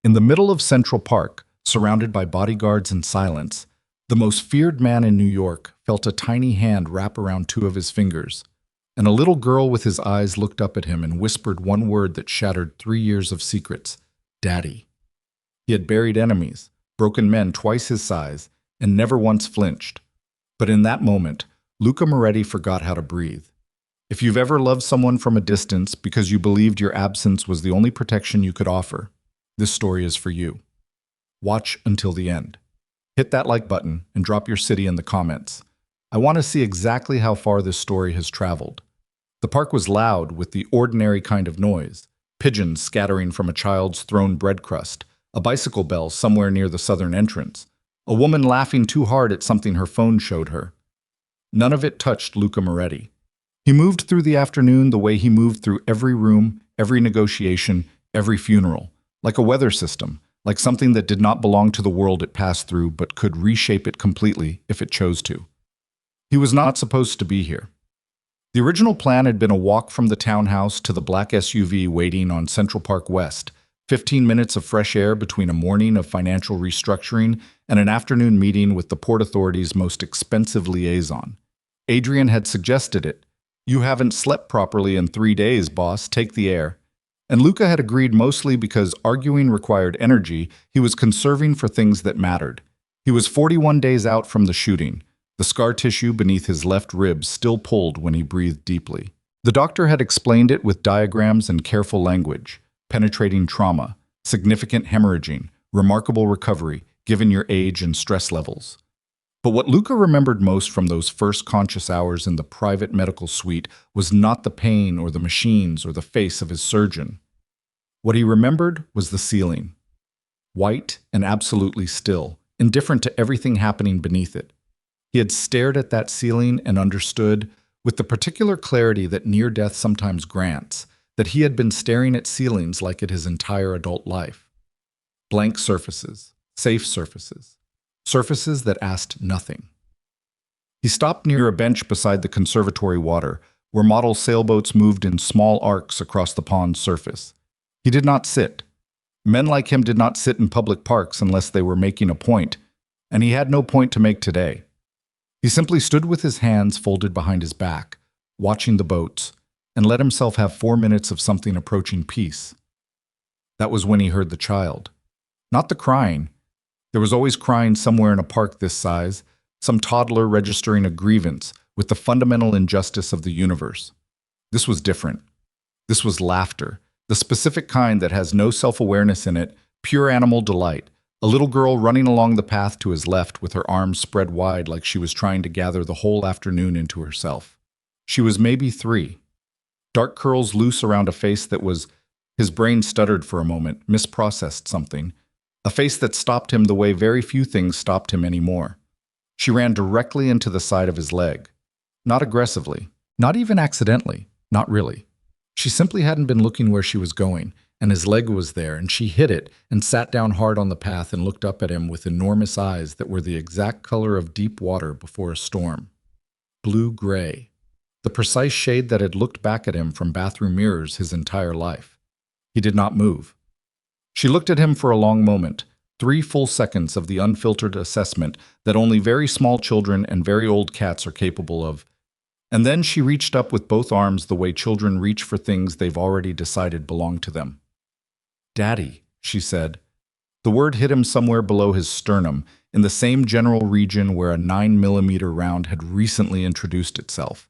In the middle of Central Park, surrounded by bodyguards and silence, the most feared man in New York felt a tiny hand wrap around two of his fingers, and a little girl with his eyes looked up at him and whispered one word that shattered 3 years of secrets: Daddy. He had buried enemies, broken men twice his size, and never once flinched. But in that moment, Luca Moretti forgot how to breathe. If you've ever loved someone from a distance because you believed your absence was the only protection you could offer, this story is for you. Watch until the end. Hit that like button and drop your city in the comments. I want to see exactly how far this story has traveled. The park was loud with the ordinary kind of noise: pigeons scattering from a child's thrown bread crust, a bicycle bell somewhere near the southern entrance, a woman laughing too hard at something her phone showed her. None of it touched Luca Moretti. He moved through the afternoon the way he moved through every room, every negotiation, every funeral, like a weather system, like something that did not belong to the world it passed through but could reshape it completely if it chose to. He was not supposed to be here. The original plan had been a walk from the townhouse to the black SUV waiting on Central Park West, 15 minutes of fresh air between a morning of financial restructuring and an afternoon meeting with the Port Authority's most expensive liaison. Adrian had suggested it. "You haven't slept properly in 3 days, boss. Take the air." And Luca had agreed mostly because arguing required energy. He was conserving for things that mattered. He was 41 days out from the shooting. The scar tissue beneath his left rib still pulled when he breathed deeply. The doctor had explained it with diagrams and careful language: penetrating trauma, significant hemorrhaging, remarkable recovery, given your age and stress levels. But what Luca remembered most from those first conscious hours in the private medical suite was not the pain or the machines or the face of his surgeon. What he remembered was the ceiling. White and absolutely still, indifferent to everything happening beneath it. He had stared at that ceiling and understood, with the particular clarity that near death sometimes grants, that he had been staring at ceilings like it his entire adult life. Blank surfaces, safe surfaces. Surfaces that asked nothing. He stopped near a bench beside the conservatory water, where model sailboats moved in small arcs across the pond's surface. He did not sit. Men like him did not sit in public parks unless they were making a point, and he had no point to make today. He simply stood with his hands folded behind his back, watching the boats, and let himself have 4 minutes of something approaching peace. That was when he heard the child. Not the crying. There was always crying somewhere in a park this size, some toddler registering a grievance with the fundamental injustice of the universe. This was different. This was laughter, the specific kind that has no self-awareness in it, pure animal delight. A little girl running along the path to his left with her arms spread wide like she was trying to gather the whole afternoon into herself. She was maybe 3. Dark curls loose around a face that was— his brain stuttered for a moment, misprocessed something. A face that stopped him the way very few things stopped him anymore. She ran directly into the side of his leg. Not aggressively, not even accidentally, not really. She simply hadn't been looking where she was going, and his leg was there, and she hit it and sat down hard on the path and looked up at him with enormous eyes that were the exact color of deep water before a storm. Blue-gray. The precise shade that had looked back at him from bathroom mirrors his entire life. He did not move. She looked at him for a long moment, 3 full seconds of the unfiltered assessment that only very small children and very old cats are capable of. And then she reached up with both arms the way children reach for things they've already decided belong to them. "Daddy," she said. The word hit him somewhere below his sternum, in the same general region where a 9mm round had recently introduced itself.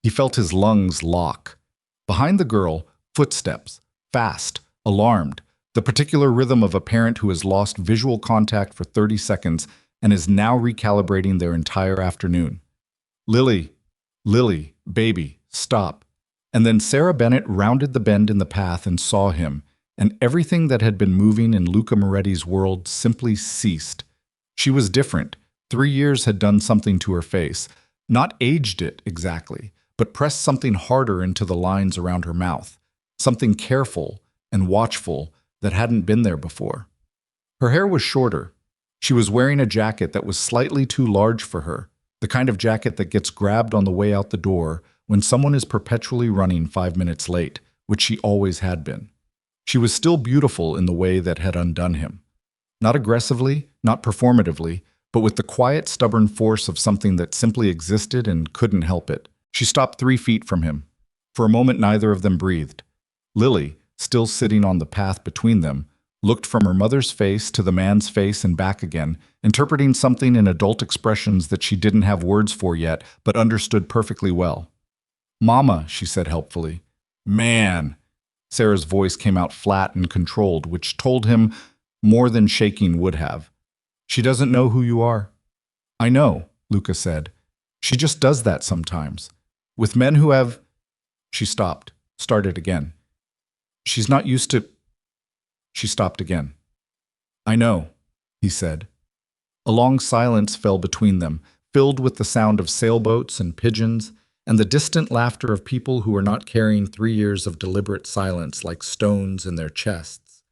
He felt his lungs lock. Behind the girl, footsteps, fast, alarmed, the particular rhythm of a parent who has lost visual contact for 30 seconds and is now recalibrating their entire afternoon. "Lily, Lily, baby, stop." And then Sarah Bennett rounded the bend in the path and saw him, and everything that had been moving in Luca Moretti's world simply ceased. She was different. 3 years had done something to her face. Not aged it exactly, but pressed something harder into the lines around her mouth. Something careful and watchful that hadn't been there before. Her hair was shorter. She was wearing a jacket that was slightly too large for her, the kind of jacket that gets grabbed on the way out the door when someone is perpetually running 5 minutes late, which she always had been. She was still beautiful in the way that had undone him. Not aggressively, not performatively, but with the quiet, stubborn force of something that simply existed and couldn't help it. She stopped 3 feet from him. For a moment, neither of them breathed. Lily, still sitting on the path between them, looked from her mother's face to the man's face and back again, interpreting something in adult expressions that she didn't have words for yet, but understood perfectly well. "Mama," she said helpfully. "Man." Sarah's voice came out flat and controlled, which told him more than shaking would have. "She doesn't know who you are." "I know," Luca said. "She just does that sometimes. With men who have—" She stopped, started again. "She's not used to—" She stopped again. "I know," he said. A long silence fell between them, filled with the sound of sailboats and pigeons, and the distant laughter of people who were not carrying 3 years of deliberate silence like stones in their chests.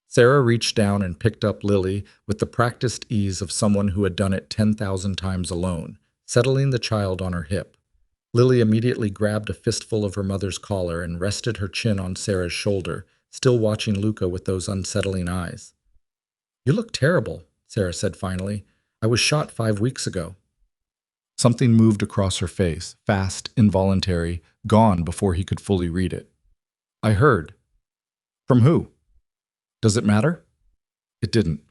Sarah reached down and picked up Lily with the practiced ease of someone who had done it 10,000 times alone, settling the child on her hip. Lily immediately grabbed a fistful of her mother's collar and rested her chin on Sarah's shoulder, still watching Luca with those unsettling eyes. "You look terrible," Sarah said finally. "I was shot 5 weeks ago." Something moved across her face, fast, involuntary, gone before he could fully read it. "I heard." "From who?" "Does it matter?" It didn't.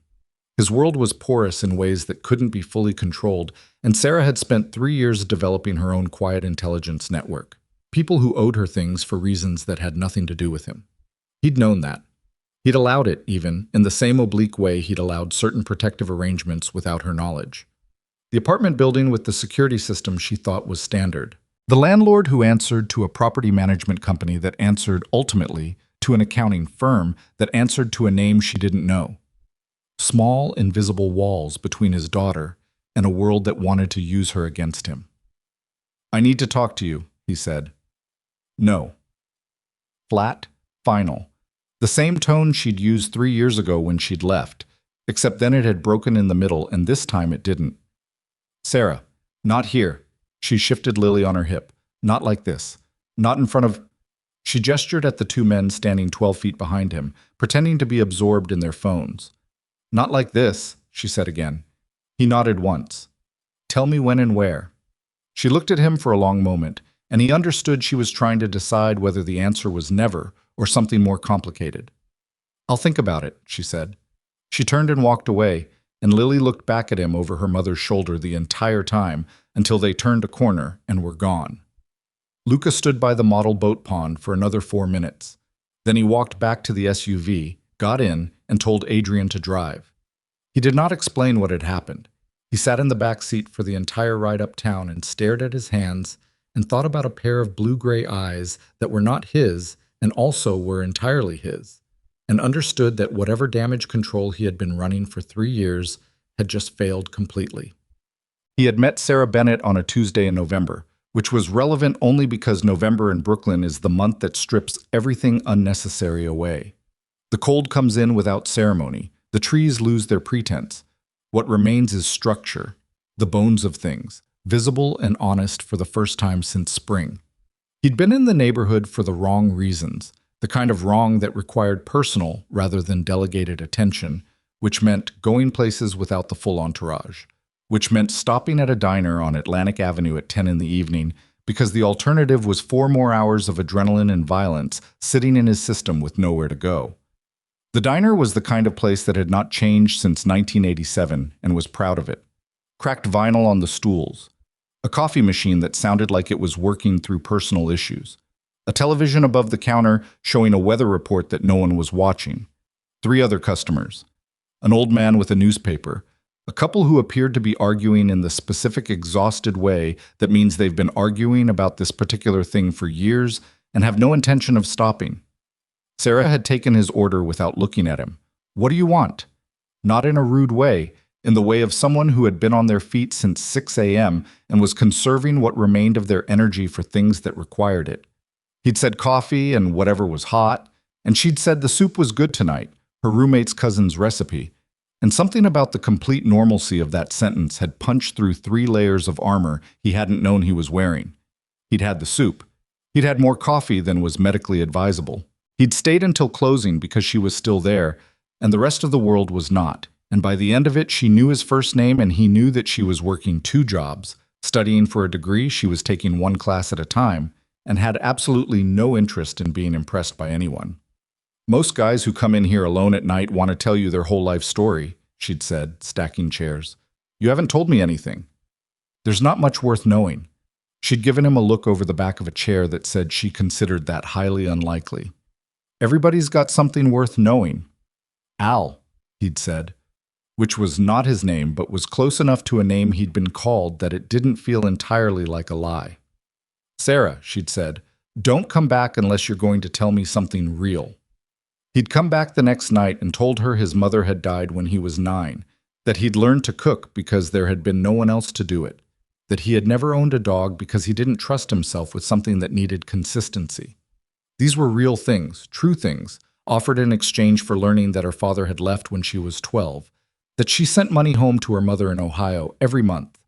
His world was porous in ways that couldn't be fully controlled, and Sarah had spent 3 years developing her own quiet intelligence network. People who owed her things for reasons that had nothing to do with him. He'd known that. He'd allowed it, even, in the same oblique way he'd allowed certain protective arrangements without her knowledge. The apartment building with the security system she thought was standard. The landlord who answered to a property management company that answered, ultimately, to an accounting firm that answered to a name she didn't know. Small, invisible walls between his daughter and a world that wanted to use her against him. "I need to talk to you," he said. "No." Flat, final. The same tone she'd used 3 years ago when she'd left, except then it had broken in the middle and this time it didn't. "Sarah, not here." She shifted Lily on her hip. "Not like this. Not in front of—" She gestured at the 2 men standing 12 feet behind him, pretending to be absorbed in their phones. "Not like this," she said again. He nodded once. "Tell me when and where." She looked at him for a long moment, and he understood she was trying to decide whether the answer was never or something more complicated. "I'll think about it," she said. She turned and walked away, and Lily looked back at him over her mother's shoulder the entire time until they turned a corner and were gone. Luca stood by the model boat pond for another 4 minutes. Then he walked back to the SUV, got in, and told Adrian to drive. He did not explain what had happened. He sat in the back seat for the entire ride uptown and stared at his hands and thought about a pair of blue-gray eyes that were not his and also were entirely his, and understood that whatever damage control he had been running for 3 years had just failed completely. He had met Sarah Bennett on a Tuesday in November, which was relevant only because November in Brooklyn is the month that strips everything unnecessary away. The cold comes in without ceremony. The trees lose their pretense. What remains is structure, the bones of things, visible and honest for the first time since spring. He'd been in the neighborhood for the wrong reasons, the kind of wrong that required personal rather than delegated attention, which meant going places without the full entourage, which meant stopping at a diner on Atlantic Avenue at 10 in the evening because the alternative was 4 more hours of adrenaline and violence sitting in his system with nowhere to go. The diner was the kind of place that had not changed since 1987 and was proud of it. Cracked vinyl on the stools, a coffee machine that sounded like it was working through personal issues, a television above the counter showing a weather report that no one was watching, 3 other customers, an old man with a newspaper, a couple who appeared to be arguing in the specific exhausted way that means they've been arguing about this particular thing for years and have no intention of stopping. Sarah had taken his order without looking at him. "What do you want?" Not in a rude way, in the way of someone who had been on their feet since 6 a.m. and was conserving what remained of their energy for things that required it. He'd said coffee and whatever was hot, and she'd said the soup was good tonight, her roommate's cousin's recipe. And something about the complete normalcy of that sentence had punched through 3 layers of armor he hadn't known he was wearing. He'd had the soup. He'd had more coffee than was medically advisable. He'd stayed until closing because she was still there, and the rest of the world was not. And by the end of it, she knew his first name and he knew that she was working two jobs, studying for a degree, she was taking one class at a time, and had absolutely no interest in being impressed by anyone. Most guys who come in here alone at night want to tell you their whole life story, she'd said, stacking chairs. You haven't told me anything. There's not much worth knowing. She'd given him a look over the back of a chair that said she considered that highly unlikely. Everybody's got something worth knowing. Al, he'd said, which was not his name but was close enough to a name he'd been called that it didn't feel entirely like a lie. Sarah, she'd said, don't come back unless you're going to tell me something real. He'd come back the next night and told her his mother had died when he was 9, that he'd learned to cook because there had been no one else to do it, that he had never owned a dog because he didn't trust himself with something that needed consistency. These were real things, true things, offered in exchange for learning that her father had left when she was 12, that she sent money home to her mother in Ohio every month.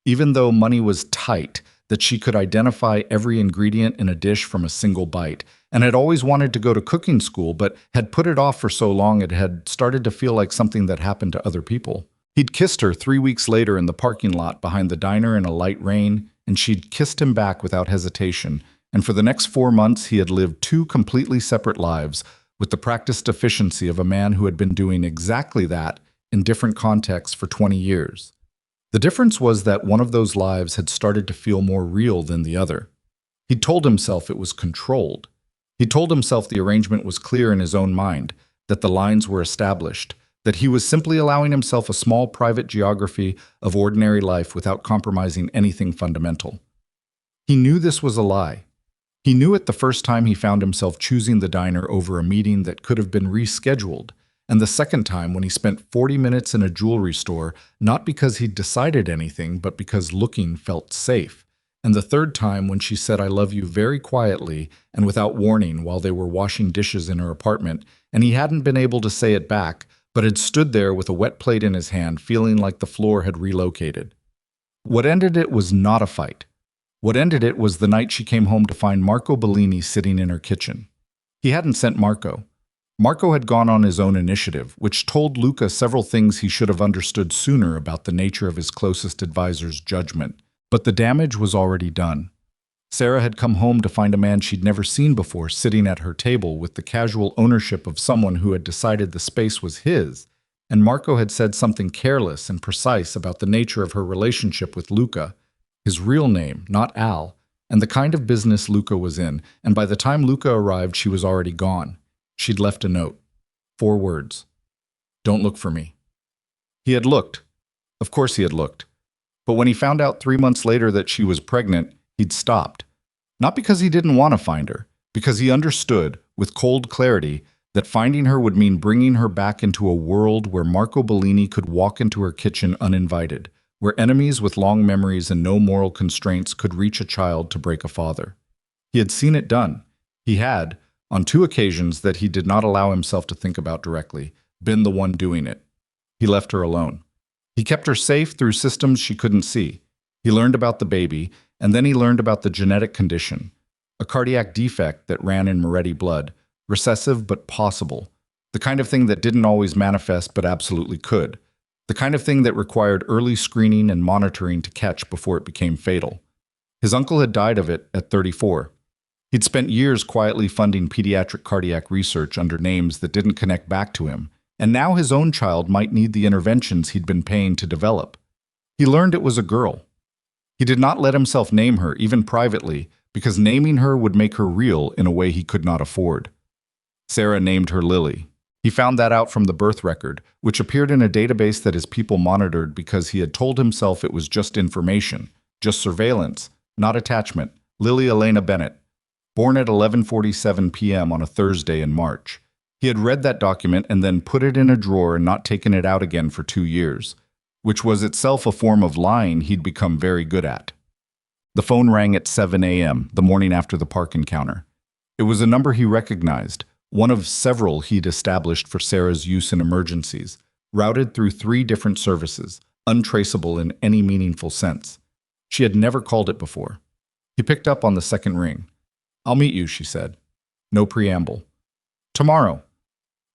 Even though money was tight, that she could identify every ingredient in a dish from a single bite, and had always wanted to go to cooking school but had put it off for so long it had started to feel like something that happened to other people. He'd kissed her 3 weeks later in the parking lot behind the diner in a light rain, and she'd kissed him back without hesitation, and for the next 4 months he had lived 2 completely separate lives, with the practiced efficiency of a man who had been doing exactly that in different contexts for 20 years. The difference was that one of those lives had started to feel more real than the other. He'd told himself it was controlled. He told himself the arrangement was clear in his own mind, that the lines were established, that he was simply allowing himself a small private geography of ordinary life without compromising anything fundamental. He knew this was a lie. He knew it the first time he found himself choosing the diner over a meeting that could have been rescheduled, and the second time when he spent 40 minutes in a jewelry store, not because he'd decided anything, but because looking felt safe. And the third time when she said, I love you very quietly and without warning while they were washing dishes in her apartment, and he hadn't been able to say it back, but had stood there with a wet plate in his hand, feeling like the floor had relocated. What ended it was not a fight. What ended it was the night she came home to find Marco Bellini sitting in her kitchen. He hadn't sent Marco. Marco had gone on his own initiative, which told Luca several things he should have understood sooner about the nature of his closest advisor's judgment. But the damage was already done. Sarah had come home to find a man she'd never seen before sitting at her table with the casual ownership of someone who had decided the space was his, and Marco had said something careless and precise about the nature of her relationship with Luca, his real name, not Al, and the kind of business Luca was in, and by the time Luca arrived she was already gone. She'd left a note. 4 words. Don't look for me. He had looked. Of course he had looked. But when he found out 3 months later that she was pregnant, he'd stopped. Not because he didn't want to find her, because he understood, with cold clarity, that finding her would mean bringing her back into a world where Marco Bellini could walk into her kitchen uninvited, where enemies with long memories and no moral constraints could reach a child to break a father. He had seen it done. He had, on 2 occasions that he did not allow himself to think about directly, been the one doing it. He left her alone. He kept her safe through systems she couldn't see. He learned about the baby, and then he learned about the genetic condition, a cardiac defect that ran in Moretti blood, recessive but possible, the kind of thing that didn't always manifest but absolutely could, the kind of thing that required early screening and monitoring to catch before it became fatal. His uncle had died of it at 34. He'd spent years quietly funding pediatric cardiac research under names that didn't connect back to him, and now his own child might need the interventions he'd been paying to develop. He learned it was a girl. He did not let himself name her, even privately, because naming her would make her real in a way he could not afford. Sarah named her Lily. He found that out from the birth record, which appeared in a database that his people monitored because he had told himself it was just information, just surveillance, not attachment. Lily Elena Bennett, born at 11:47 p.m. on a Thursday in March. He had read that document and then put it in a drawer and not taken it out again for 2 years, which was itself a form of lying he'd become very good at. The phone rang at 7 a.m., the morning after the park encounter. It was a number he recognized, one of several he'd established for Sarah's use in emergencies, routed through 3 different services, untraceable in any meaningful sense. She had never called it before. He picked up on the second ring. "I'll meet you," she said. No preamble. Tomorrow.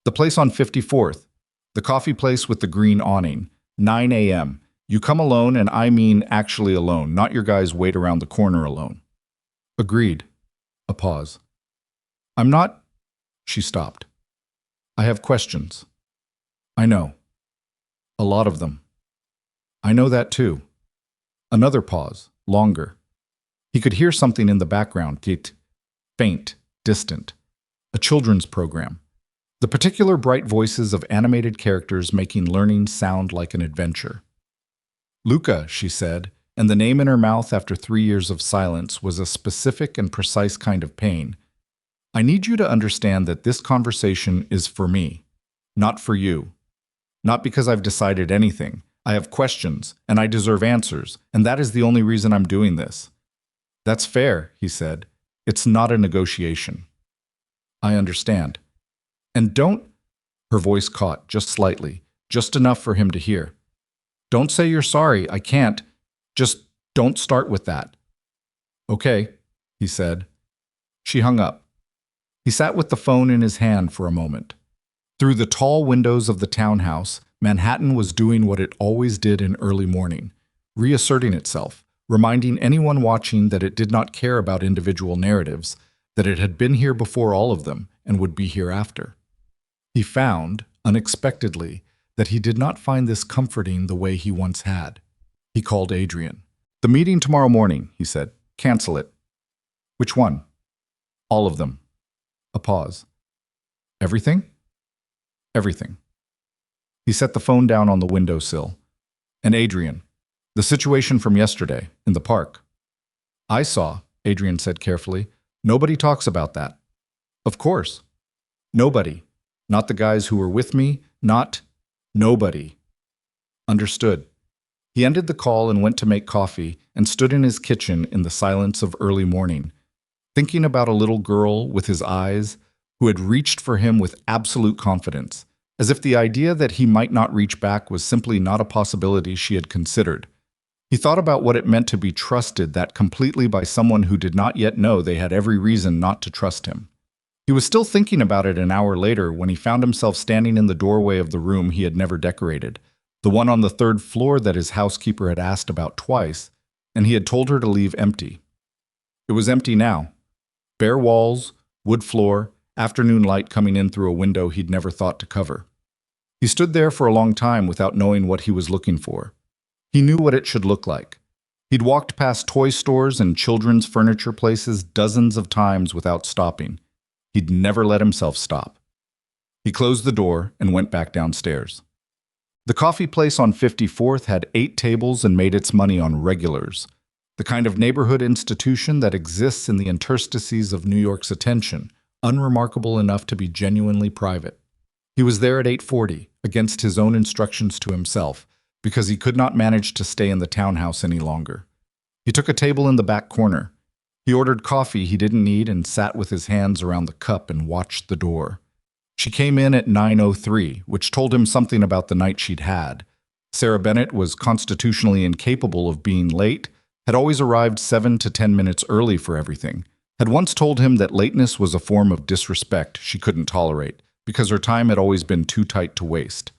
The place on 54th. The coffee place with the green awning. 9 a.m. You come alone, and I mean actually alone, not your guys wait around the corner alone. Agreed. A pause. I'm not... She stopped. I have questions. I know. A lot of them. I know that too. Another pause, longer. He could hear something in the background, faint, distant. A children's program. The particular bright voices of animated characters making learning sound like an adventure. Luca, she said, and the name in her mouth after 3 years of silence was a specific and precise kind of pain. I need you to understand that this conversation is for me, not for you. Not because I've decided anything. I have questions, and I deserve answers, and that is the only reason I'm doing this. That's fair, he said. It's not a negotiation. I understand. And don't... Her voice caught, just slightly, just enough for him to hear. Don't say you're sorry, I can't. Just don't start with that. Okay, he said. She hung up. He sat with the phone in his hand for a moment. Through the tall windows of the townhouse, Manhattan was doing what it always did in early morning, reasserting itself, reminding anyone watching that it did not care about individual narratives, that it had been here before all of them and would be here after. He found, unexpectedly, that he did not find this comforting the way he once had. He called Adrian. The meeting tomorrow morning, he said. Cancel it. Which one? All of them. A pause. Everything? Everything. He set the phone down on the windowsill. And Adrian, the situation from yesterday, in the park. I saw, Adrian said carefully. Nobody talks about that. Of course. Nobody. Not the guys who were with me, not... Nobody. Understood. He ended the call and went to make coffee and stood in his kitchen in the silence of early morning, thinking about a little girl with his eyes who had reached for him with absolute confidence, as if the idea that he might not reach back was simply not a possibility she had considered. He thought about what it meant to be trusted that completely by someone who did not yet know they had every reason not to trust him. He was still thinking about it an hour later when he found himself standing in the doorway of the room he had never decorated, the one on the third floor that his housekeeper had asked about twice, and he had told her to leave empty. It was empty now. Bare walls, wood floor, afternoon light coming in through a window he'd never thought to cover. He stood there for a long time without knowing what he was looking for. He knew what it should look like. He'd walked past toy stores and children's furniture places dozens of times without stopping. He'd never let himself stop. He closed the door and went back downstairs. The coffee place on 54th had 8 tables and made its money on regulars, the kind of neighborhood institution that exists in the interstices of New York's attention, unremarkable enough to be genuinely private. He was there at 8:40, against his own instructions to himself, because he could not manage to stay in the townhouse any longer. He took a table in the back corner. He ordered coffee he didn't need and sat with his hands around the cup and watched the door. She came in at 9:03, which told him something about the night she'd had. Sarah Bennett was constitutionally incapable of being late, had always arrived 7 to 10 minutes early for everything, had once told him that lateness was a form of disrespect she couldn't tolerate, because her time had always been too tight to waste.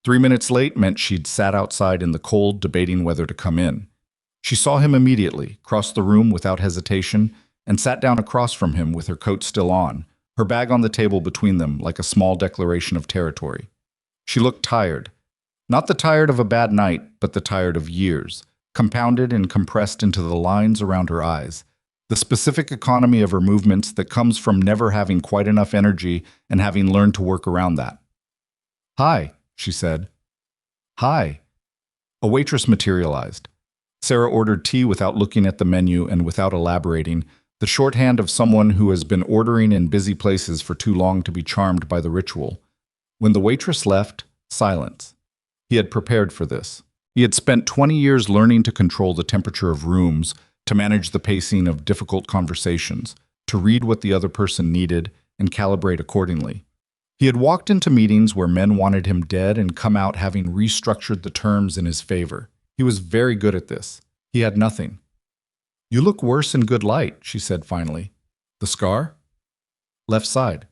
3 minutes late meant she'd sat outside in the cold debating whether to come in. She saw him immediately, crossed the room without hesitation, and sat down across from him with her coat still on, her bag on the table between them like a small declaration of territory. She looked tired. Not the tired of a bad night, but the tired of years, compounded and compressed into the lines around her eyes, the specific economy of her movements that comes from never having quite enough energy and having learned to work around that. "Hi," she said. "Hi." A waitress materialized. Sarah ordered tea without looking at the menu and without elaborating, the shorthand of someone who has been ordering in busy places for too long to be charmed by the ritual. When the waitress left, silence. He had prepared for this. He had spent 20 years learning to control the temperature of rooms, to manage the pacing of difficult conversations, to read what the other person needed and calibrate accordingly. He had walked into meetings where men wanted him dead and come out having restructured the terms in his favor. He was very good at this. He had nothing. "You look worse in good light," she said finally. "The scar?" "Left side."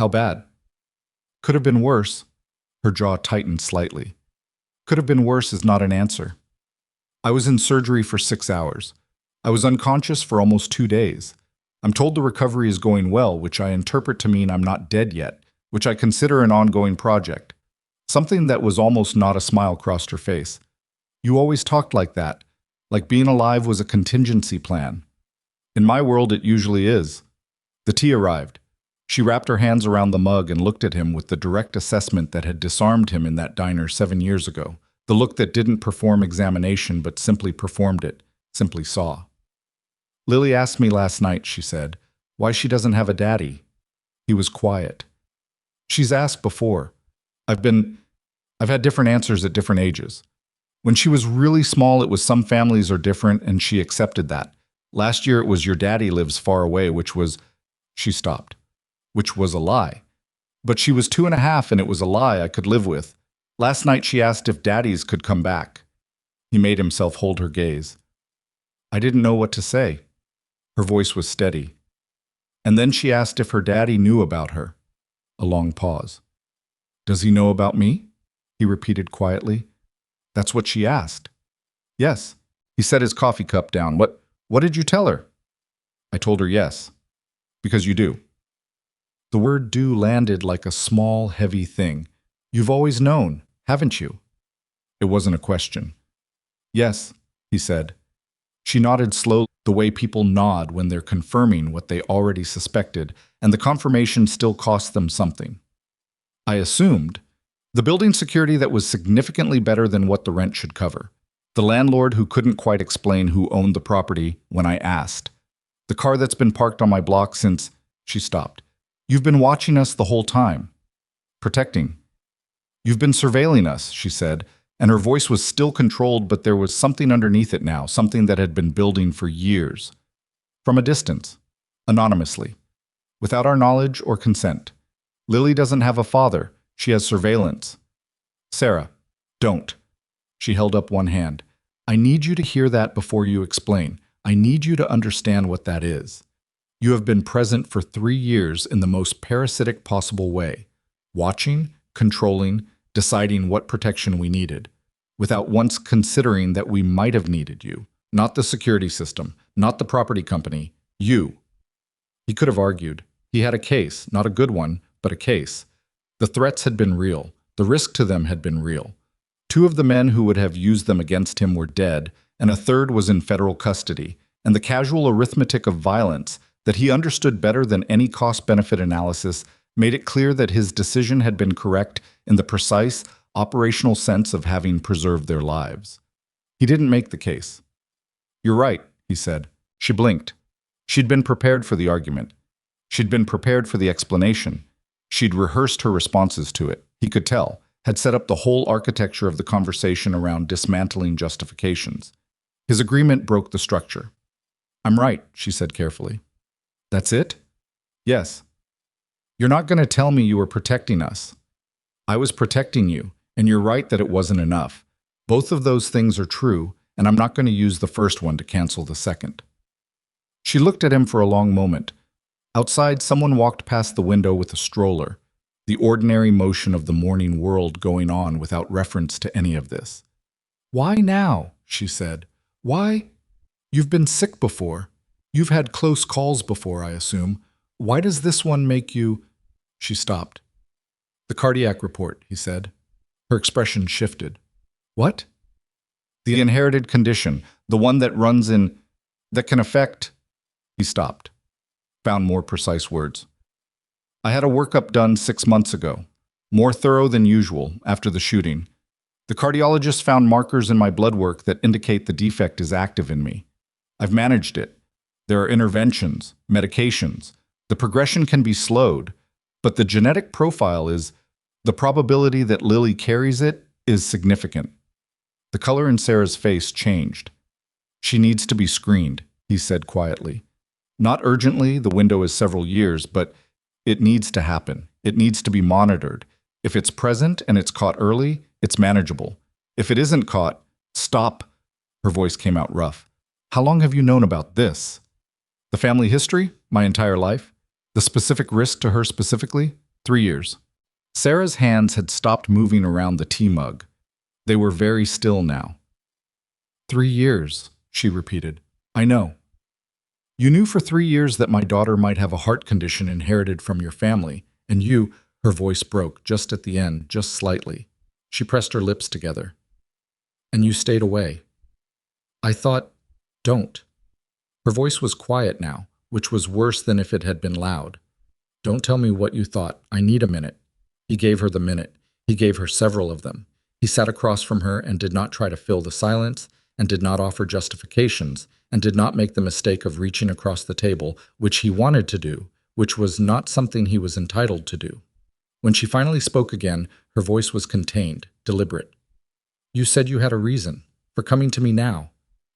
How bad? Could have been worse. Her jaw tightened slightly. Could have been worse is not an answer. I was in surgery for 6 hours. I was unconscious for almost 2 days. I'm told the recovery is going well, which I interpret to mean I'm not dead yet, which I consider an ongoing project. Something that was almost not a smile crossed her face. You always talked like that, like being alive was a contingency plan. In my world, it usually is. The tea arrived. She wrapped her hands around the mug and looked at him with the direct assessment that had disarmed him in that diner 7 years ago. The look that didn't perform examination but simply performed it, simply saw. Lily asked me last night, she said, why she doesn't have a daddy. He was quiet. She's asked before. I've had different answers at different ages. When she was really small, it was some families are different, and she accepted that. Last year, it was your daddy lives far away, which was, she stopped, which was a lie. But she was 2.5, and it was a lie I could live with. Last night, she asked if daddies could come back. He made himself hold her gaze. I didn't know what to say. Her voice was steady. And then she asked if her daddy knew about her. A long pause. Does he know about me? He repeated quietly. That's what she asked. Yes. He set his coffee cup down. What did you tell her? I told her yes. Because you do. The word do landed like a small, heavy thing. You've always known, haven't you? It wasn't a question. Yes, he said. She nodded slowly, the way people nod when they're confirming what they already suspected, and the confirmation still cost them something. I assumed the building security that was significantly better than what the rent should cover. The landlord who couldn't quite explain who owned the property when I asked. The car that's been parked on my block since... She stopped. You've been watching us the whole time. Protecting. You've been surveilling us, she said, and her voice was still controlled, but there was something underneath it now, something that had been building for years. From a distance. Anonymously. Without our knowledge or consent. Lily doesn't have a father. She has surveillance. Sarah, don't. She held up one hand. I need you to hear that before you explain. I need you to understand what that is. You have been present for 3 years in the most parasitic possible way. Watching, controlling, deciding what protection we needed. Without once considering that we might have needed you. Not the security system, not the property company. You. He could have argued. He had a case, not a good one, but a case. The threats had been real. The risk to them had been real. 2 of the men who would have used them against him were dead, and a third was in federal custody. And the casual arithmetic of violence that he understood better than any cost-benefit analysis made it clear that his decision had been correct in the precise, operational sense of having preserved their lives. He didn't make the case. You're right, he said. She blinked. She'd been prepared for the argument. She'd been prepared for the explanation. She'd rehearsed her responses to it. He could tell, had set up the whole architecture of the conversation around dismantling justifications. His agreement broke the structure. I'm right, she said carefully. That's it? Yes. You're not going to tell me you were protecting us. I was protecting you, and you're right that it wasn't enough. Both of those things are true, and I'm not going to use the first one to cancel the second. She looked at him for a long moment. Outside, someone walked past the window with a stroller, the ordinary motion of the morning world going on without reference to any of this. Why now? She said. Why? You've been sick before. You've had close calls before, I assume. Why does this one make you... She stopped. The cardiac report, he said. Her expression shifted. What? The inherited condition, the one that runs in... that can affect... He stopped. Found more precise words. I had a workup done 6 months ago. More thorough than usual after the shooting. The cardiologist found markers in my blood work that indicate the defect is active in me. I've managed it. There are interventions, medications. The progression can be slowed, but the genetic profile is, the probability that Lily carries it is significant. The color in Sarah's face changed. She needs to be screened, he said quietly. Not urgently, the window is several years, but it needs to happen. It needs to be monitored. If it's present and it's caught early, it's manageable. If it isn't caught, stop. Her voice came out rough. How long have you known about this? The family history? My entire life? The specific risk to her specifically? 3 years. Sarah's hands had stopped moving around the tea mug. They were very still now. 3 years, she repeated. I know. You knew for 3 years that my daughter might have a heart condition inherited from your family, and you, her voice broke just at the end, just slightly. She pressed her lips together. And you stayed away. I thought, don't. Her voice was quiet now, which was worse than if it had been loud. Don't tell me what you thought. I need a minute. He gave her the minute. He gave her several of them. He sat across from her and did not try to fill the silence, and did not offer justifications, and did not make the mistake of reaching across the table, which he wanted to do, which was not something he was entitled to do. When she finally spoke again, her voice was contained, deliberate. You said you had a reason for coming to me now,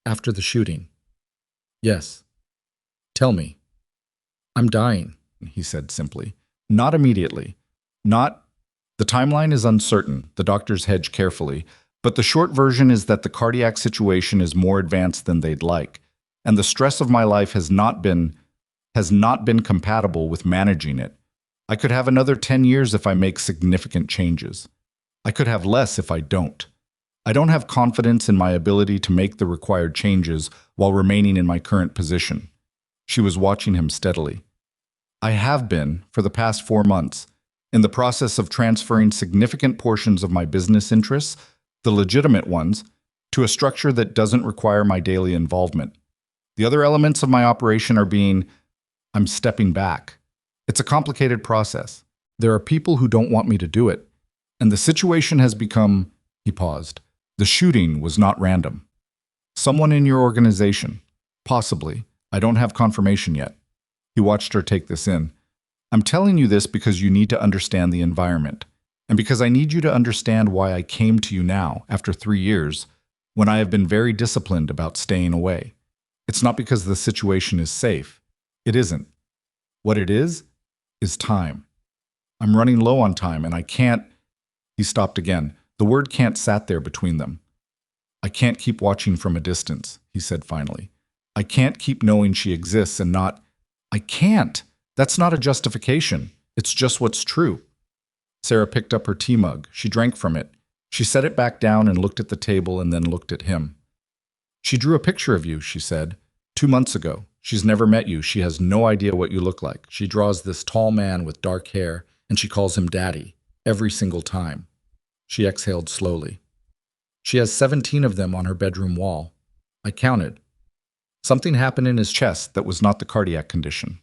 after the shooting. Yes. Tell me. I'm dying, he said simply. Not immediately. The timeline is uncertain, the doctors hedge carefully, but the short version is that the cardiac situation is more advanced than they'd like, and the stress of my life has not been compatible with managing it. I could have another 10 years if I make significant changes. I could have less if I don't. I don't have confidence in my ability to make the required changes while remaining in my current position. She was watching him steadily. I have been, for the past 4 months, in the process of transferring significant portions of my business interests, the legitimate ones, to a structure that doesn't require my daily involvement. The other elements of my operation I'm stepping back. It's a complicated process. There are people who don't want me to do it. And the situation has become, he paused. The shooting was not random. Someone in your organization, possibly. I don't have confirmation yet. He watched her take this in. I'm telling you this because you need to understand the environment, and because I need you to understand why I came to you now, after 3 years, when I have been very disciplined about staying away. It's not because the situation is safe. It isn't. What it is time. I'm running low on time, and I can't... He stopped again. The word can't sat there between them. I can't keep watching from a distance, he said finally. I can't keep knowing she exists and not... I can't. That's not a justification. It's just what's true. Sarah picked up her tea mug. She drank from it. She set it back down and looked at the table and then looked at him. She drew a picture of you, she said, 2 months ago. She's never met you. She has no idea what you look like. She draws this tall man with dark hair, and she calls him Daddy, every single time. She exhaled slowly. She has 17 of them on her bedroom wall. I counted. Something happened in his chest that was not the cardiac condition.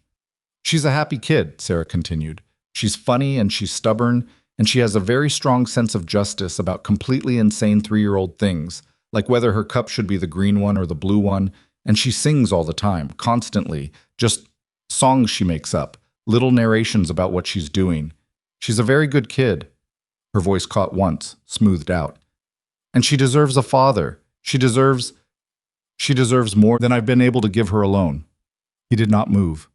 She's a happy kid, Sarah continued. She's funny and she's stubborn, and she has a very strong sense of justice about completely insane 3-year-old things, like whether her cup should be the green one or the blue one, and she sings all the time, constantly, just songs she makes up, little narrations about what she's doing. She's a very good kid. Her voice caught once, smoothed out. And she deserves a father. She deserves more than I've been able to give her alone. He did not move.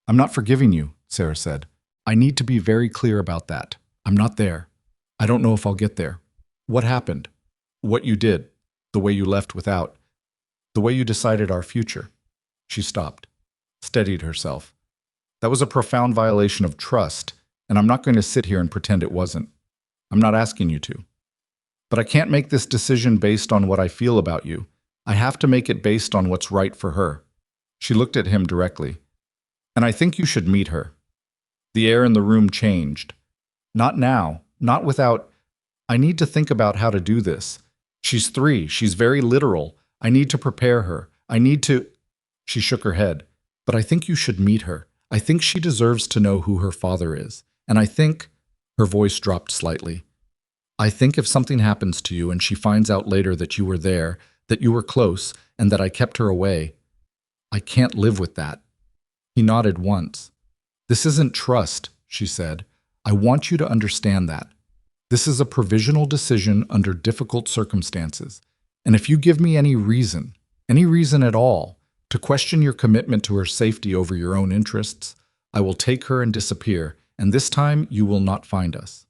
I'm not forgiving you, Sarah said. I need to be very clear about that. I'm not there. I don't know if I'll get there. What happened? What you did? The way you left without? The way you decided our future? She stopped, steadied herself. That was a profound violation of trust, and I'm not going to sit here and pretend it wasn't. I'm not asking you to. But I can't make this decision based on what I feel about you. I have to make it based on what's right for her. She looked at him directly. And I think you should meet her. The air in the room changed. Not now, not without... I need to think about how to do this. She's 3, she's very literal. I need to prepare her. I need to... She shook her head. But I think you should meet her. I think she deserves to know who her father is. And I think... Her voice dropped slightly. I think if something happens to you and she finds out later that you were there, that you were close, and that I kept her away, I can't live with that. He nodded once. This isn't trust, she said. I want you to understand that. This is a provisional decision under difficult circumstances. And if you give me any reason at all, to question your commitment to her safety over your own interests, I will take her and disappear, and this time you will not find us.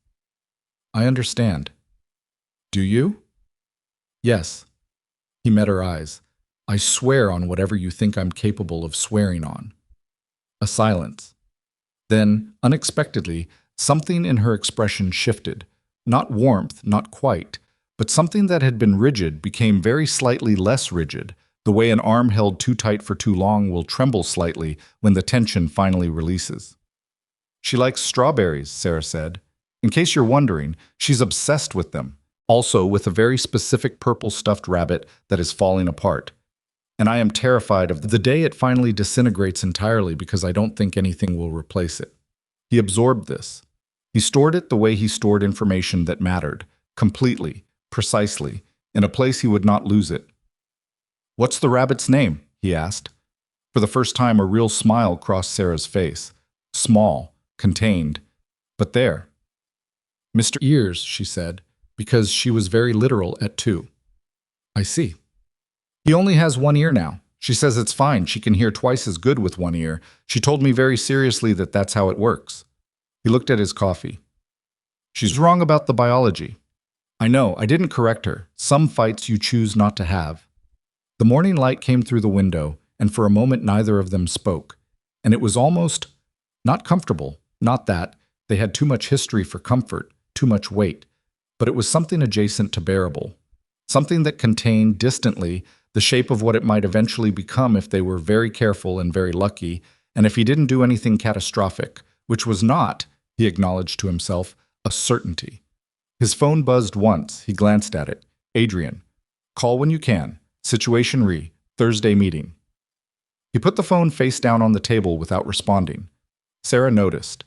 I understand. Do you? Yes. He met her eyes. I swear on whatever you think I'm capable of swearing on. A silence. Then, unexpectedly, Something in her expression shifted. Not warmth, not quite, but something that had been rigid became very slightly less rigid, the way an arm held too tight for too long will tremble slightly when the tension finally releases. She likes strawberries, Sarah said. In case you're wondering, she's obsessed with them, also with a very specific purple stuffed rabbit that is falling apart. And I am terrified of the day it finally disintegrates entirely because I don't think anything will replace it. He absorbed this. He stored it the way he stored information that mattered, completely, precisely, in a place he would not lose it. "What's the rabbit's name?" he asked. For the first time, a real smile crossed Sarah's face. Small, contained, but there. "Mr. Ears," she said, because she was very literal at 2. "I see. He only has one ear now. She says it's fine. She can hear twice as good with one ear. She told me very seriously that that's how it works." He looked at his coffee. "She's wrong about the biology. I know, I didn't correct her. Some fights you choose not to have." The morning light came through the window, and for a moment neither of them spoke. And it was almost not comfortable. Not that. They had too much history for comfort, too much weight. But it was something adjacent to bearable. Something that contained, distantly, the shape of what it might eventually become if they were very careful and very lucky, and if he didn't do anything catastrophic, which was not, he acknowledged to himself, a certainty. His phone buzzed once. He glanced at it. "Adrian. Call when you can. Situation re. Thursday meeting." He put the phone face down on the table without responding. Sarah noticed.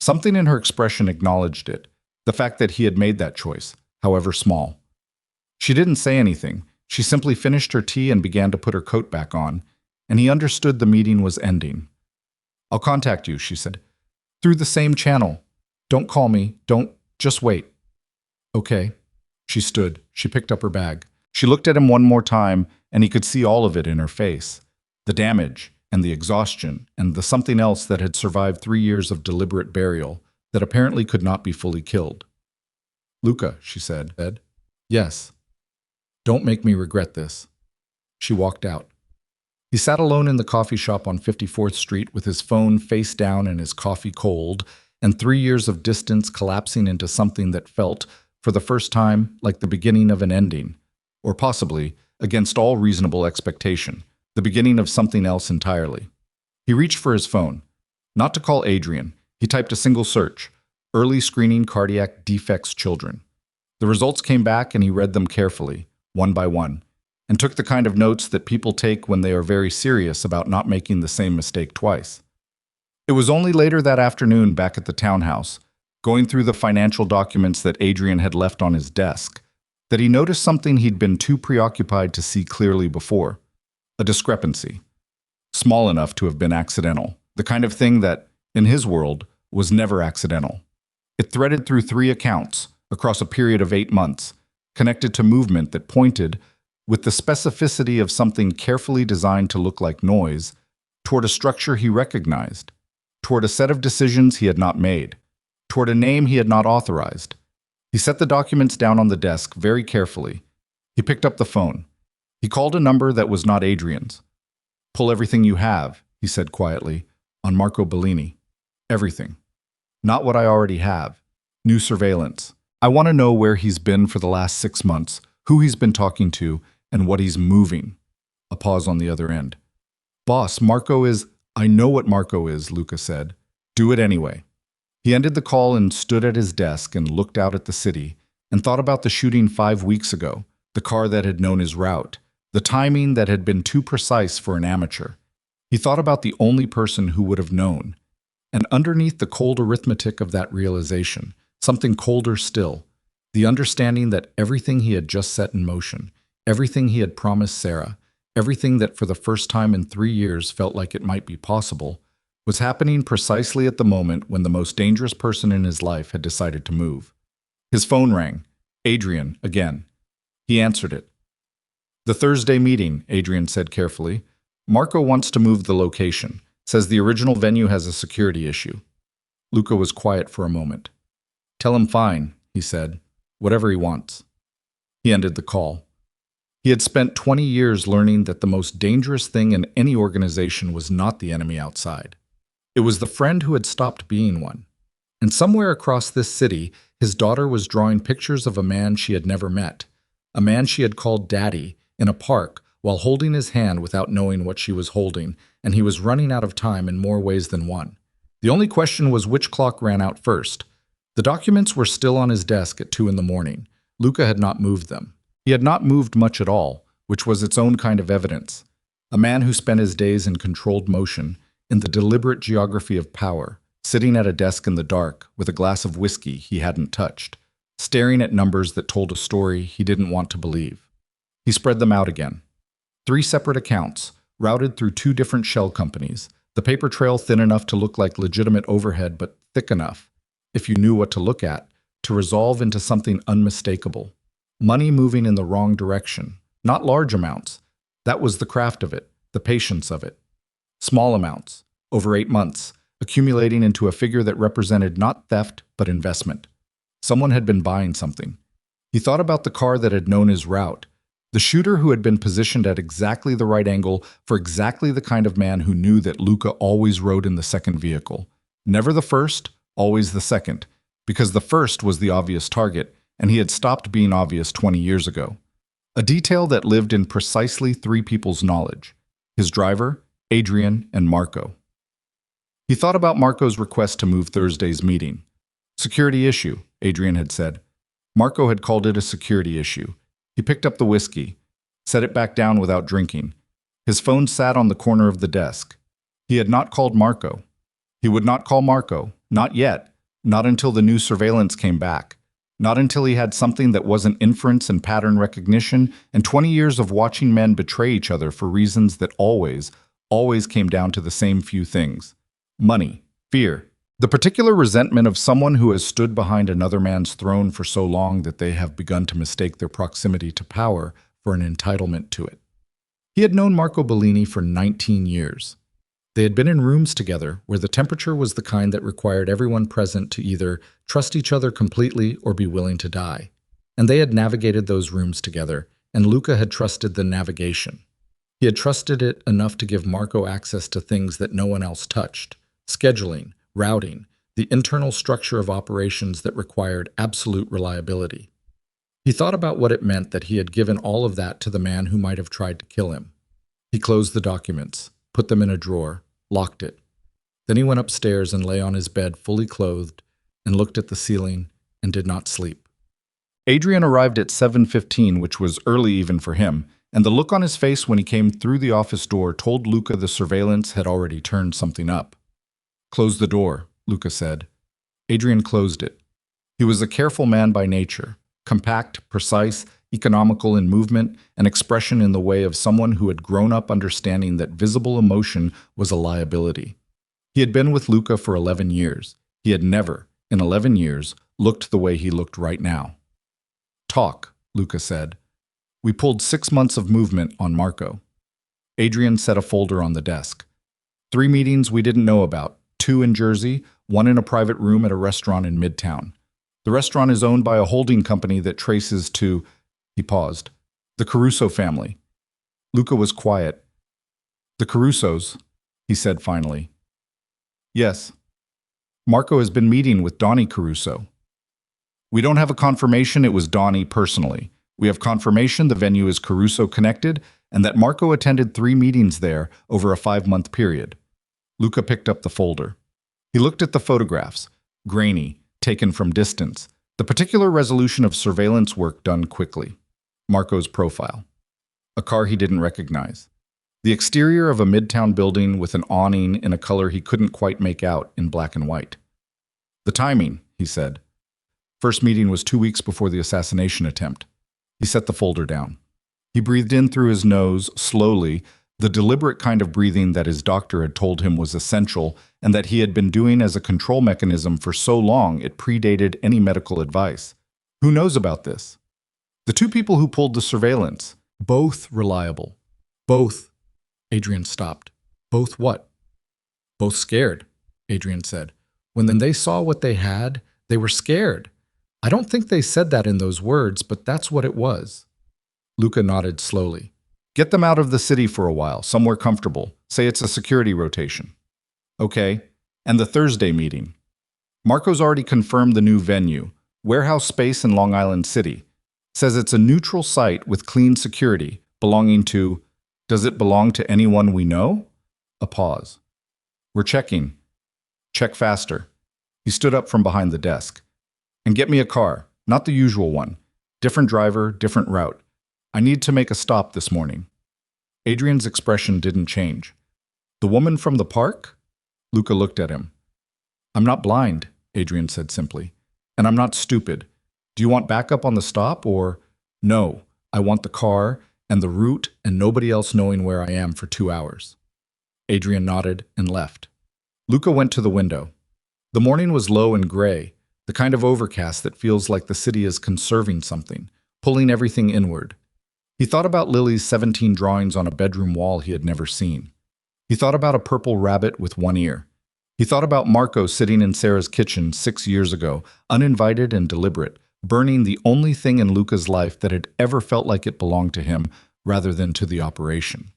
Something in her expression acknowledged it, the fact that he had made that choice, however small. She didn't say anything. She simply finished her tea and began to put her coat back on, and he understood the meeting was ending. "I'll contact you," she said. "Through the same channel. Don't call me. Just wait." "Okay." She stood. She picked up her bag. She looked at him one more time, and he could see all of it in her face. The damage, and the exhaustion, and the something else that had survived 3 years of deliberate burial that apparently could not be fully killed. "Luca," she said. "Yes. Don't make me regret this." She walked out. He sat alone in the coffee shop on 54th Street with his phone face down and his coffee cold, and 3 years of distance collapsing into something that felt, for the first time, like the beginning of an ending, or possibly, against all reasonable expectation, the beginning of something else entirely. He reached for his phone. Not to call Adrian, he typed a single search: early screening cardiac defects children. The results came back and he read them carefully, one by one, and took the kind of notes that people take when they are very serious about not making the same mistake twice. It was only later that afternoon back at the townhouse, going through the financial documents that Adrian had left on his desk, that he noticed something he'd been too preoccupied to see clearly before. A discrepancy. Small enough to have been accidental. The kind of thing that, in his world, was never accidental. It threaded through 3 accounts, across a period of 8 months, connected to movement that pointed, with the specificity of something carefully designed to look like noise, toward a structure he recognized, toward a set of decisions he had not made, toward a name he had not authorized. He set the documents down on the desk very carefully. He picked up the phone. He called a number that was not Adrian's. "Pull everything you have," he said quietly, "on Marco Bellini. Everything. Not what I already have. New surveillance. I want to know where he's been for the last 6 months, who he's been talking to, and what he's moving." A pause on the other end. "Boss, Marco is—" "I know what Marco is," Luca said. "Do it anyway." He ended the call and stood at his desk and looked out at the city, and thought about the shooting 5 weeks ago, the car that had known his route, the timing that had been too precise for an amateur. He thought about the only person who would have known. And underneath the cold arithmetic of that realization, something colder still, the understanding that everything he had just set in motion, everything he had promised Sarah, everything that for the first time in 3 years felt like it might be possible, was happening precisely at the moment when the most dangerous person in his life had decided to move. His phone rang. Adrian, again. He answered it. "The Thursday meeting," Adrian said carefully. "Marco wants to move the location. Says the original venue has a security issue." Luca was quiet for a moment. "Tell him fine," he said. "Whatever he wants." He ended the call. He had spent 20 years learning that the most dangerous thing in any organization was not the enemy outside. It was the friend who had stopped being one. And somewhere across this city, his daughter was drawing pictures of a man she had never met, a man she had called Daddy, in a park while holding his hand without knowing what she was holding, and he was running out of time in more ways than one. The only question was which clock ran out first. The documents were still on his desk at 2 in the morning. Luca had not moved them. He had not moved much at all, which was its own kind of evidence. A man who spent his days in controlled motion, in the deliberate geography of power, sitting at a desk in the dark with a glass of whiskey he hadn't touched, staring at numbers that told a story he didn't want to believe. He spread them out again. 3 separate accounts, routed through 2 different shell companies, the paper trail thin enough to look like legitimate overhead but thick enough, if you knew what to look at, to resolve into something unmistakable. Money moving in the wrong direction, not large amounts. That was the craft of it, the patience of it. Small amounts, over 8 months, accumulating into a figure that represented not theft but investment. Someone had been buying something. He thought about the car that had known his route, the shooter who had been positioned at exactly the right angle for exactly the kind of man who knew that Luca always rode in the second vehicle. Never the first, always the second, because the first was the obvious target, and he had stopped being obvious 20 years ago. A detail that lived in precisely 3 people's knowledge: his driver, Adrian, and Marco. He thought about Marco's request to move Thursday's meeting. Security issue, Adrian had said. Marco had called it a security issue. He picked up the whiskey, set it back down without drinking. His phone sat on the corner of the desk. He had not called Marco. He would not call Marco, not yet, not until the new surveillance came back, not until he had something that wasn't inference and pattern recognition and 20 years of watching men betray each other for reasons that always came down to the same few things: money, fear, the particular resentment of someone who has stood behind another man's throne for so long that they have begun to mistake their proximity to power for an entitlement to it. He had known Marco Bellini for 19 years. They had been in rooms together where the temperature was the kind that required everyone present to either trust each other completely or be willing to die. And they had navigated those rooms together, and Luca had trusted the navigation. He had trusted it enough to give Marco access to things that no one else touched: scheduling, routing, the internal structure of operations that required absolute reliability. He thought about what it meant that he had given all of that to the man who might have tried to kill him. He closed the documents, put them in a drawer, locked it. Then he went upstairs and lay on his bed fully clothed and looked at the ceiling and did not sleep. Adrian arrived at 7:15, which was early even for him, and the look on his face when he came through the office door told Luca the surveillance had already turned something up. "Close the door," Luca said. Adrian closed it. He was a careful man by nature, compact, precise, economical in movement and expression in the way of someone who had grown up understanding that visible emotion was a liability. He had been with Luca for 11 years. He had never, in 11 years, looked the way he looked right now. "Talk," Luca said. "We pulled 6 months of movement on Marco." Adrian set a folder on the desk. 3 meetings we didn't know about. 2 in Jersey, 1 in a private room at a restaurant in Midtown. The restaurant is owned by a holding company that traces to, he paused, the Caruso family. Luca was quiet. "The Carusos," he said finally. "Yes. Marco has been meeting with Donnie Caruso. We don't have a confirmation it was Donnie personally. We have confirmation the venue is Caruso connected and that Marco attended 3 meetings there over a 5-month period." Luca picked up the folder. He looked at the photographs, grainy, taken from distance, the particular resolution of surveillance work done quickly. Marco's profile. A car he didn't recognize. The exterior of a midtown building with an awning in a color he couldn't quite make out in black and white. "The timing," he said. First meeting was 2 weeks before the assassination attempt. He set the folder down. He breathed in through his nose, slowly, the deliberate kind of breathing that his doctor had told him was essential and that he had been doing as a control mechanism for so long it predated any medical advice. Who knows about this? The 2 people who pulled the surveillance, both reliable. Both. Adrian stopped. Both what? "Both scared," Adrian said. "When they saw what they had, they were scared. I don't think they said that in those words, but that's what it was." Luca nodded slowly. "Get them out of the city for a while, somewhere comfortable. Say it's a security rotation." "Okay. And the Thursday meeting?" Marco's already confirmed the new venue, warehouse space in Long Island City. Says it's a neutral site with clean security, belonging to... Does it belong to anyone we know? A pause. We're checking. Check faster. He stood up from behind the desk. And get me a car, not the usual one. Different driver, different route. I need to make a stop this morning. Adrian's expression didn't change. The woman from the park? Luca looked at him. I'm not blind, Adrian said simply. And I'm not stupid. Do you want backup on the stop or... No, I want the car and the route and nobody else knowing where I am for 2 hours. Adrian nodded and left. Luca went to the window. The morning was low and gray, the kind of overcast that feels like the city is conserving something, pulling everything inward. He thought about Lily's 17 drawings on a bedroom wall he had never seen. He thought about a purple rabbit with one ear. He thought about Marco sitting in Sarah's kitchen 6 years ago, uninvited and deliberate, burning the only thing in Luca's life that had ever felt like it belonged to him rather than to the operation.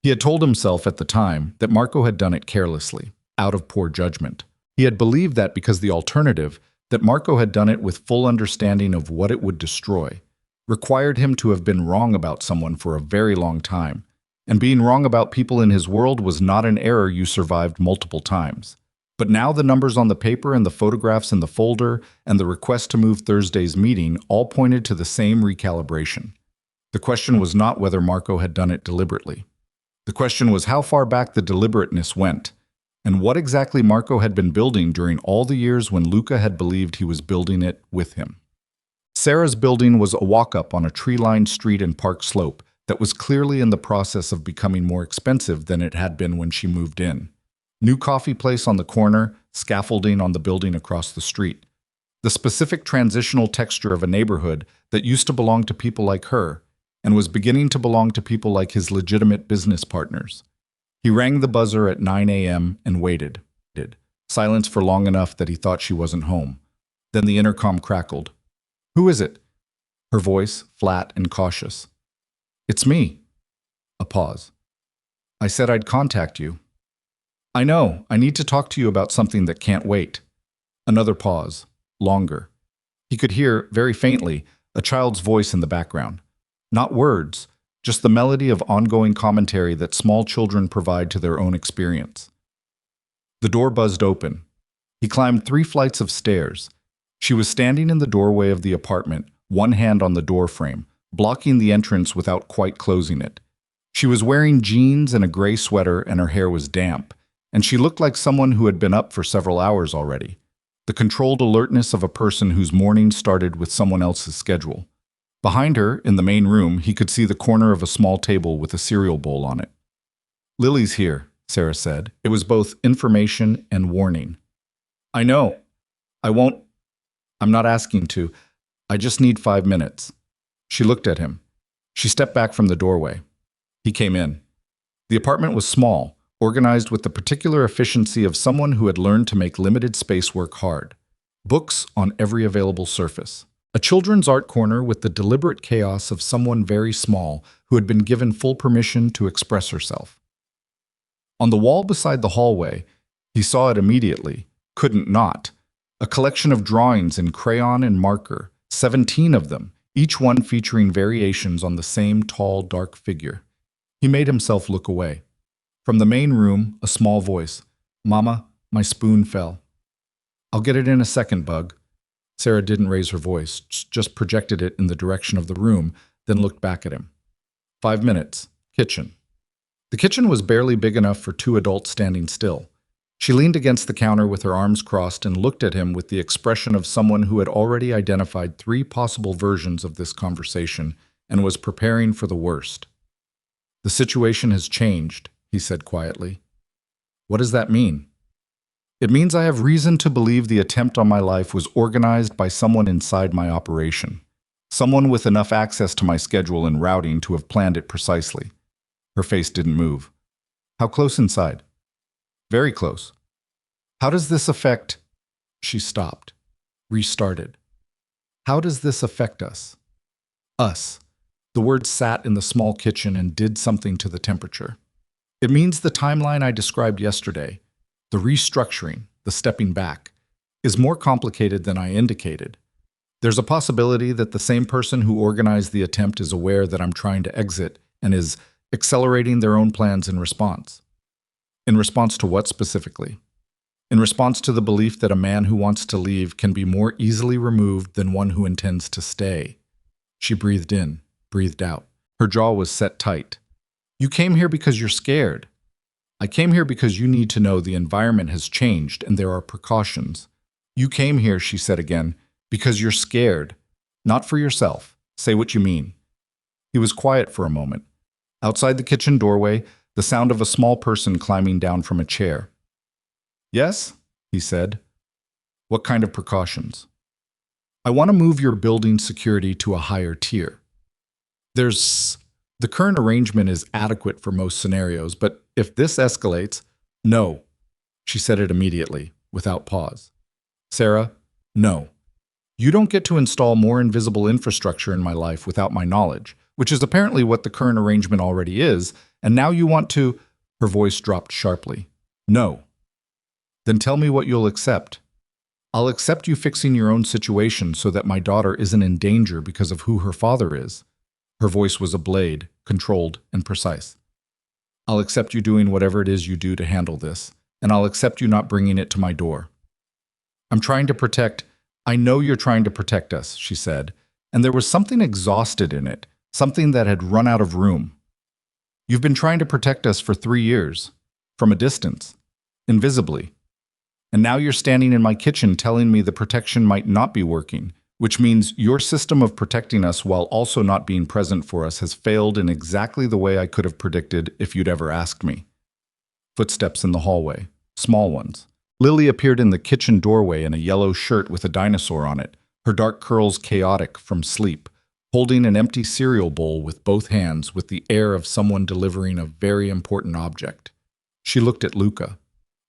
He had told himself at the time that Marco had done it carelessly, out of poor judgment. He had believed that because the alternative, that Marco had done it with full understanding of what it would destroy, required him to have been wrong about someone for a very long time. And being wrong about people in his world was not an error you survived multiple times. But now the numbers on the paper and the photographs in the folder and the request to move Thursday's meeting all pointed to the same recalibration. The question was not whether Marco had done it deliberately. The question was how far back the deliberateness went, and what exactly Marco had been building during all the years when Luca had believed he was building it with him. Sarah's building was a walk-up on a tree-lined street in Park Slope that was clearly in the process of becoming more expensive than it had been when she moved in. New coffee place on the corner, scaffolding on the building across the street. The specific transitional texture of a neighborhood that used to belong to people like her and was beginning to belong to people like his legitimate business partners. He rang the buzzer at 9 a.m. and waited. Silence for long enough that he thought she wasn't home. Then the intercom crackled. Who is it? Her voice, flat and cautious. It's me. A pause. I said I'd contact you. I know, I need to talk to you about something that can't wait. Another pause, longer. He could hear, very faintly, a child's voice in the background. Not words, just the melody of ongoing commentary that small children provide to their own experience. The door buzzed open. He climbed 3 flights of stairs. She was standing in the doorway of the apartment, one hand on the door frame, blocking the entrance without quite closing it. She was wearing jeans and a gray sweater and her hair was damp, and she looked like someone who had been up for several hours already. The controlled alertness of a person whose morning started with someone else's schedule. Behind her, in the main room, he could see the corner of a small table with a cereal bowl on it. Lily's here, Sarah said. It was both information and warning. I know. I'm not asking to. I just need 5 minutes. She looked at him. She stepped back from the doorway. He came in. The apartment was small, organized with the particular efficiency of someone who had learned to make limited space work hard. Books on every available surface. A children's art corner with the deliberate chaos of someone very small who had been given full permission to express herself. On the wall beside the hallway, he saw it immediately, couldn't not, a collection of drawings in crayon and marker, 17 of them, each one featuring variations on the same tall, dark figure. He made himself look away. From the main room, a small voice. Mama, my spoon fell. I'll get it in a second, Bug. Sarah didn't raise her voice, just projected it in the direction of the room, then looked back at him. 5 minutes. Kitchen. The kitchen was barely big enough for 2 adults standing still. She leaned against the counter with her arms crossed and looked at him with the expression of someone who had already identified 3 possible versions of this conversation and was preparing for the worst. The situation has changed, he said quietly. What does that mean? It means I have reason to believe the attempt on my life was organized by someone inside my operation. Someone with enough access to my schedule and routing to have planned it precisely. Her face didn't move. How close inside? Very close. How does this affect... She stopped. Restarted. How does this affect us? Us. The word sat in the small kitchen and did something to the temperature. It means the timeline I described yesterday. The restructuring, the stepping back. is more complicated than I indicated. There's a possibility that the same person who organized the attempt is aware that I'm trying to exit and is accelerating their own plans in response. In response to what specifically? In response to the belief that a man who wants to leave can be more easily removed than one who intends to stay. She breathed in, breathed out. Her jaw was set tight. You came here because you're scared. I came here because you need to know the environment has changed and there are precautions. You came here, she said again, because you're scared. Not for yourself. Say what you mean. He was quiet for a moment. Outside the kitchen doorway, the sound of a small person climbing down from a chair. Yes, he said. What kind of precautions? I want to move your building security to a higher tier. The current arrangement is adequate for most scenarios, but if this escalates, no. She said it immediately, without pause. Sarah, no. You don't get to install more invisible infrastructure in my life without my knowledge, which is apparently what the current arrangement already is, and now you want to— Her voice dropped sharply. No. Then tell me what you'll accept. I'll accept you fixing your own situation so that my daughter isn't in danger because of who her father is. Her voice was a blade, controlled and precise. I'll accept you doing whatever it is you do to handle this, and I'll accept you not bringing it to my door. I know you're trying to protect us, she said, and there was something exhausted in it, something that had run out of room. You've been trying to protect us for 3 years, from a distance, invisibly. And now you're standing in my kitchen telling me the protection might not be working, which means your system of protecting us while also not being present for us has failed in exactly the way I could have predicted if you'd ever asked me. Footsteps in the hallway, small ones. Lily appeared in the kitchen doorway in a yellow shirt with a dinosaur on it, her dark curls chaotic from sleep, holding an empty cereal bowl with both hands with the air of someone delivering a very important object. She looked at Luca.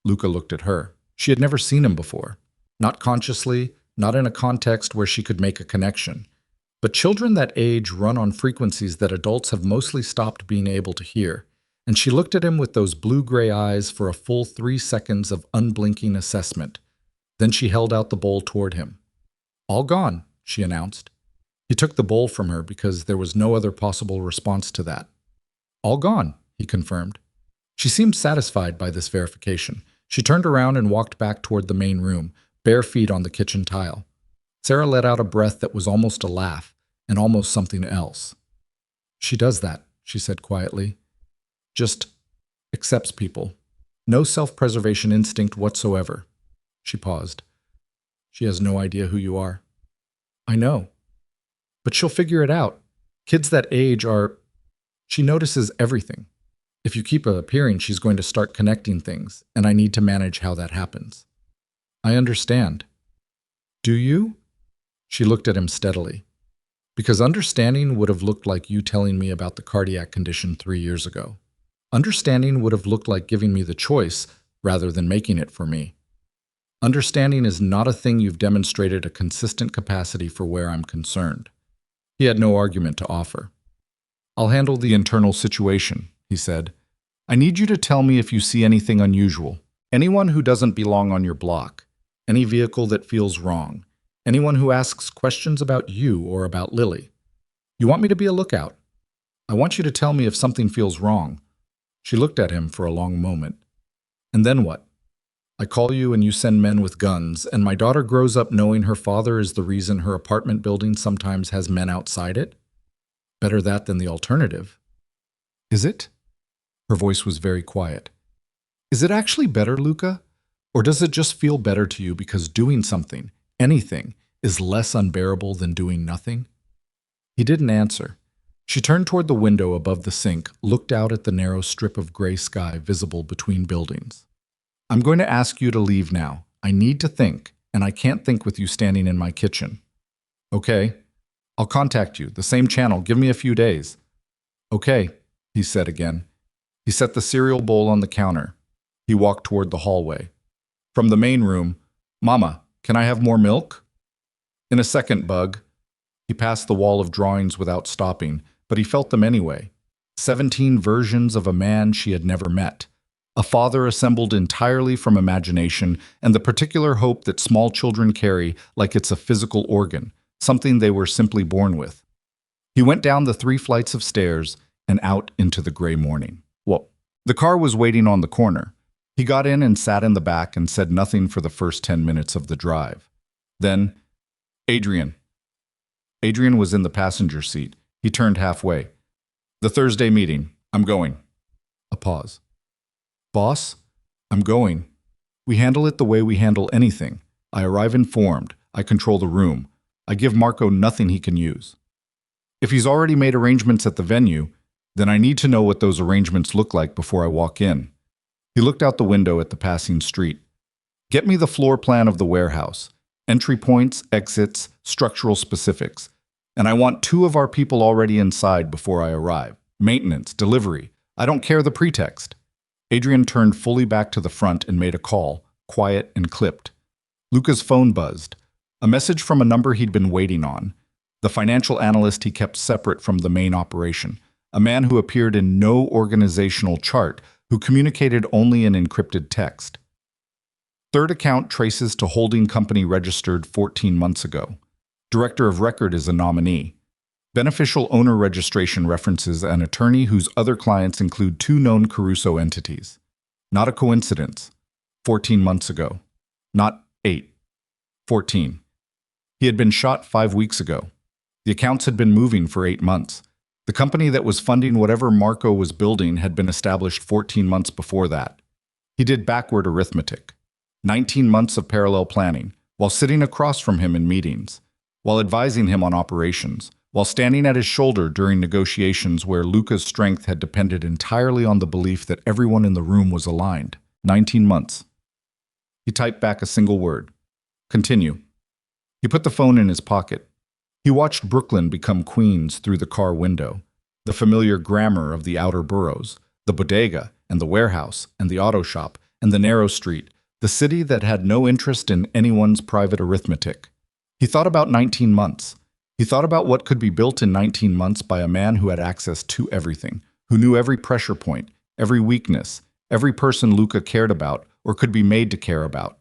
Luca looked at her. She had never seen him before. Not consciously, not in a context where she could make a connection. But children that age run on frequencies that adults have mostly stopped being able to hear, and she looked at him with those blue-gray eyes for a full 3 seconds of unblinking assessment. Then she held out the bowl toward him. All gone, she announced. He took the bowl from her because there was no other possible response to that. All gone, he confirmed. She seemed satisfied by this verification. She turned around and walked back toward the main room, bare feet on the kitchen tile. Sarah let out a breath that was almost a laugh, and almost something else. She does that, she said quietly. Just accepts people. No self-preservation instinct whatsoever. She paused. She has no idea who you are. I know. But she'll figure it out. Kids that age are— She notices everything. If you keep appearing, she's going to start connecting things, and I need to manage how that happens. I understand. Do you? She looked at him steadily. Because understanding would have looked like you telling me about the cardiac condition 3 years ago. Understanding would have looked like giving me the choice rather than making it for me. Understanding is not a thing you've demonstrated a consistent capacity for where I'm concerned. He had no argument to offer. I'll handle the internal situation, he said. I need you to tell me if you see anything unusual. Anyone who doesn't belong on your block. Any vehicle that feels wrong. Anyone who asks questions about you or about Lily. You want me to be a lookout. I want you to tell me if something feels wrong. She looked at him for a long moment. And then what? I call you and you send men with guns, and my daughter grows up knowing her father is the reason her apartment building sometimes has men outside it? Better that than the alternative. Is it? Her voice was very quiet. Is it actually better, Luca? Or does it just feel better to you because doing something, anything, is less unbearable than doing nothing? He didn't answer. She turned toward the window above the sink, looked out at the narrow strip of gray sky visible between buildings. I'm going to ask you to leave now. I need to think, and I can't think with you standing in my kitchen. Okay. I'll contact you, the same channel. Give me a few days. Okay, he said again. He set the cereal bowl on the counter. He walked toward the hallway. From the main room, Mama, can I have more milk? In a second, Bug. He passed the wall of drawings without stopping, but he felt them anyway. 17 versions of a man she had never met. A father assembled entirely from imagination and the particular hope that small children carry like it's a physical organ, something they were simply born with. He went down the 3 flights of stairs and out into the gray morning. Whoa. The car was waiting on the corner. He got in and sat in the back and said nothing for the first 10 minutes of the drive. Then, Adrian. Adrian was in the passenger seat. He turned halfway. The Thursday meeting. I'm going. A pause. Boss, I'm going. We handle it the way we handle anything. I arrive informed. I control the room. I give Marco nothing he can use. If he's already made arrangements at the venue, then I need to know what those arrangements look like before I walk in. He looked out the window at the passing street. Get me the floor plan of the warehouse. Entry points, exits, structural specifics. And I want 2 of our people already inside before I arrive. Maintenance, delivery. I don't care the pretext. Adrian turned fully back to the front and made a call, quiet and clipped. Luca's phone buzzed. A message from a number he'd been waiting on. The financial analyst he kept separate from the main operation. A man who appeared in no organizational chart, who communicated only in encrypted text. Third account traces to holding company registered 14 months ago. Director of record is a nominee. Beneficial owner registration references an attorney whose other clients include 2 known Caruso entities. Not a coincidence. 14 months ago. Not 8. 14. He had been shot 5 weeks ago. The accounts had been moving for 8 months. The company that was funding whatever Marco was building had been established 14 months before that. He did backward arithmetic. 19 months of parallel planning, while sitting across from him in meetings, while advising him on operations, while standing at his shoulder during negotiations where Luca's strength had depended entirely on the belief that everyone in the room was aligned. 19 months. He typed back a single word. Continue. He put the phone in his pocket. He watched Brooklyn become Queens through the car window, the familiar grammar of the outer boroughs, the bodega and the warehouse and the auto shop and the narrow street, the city that had no interest in anyone's private arithmetic. He thought about 19 months. He thought about what could be built in 19 months by a man who had access to everything, who knew every pressure point, every weakness, every person Luca cared about or could be made to care about.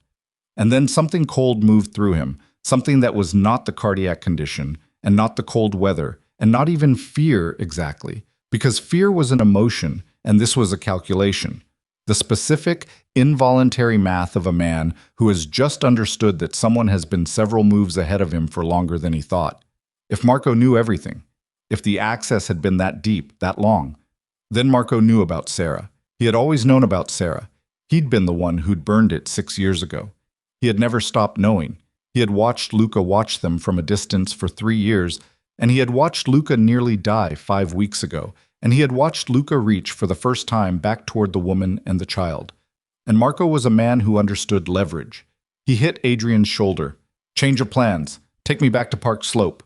And then something cold moved through him, something that was not the cardiac condition, and not the cold weather, and not even fear exactly, because fear was an emotion, and this was a calculation. The specific, involuntary math of a man who has just understood that someone has been several moves ahead of him for longer than he thought. If Marco knew everything, if the access had been that deep, that long, then Marco knew about Sarah. He had always known about Sarah. He'd been the one who'd burned it 6 years ago. He had never stopped knowing. He had watched Luca watch them from a distance for 3 years, and he had watched Luca nearly die 5 weeks ago, and he had watched Luca reach for the first time back toward the woman and the child. And Marco was a man who understood leverage. He hit Adrian's shoulder. Change of plans. Take me back to Park Slope.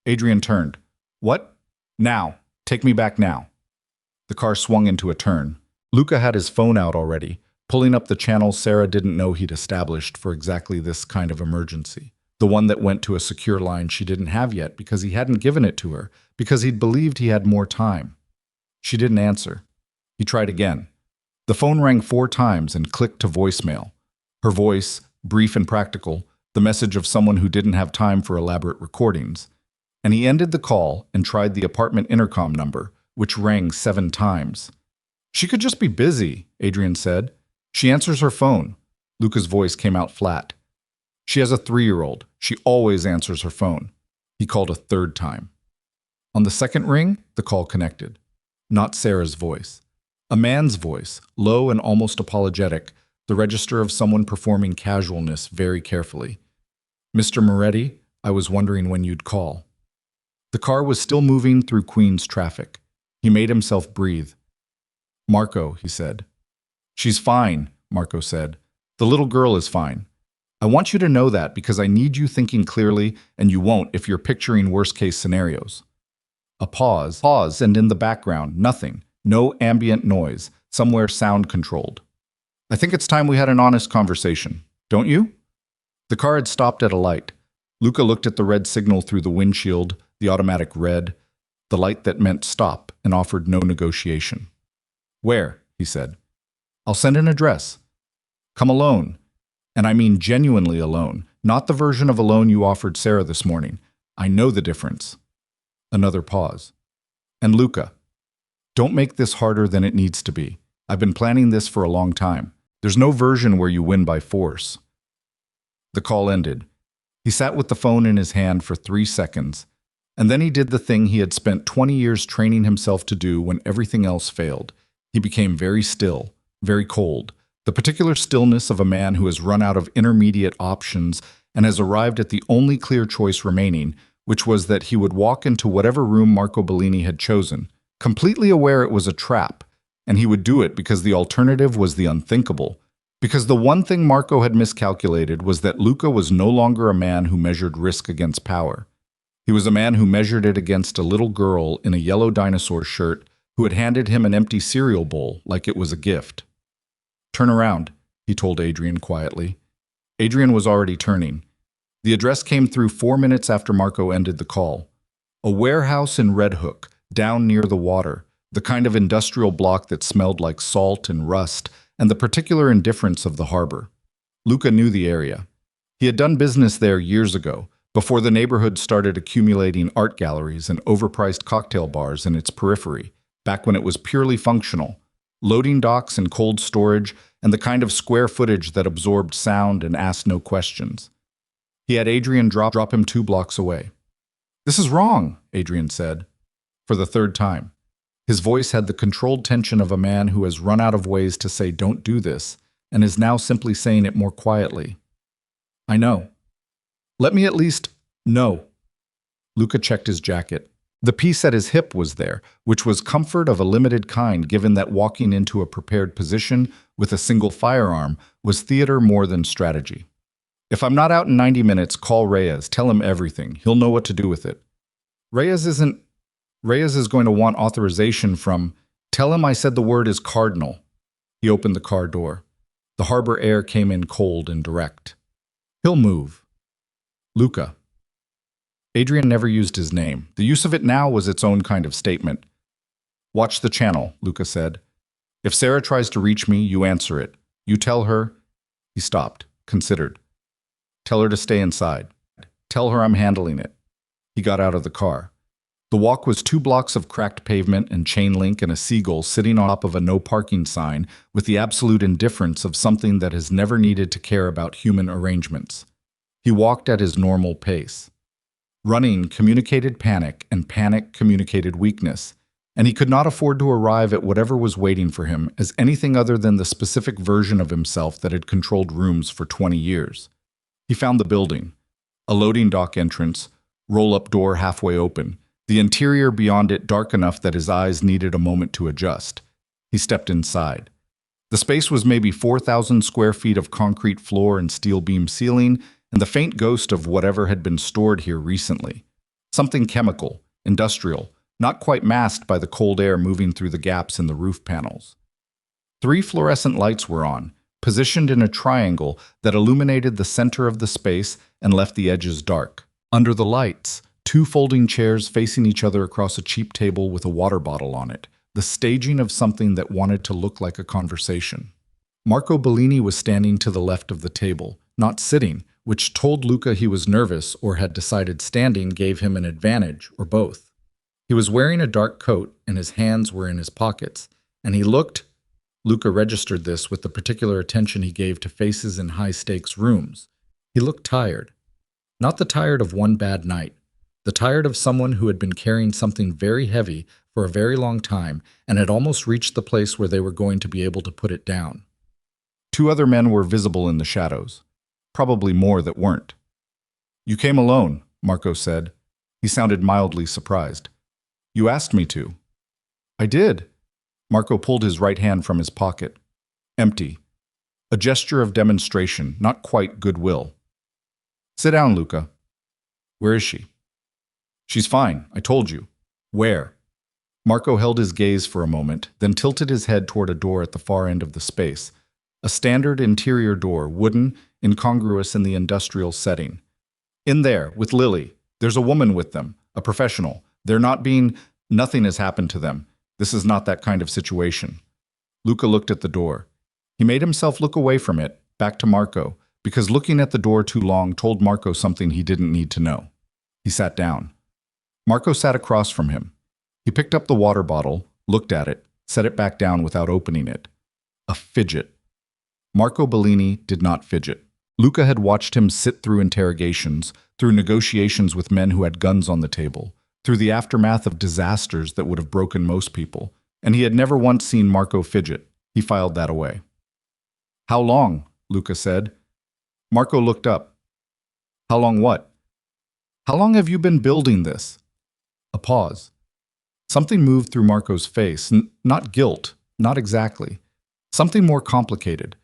Adrian turned. What? Now. Take me back now. The car swung into a turn. Luca had his phone out already, pulling up the channel Sarah didn't know he'd established for exactly this kind of emergency. The one that went to a secure line she didn't have yet because he hadn't given it to her, because he'd believed he had more time. She didn't answer. He tried again. The phone rang 4 times and clicked to voicemail. Her voice, brief and practical, the message of someone who didn't have time for elaborate recordings. And he ended the call and tried the apartment intercom number, which rang 7 times. She could just be busy, Adrian said. She answers her phone. Luca's voice came out flat. She has a 3-year-old. She always answers her phone. He called a 3rd time. On the 2nd ring, the call connected. Not Sarah's voice. A man's voice, low and almost apologetic, the register of someone performing casualness very carefully. Mr. Moretti, I was wondering when you'd call. The car was still moving through Queens traffic. He made himself breathe. Marco, he said. She's fine, Marco said. The little girl is fine. I want you to know that because I need you thinking clearly, and you won't if you're picturing worst-case scenarios. A pause, and in the background, nothing. No ambient noise, somewhere sound-controlled. I think it's time we had an honest conversation, don't you? The car had stopped at a light. Luca looked at the red signal through the windshield, the automatic red, the light that meant stop and offered no negotiation. Where? He said. I'll send an address. Come alone. And I mean genuinely alone, not the version of alone you offered Sarah this morning. I know the difference. Another pause. And Luca, don't make this harder than it needs to be. I've been planning this for a long time. There's no version where you win by force. The call ended. He sat with the phone in his hand for 3 seconds, and then he did the thing he had spent 20 years training himself to do when everything else failed. He became very still, very cold, the particular stillness of a man who has run out of intermediate options and has arrived at the only clear choice remaining, which was that he would walk into whatever room Marco Bellini had chosen, completely aware it was a trap, and he would do it because the alternative was the unthinkable. Because the one thing Marco had miscalculated was that Luca was no longer a man who measured risk against power. He was a man who measured it against a little girl in a yellow dinosaur shirt who had handed him an empty cereal bowl like it was a gift. Turn around, he told Adrian quietly. Adrian was already turning. The address came through 4 minutes after Marco ended the call. A warehouse in Red Hook, down near the water, the kind of industrial block that smelled like salt and rust, and the particular indifference of the harbor. Luca knew the area. He had done business there years ago, before the neighborhood started accumulating art galleries and overpriced cocktail bars in its periphery, back when it was purely functional, loading docks and cold storage, and the kind of square footage that absorbed sound and asked no questions. He had Adrian drop him 2 blocks away. "This is wrong," Adrian said, for the 3rd time. His voice had the controlled tension of a man who has run out of ways to say don't do this, and is now simply saying it more quietly. "I know. Let me at least know." Luca checked his jacket. The piece at his hip was there, which was comfort of a limited kind given that walking into a prepared position with a single firearm was theater more than strategy. "If I'm not out in 90 minutes, call Reyes. Tell him everything. He'll know what to do with it." Reyes is going to want authorization from... Tell him I said the word is cardinal." He opened the car door. The harbor air came in cold and direct. "He'll move." Luca. Adrian never used his name. The use of it now was its own kind of statement. "Watch the channel," Luca said. "If Sarah tries to reach me, you answer it. You tell her..." He stopped, considered. "Tell her to stay inside. Tell her I'm handling it." He got out of the car. The walk was 2 blocks of cracked pavement and chain link and a seagull sitting on top of a no parking sign with the absolute indifference of something that has never needed to care about human arrangements. He walked at his normal pace. Running communicated panic, and panic communicated weakness, and he could not afford to arrive at whatever was waiting for him as anything other than the specific version of himself that had controlled rooms for 20 years. He found the building. A loading dock entrance, roll-up door halfway open, the interior beyond it dark enough that his eyes needed a moment to adjust. He stepped inside. The space was maybe 4,000 square feet of concrete floor and steel beam ceiling, and the faint ghost of whatever had been stored here recently. Something chemical, industrial, not quite masked by the cold air moving through the gaps in the roof panels. 3 fluorescent lights were on, positioned in a triangle that illuminated the center of the space and left the edges dark. Under the lights, 2 folding chairs facing each other across a cheap table with a water bottle on it, the staging of something that wanted to look like a conversation. Marco Bellini was standing to the left of the table, not sitting, which told Luca he was nervous or had decided standing gave him an advantage, or both. He was wearing a dark coat and his hands were in his pockets, and he looked... Luca registered this with the particular attention he gave to faces in high-stakes rooms. He looked tired. Not the tired of one bad night, the tired of someone who had been carrying something very heavy for a very long time and had almost reached the place where they were going to be able to put it down. 2 other men were visible in the shadows. Probably more that weren't. "You came alone," Marco said. He sounded mildly surprised. "You asked me to." "I did." Marco pulled his right hand from his pocket. Empty. A gesture of demonstration, not quite goodwill. "Sit down, Luca." "Where is she?" "She's fine, I told you." "Where?" Marco held his gaze for a moment, then tilted his head toward a door at the far end of the space. A standard interior door, wooden, incongruous in the industrial setting. "In there, with Lily. There's a woman with them, a professional. They're not being... Nothing has happened to them. This is not that kind of situation." Luca looked at the door. He made himself look away from it, back to Marco, because looking at the door too long told Marco something he didn't need to know. He sat down. Marco sat across from him. He picked up the water bottle, looked at it, set it back down without opening it. A fidget. Marco Bellini did not fidget. Luca had watched him sit through interrogations, through negotiations with men who had guns on the table, through the aftermath of disasters that would have broken most people, and he had never once seen Marco fidget. He filed that away. "How long?" Luca said. Marco looked up. "How long what?" "How long have you been building this?" A pause. Something moved through Marco's face, not guilt, not exactly. Something more complicated.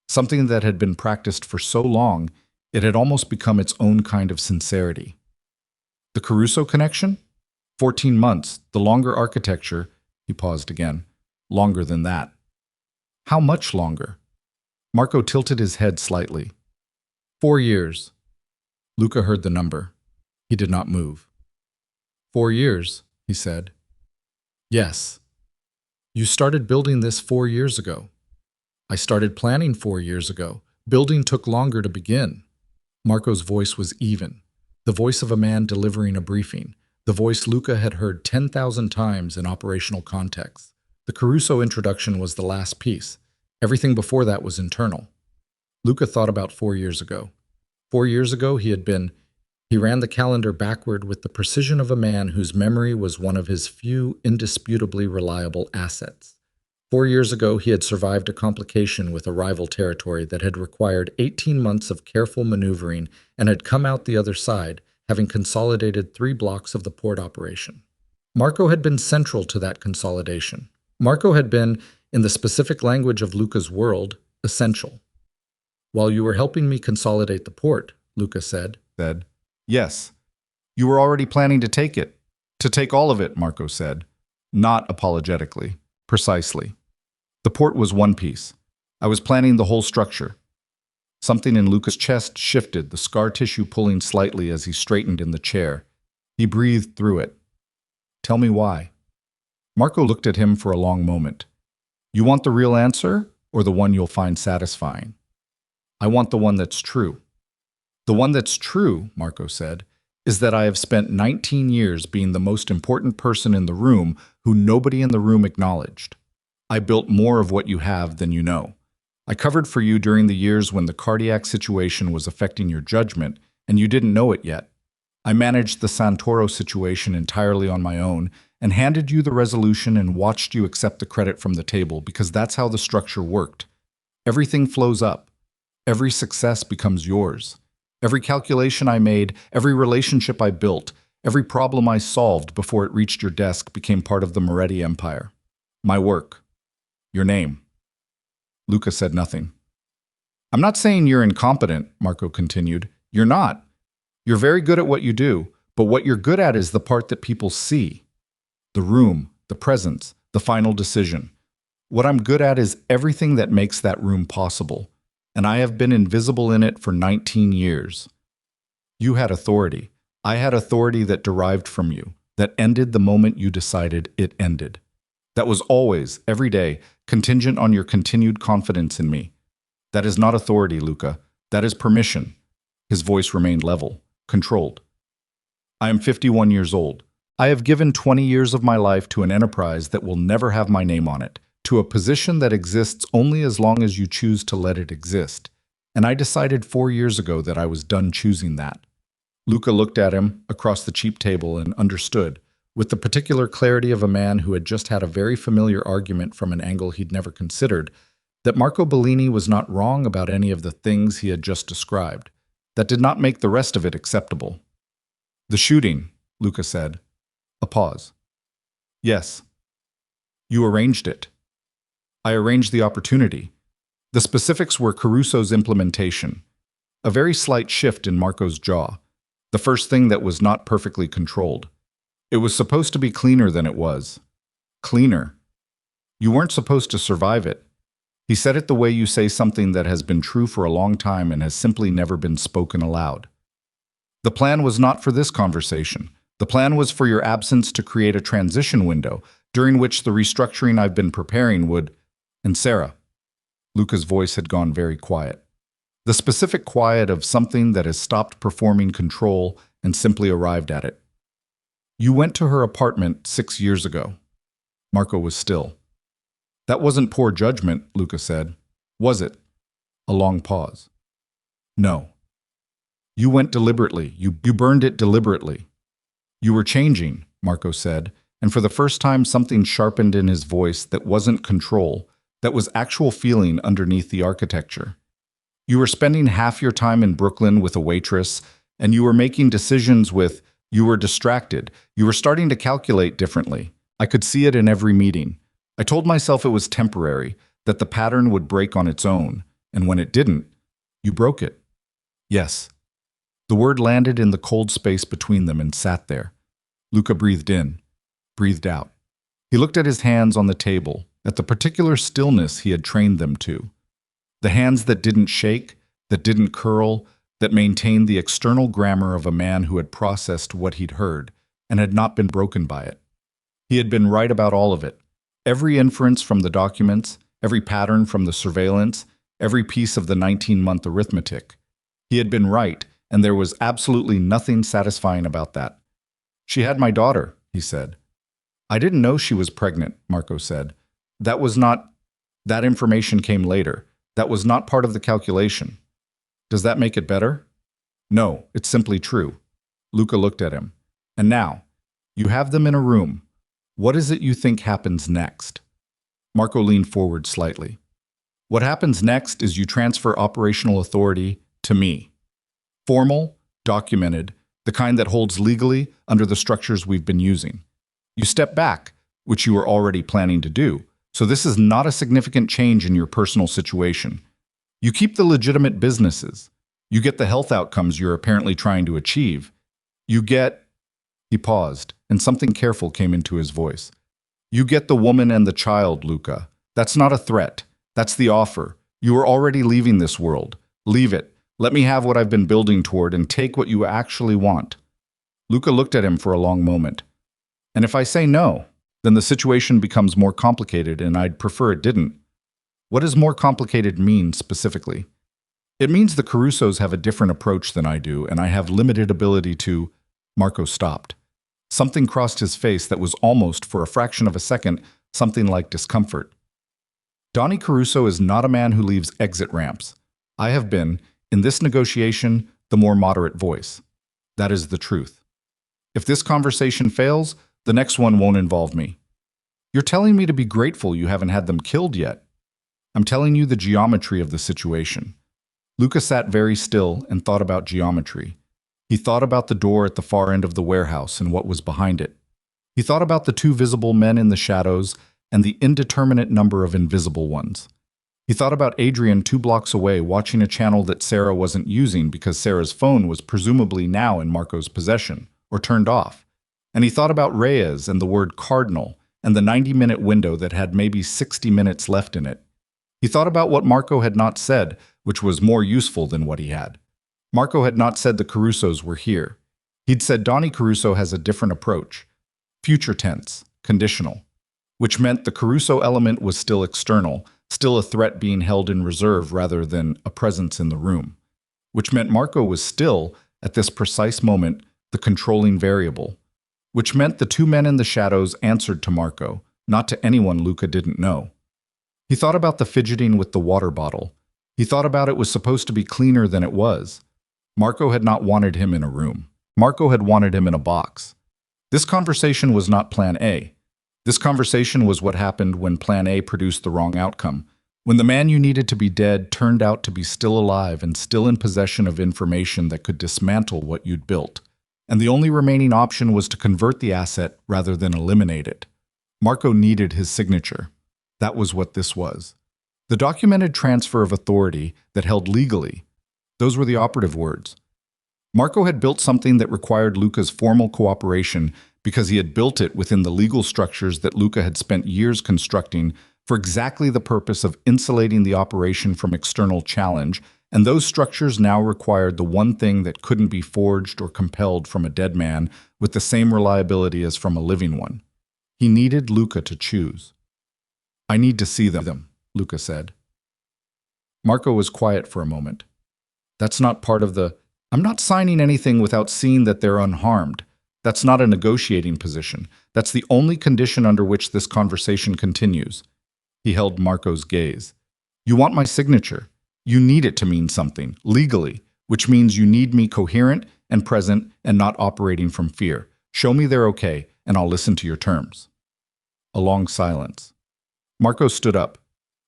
Something that had been practiced for so long, it had almost become its own kind of sincerity. The Caruso connection? 14 months, the longer architecture, he paused again, longer than that. How much longer? Marco tilted his head slightly. 4 years. Luca heard the number. He did not move. 4 years, he said. Yes. You started building this 4 years ago. I started planning 4 years ago. Building took longer to begin. Marco's voice was even, the voice of a man delivering a briefing, the voice Luca had heard 10,000 times in operational contexts. The Caruso introduction was the last piece. Everything before that was internal. Luca thought about 4 years ago. 4 years ago, he ran the calendar backward with the precision of a man whose memory was one of his few indisputably reliable assets. 4 years ago, he had survived a complication with a rival territory that had required 18 months of careful maneuvering and had come out the other side, having consolidated 3 blocks of the port operation. Marco had been central to that consolidation. Marco had been, in the specific language of Luca's world, essential. While you were helping me consolidate the port, Luca said. Yes. You were already planning to take it. To take all of it, Marco said. Not apologetically. Precisely. The port was one piece. I was planning the whole structure. Something in Luca's chest shifted, the scar tissue pulling slightly as he straightened in the chair. He breathed through it. Tell me why. Marco looked at him for a long moment. You want the real answer, or the one you'll find satisfying? I want the one that's true. The one that's true, Marco said, is that I have spent 19 years being the most important person in the room who nobody in the room acknowledged. I built more of what you have than you know. I covered for you during the years when the cardiac situation was affecting your judgment, and you didn't know it yet. I managed the Santoro situation entirely on my own and handed you the resolution and watched you accept the credit from the table because that's how the structure worked. Everything flows up. Every success becomes yours. Every calculation I made, every relationship I built, every problem I solved before it reached your desk became part of the Moretti Empire. My work. Your name. Luca said nothing. I'm not saying you're incompetent, Marco continued. You're not. You're very good at what you do, but what you're good at is the part that people see. The room, the presence, the final decision. What I'm good at is everything that makes that room possible, and I have been invisible in it for 19 years. You had authority. I had authority that derived from you, that ended the moment you decided it ended. That was always, every day, contingent on your continued confidence in me. That is not authority, Luca. That is permission. His voice remained level, controlled. I am 51 years old. I have given 20 years of my life to an enterprise that will never have my name on it, to a position that exists only as long as you choose to let it exist. And I decided 4 years ago that I was done choosing that. Luca looked at him across the cheap table and understood, with the particular clarity of a man who had just had a very familiar argument from an angle he'd never considered, that Marco Bellini was not wrong about any of the things he had just described. That did not make the rest of it acceptable. The shooting, Luca said. A pause. Yes. You arranged it. I arranged the opportunity. The specifics were Caruso's implementation. A very slight shift in Marco's jaw. The first thing that was not perfectly controlled. It was supposed to be cleaner than it was. Cleaner. You weren't supposed to survive it. He said it the way you say something that has been true for a long time and has simply never been spoken aloud. The plan was not for this conversation. The plan was for your absence to create a transition window during which the restructuring I've been preparing would... And Sarah. Luca's voice had gone very quiet. The specific quiet of something that has stopped performing control and simply arrived at it. You went to her apartment 6 years ago. Marco was still. That wasn't poor judgment, Luca said. Was it? A long pause. No. You went deliberately. You burned it deliberately. You were changing, Marco said, and for the first time something sharpened in his voice that wasn't control, that was actual feeling underneath the architecture. You were spending half your time in Brooklyn with a waitress, and you were making decisions with, you were distracted, you were starting to calculate differently. I could see it in every meeting. I told myself it was temporary, that the pattern would break on its own, and when it didn't, you broke it. Yes. The word landed in the cold space between them and sat there. Luca breathed in, breathed out. He looked at his hands on the table, at the particular stillness he had trained them to. The hands that didn't shake, that didn't curl, that maintained the external grammar of a man who had processed what he'd heard and had not been broken by it. He had been right about all of it. Every inference from the documents, every pattern from the surveillance, every piece of the 19-month arithmetic. He had been right, and there was absolutely nothing satisfying about that. She had my daughter, he said. I didn't know she was pregnant, Marco said. That information came later. That was not part of the calculation. Does that make it better? No, it's simply true. Luca looked at him. And now, you have them in a room. What is it you think happens next? Marco leaned forward slightly. What happens next is you transfer operational authority to me. Formal, documented, the kind that holds legally under the structures we've been using. You step back, which you were already planning to do, so this is not a significant change in your personal situation. You keep the legitimate businesses. You get the health outcomes you're apparently trying to achieve. You get... He paused, and something careful came into his voice. You get the woman and the child, Luca. That's not a threat. That's the offer. You are already leaving this world. Leave it. Let me have what I've been building toward and take what you actually want. Luca looked at him for a long moment. And if I say no, then the situation becomes more complicated and I'd prefer it didn't. What does more complicated mean specifically? It means the Carusos have a different approach than I do, and I have limited ability to... Marco stopped. Something crossed his face that was almost, for a fraction of a second, something like discomfort. Donnie Caruso is not a man who leaves exit ramps. I have been, in this negotiation, the more moderate voice. That is the truth. If this conversation fails, the next one won't involve me. You're telling me to be grateful you haven't had them killed yet. I'm telling you the geometry of the situation. Luca sat very still and thought about geometry. He thought about the door at the far end of the warehouse and what was behind it. He thought about the two visible men in the shadows and the indeterminate number of invisible ones. He thought about Adrian 2 blocks away watching a channel that Sarah wasn't using because Sarah's phone was presumably now in Marco's possession, or turned off. And he thought about Reyes and the word cardinal and the 90-minute window that had maybe 60 minutes left in it. He thought about what Marco had not said, which was more useful than what he had. Marco had not said the Carusos were here. He'd said Donnie Caruso has a different approach. Future tense, conditional. Which meant the Caruso element was still external, still a threat being held in reserve rather than a presence in the room. Which meant Marco was still, at this precise moment, the controlling variable. Which meant the two men in the shadows answered to Marco, not to anyone Luca didn't know. He thought about the fidgeting with the water bottle. He thought about it was supposed to be cleaner than it was. Marco had not wanted him in a room. Marco had wanted him in a box. This conversation was not Plan A. This conversation was what happened when Plan A produced the wrong outcome, when the man you needed to be dead turned out to be still alive and still in possession of information that could dismantle what you'd built, and the only remaining option was to convert the asset rather than eliminate it. Marco needed his signature. That was what this was. The documented transfer of authority that held legally. Those were the operative words. Marco had built something that required Luca's formal cooperation because he had built it within the legal structures that Luca had spent years constructing for exactly the purpose of insulating the operation from external challenge, and those structures now required the one thing that couldn't be forged or compelled from a dead man with the same reliability as from a living one. He needed Luca to choose. I need to see them, Luca said. Marco was quiet for a moment. That's not part of the... I'm not signing anything without seeing that they're unharmed. That's not a negotiating position. That's the only condition under which this conversation continues. He held Marco's gaze. You want my signature. You need it to mean something, legally, which means you need me coherent and present and not operating from fear. Show me they're okay, and I'll listen to your terms. A long silence. Marco stood up.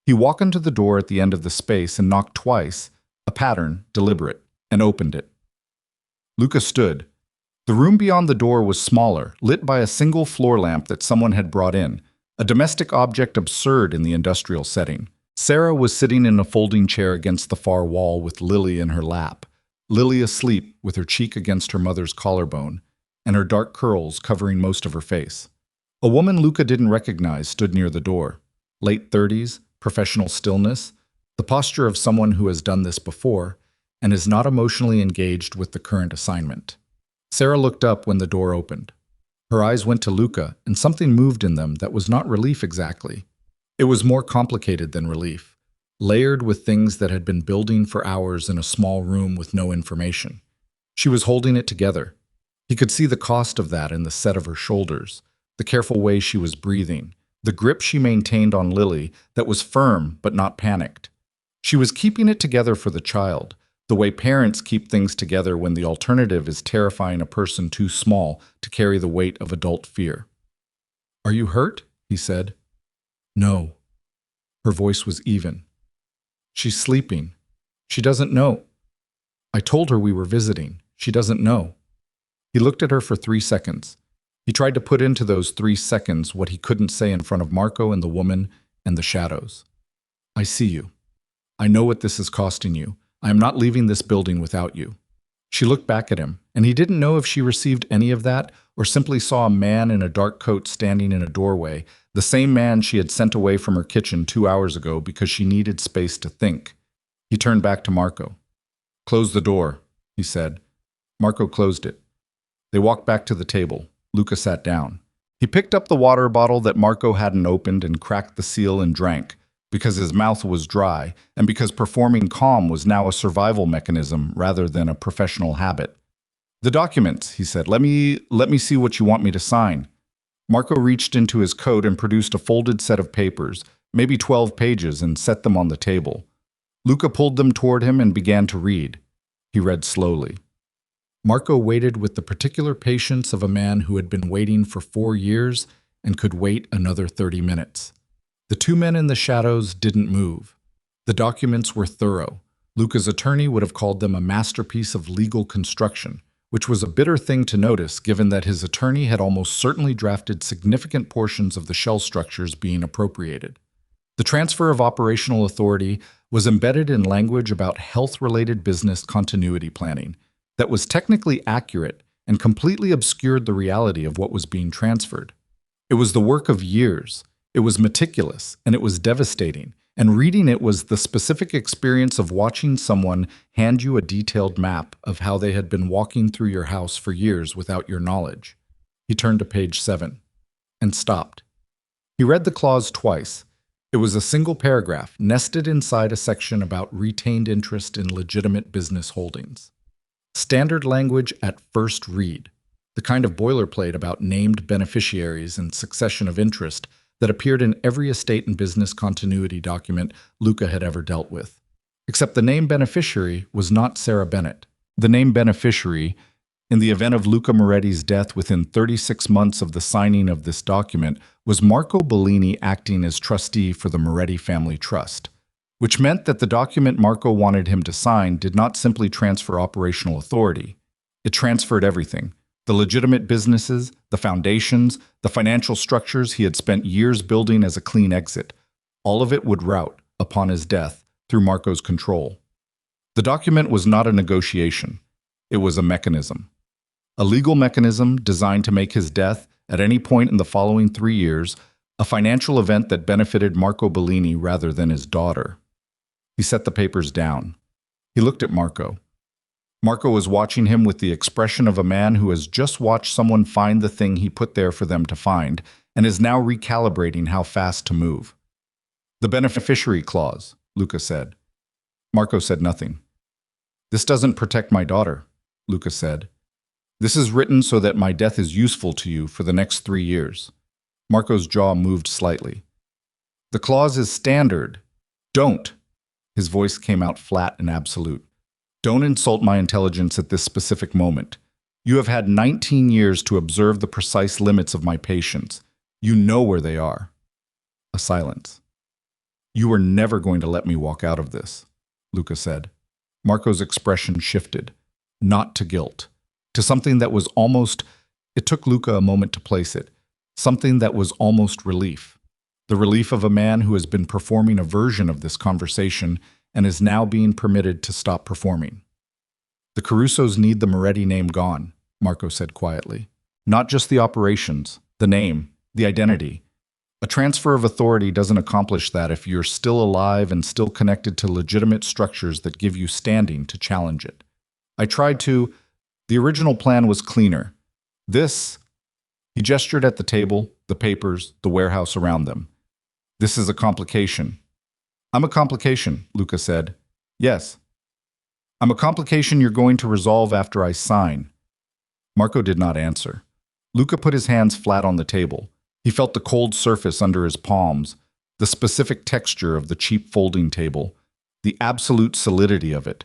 He walked into the door at the end of the space and knocked twice, a pattern, deliberate, and opened it. Luca stood. The room beyond the door was smaller, lit by a single floor lamp that someone had brought in, a domestic object absurd in the industrial setting. Sarah was sitting in a folding chair against the far wall with Lily in her lap, Lily asleep with her cheek against her mother's collarbone, and her dark curls covering most of her face. A woman Luca didn't recognize stood near the door. Late 30s, professional stillness, the posture of someone who has done this before and is not emotionally engaged with the current assignment. Sarah looked up when the door opened. Her eyes went to Luca, and something moved in them that was not relief exactly. It was more complicated than relief, layered with things that had been building for hours in a small room with no information. She was holding it together. He could see the cost of that in the set of her shoulders, the careful way she was breathing, the grip she maintained on Lily that was firm but not panicked. She was keeping it together for the child, the way parents keep things together when the alternative is terrifying a person too small to carry the weight of adult fear. "Are you hurt?" he said. "No." Her voice was even. "She's sleeping. She doesn't know. I told her we were visiting. She doesn't know." He looked at her for 3 seconds. He tried to put into those 3 seconds what he couldn't say in front of Marco and the woman and the shadows. "I see you. I know what this is costing you. I am not leaving this building without you." She looked back at him, and he didn't know if she received any of that or simply saw a man in a dark coat standing in a doorway, the same man she had sent away from her kitchen 2 hours ago because she needed space to think. He turned back to Marco. "Close the door," he said. Marco closed it. They walked back to the table. Luca sat down. He picked up the water bottle that Marco hadn't opened and cracked the seal and drank, because his mouth was dry and because performing calm was now a survival mechanism rather than a professional habit. "The documents," he said. Let me see what you want me to sign." Marco reached into his coat and produced a folded set of papers, maybe 12 pages, and set them on the table. Luca pulled them toward him and began to read. He read slowly. Marco waited with the particular patience of a man who had been waiting for 4 years and could wait another 30 minutes. The two men in the shadows didn't move. The documents were thorough. Luca's attorney would have called them a masterpiece of legal construction, which was a bitter thing to notice given that his attorney had almost certainly drafted significant portions of the shell structures being appropriated. The transfer of operational authority was embedded in language about health-related business continuity planning that was technically accurate and completely obscured the reality of what was being transferred. It was the work of years. It was meticulous, and it was devastating, and reading it was the specific experience of watching someone hand you a detailed map of how they had been walking through your house for years without your knowledge. He turned to page 7 and stopped. He read the clause twice. It was a single paragraph, nested inside a section about retained interest in legitimate business holdings. Standard language at first read, the kind of boilerplate about named beneficiaries and succession of interest that appeared in every estate and business continuity document Luca had ever dealt with. Except the name beneficiary was not Sarah Bennett. The name beneficiary, in the event of Luca Moretti's death within 36 months of the signing of this document, was Marco Bellini acting as trustee for the Moretti Family Trust, which meant that the document Marco wanted him to sign did not simply transfer operational authority. It transferred everything. The legitimate businesses, the foundations, the financial structures he had spent years building as a clean exit. All of it would rout, upon his death, through Marco's control. The document was not a negotiation. It was a mechanism. A legal mechanism designed to make his death, at any point in the following 3 years, a financial event that benefited Marco Bellini rather than his daughter. He set the papers down. He looked at Marco. Marco was watching him with the expression of a man who has just watched someone find the thing he put there for them to find and is now recalibrating how fast to move. "The beneficiary clause," Luca said. Marco said nothing. This doesn't protect my daughter, Luca said. This is written so that my death is useful to you for the next 3 years. Marco's jaw moved slightly. The clause is standard. Don't. His voice came out flat and absolute. Don't insult my intelligence at this specific moment. You have had 19 years to observe the precise limits of my patience. You know where they are. A silence. You are never going to let me walk out of this, Luca said. Marco's expression shifted, not to guilt, to something that was almost, it took Luca a moment to place it, something that was almost relief. The relief of a man who has been performing a version of this conversation and is now being permitted to stop performing. The Carusos need the Moretti name gone, Marco said quietly. Not just the operations, the name, the identity. A transfer of authority doesn't accomplish that if you're still alive and still connected to legitimate structures that give you standing to challenge it. I tried to. The original plan was cleaner. This, he gestured at the table, the papers, the warehouse around them. This is a complication. I'm a complication, Luca said. Yes. I'm a complication you're going to resolve after I sign. Marco did not answer. Luca put his hands flat on the table. He felt the cold surface under his palms, the specific texture of the cheap folding table, the absolute solidity of it,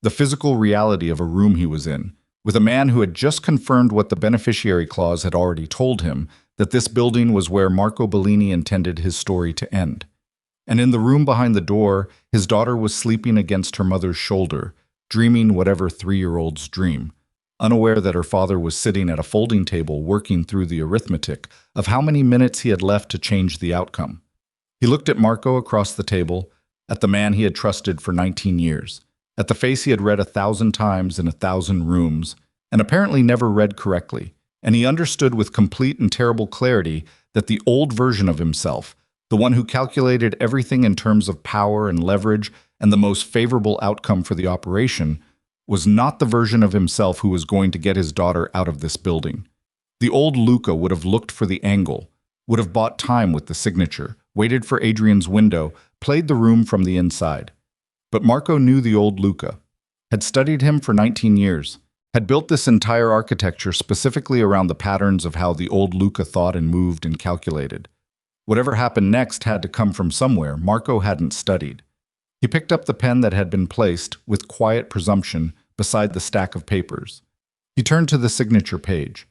the physical reality of a room he was in, with a man who had just confirmed what the beneficiary clause had already told him, that this building was where Marco Bellini intended his story to end. And in the room behind the door, his daughter was sleeping against her mother's shoulder, dreaming whatever 3-year-olds dream, unaware that her father was sitting at a folding table working through the arithmetic of how many minutes he had left to change the outcome. He looked at Marco across the table, at the man he had trusted for 19 years, at the face he had read 1,000 times in 1,000 rooms, and apparently never read correctly, and he understood with complete and terrible clarity that the old version of himself, the one who calculated everything in terms of power and leverage and the most favorable outcome for the operation, was not the version of himself who was going to get his daughter out of this building. The old Luca would have looked for the angle, would have bought time with the signature, waited for Adrian's window, played the room from the inside. But Marco knew the old Luca, had studied him for 19 years, had built this entire architecture specifically around the patterns of how the old Luca thought and moved and calculated. Whatever happened next had to come from somewhere Marco hadn't studied. He picked up the pen that had been placed, with quiet presumption, beside the stack of papers. He turned to the signature page,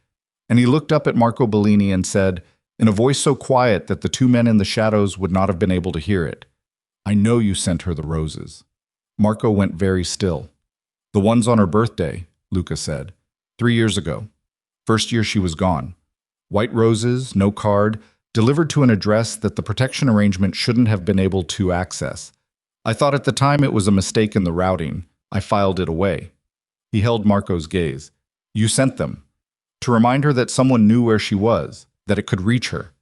and he looked up at Marco Bellini and said, in a voice so quiet that the two men in the shadows would not have been able to hear it, "I know you sent her the roses." Marco went very still. "The ones on her birthday," Luca said. 3 years ago. First year she was gone. White roses, no card, delivered to an address that the protection arrangement shouldn't have been able to access. I thought at the time it was a mistake in the routing. I filed it away. He held Marco's gaze. "You sent them. To remind her that someone knew where she was, that it could reach her."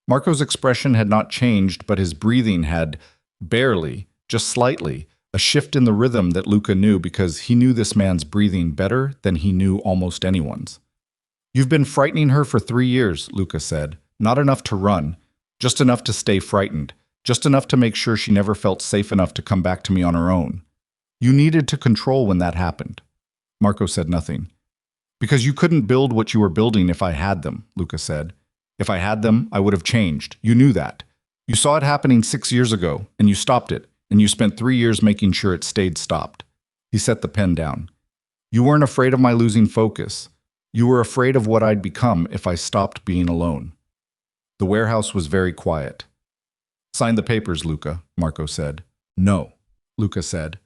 Marco's expression had not changed, but his breathing had, barely, just slightly, a shift in the rhythm that Luca knew because he knew this man's breathing better than he knew almost anyone's. "You've been frightening her for 3 years, Luca said. Not enough to run, just enough to stay frightened, just enough to make sure she never felt safe enough to come back to me on her own. You needed to control when that happened." Marco said nothing. "Because you couldn't build what you were building if I had them," Luca said. "If I had them, I would have changed. You knew that. You saw it happening 6 years ago, and you stopped it, and you spent 3 years making sure it stayed stopped." He set the pen down. "You weren't afraid of my losing focus. You were afraid of what I'd become if I stopped being alone." The warehouse was very quiet. "Sign the papers, Luca," Marco said. "No," Luca said.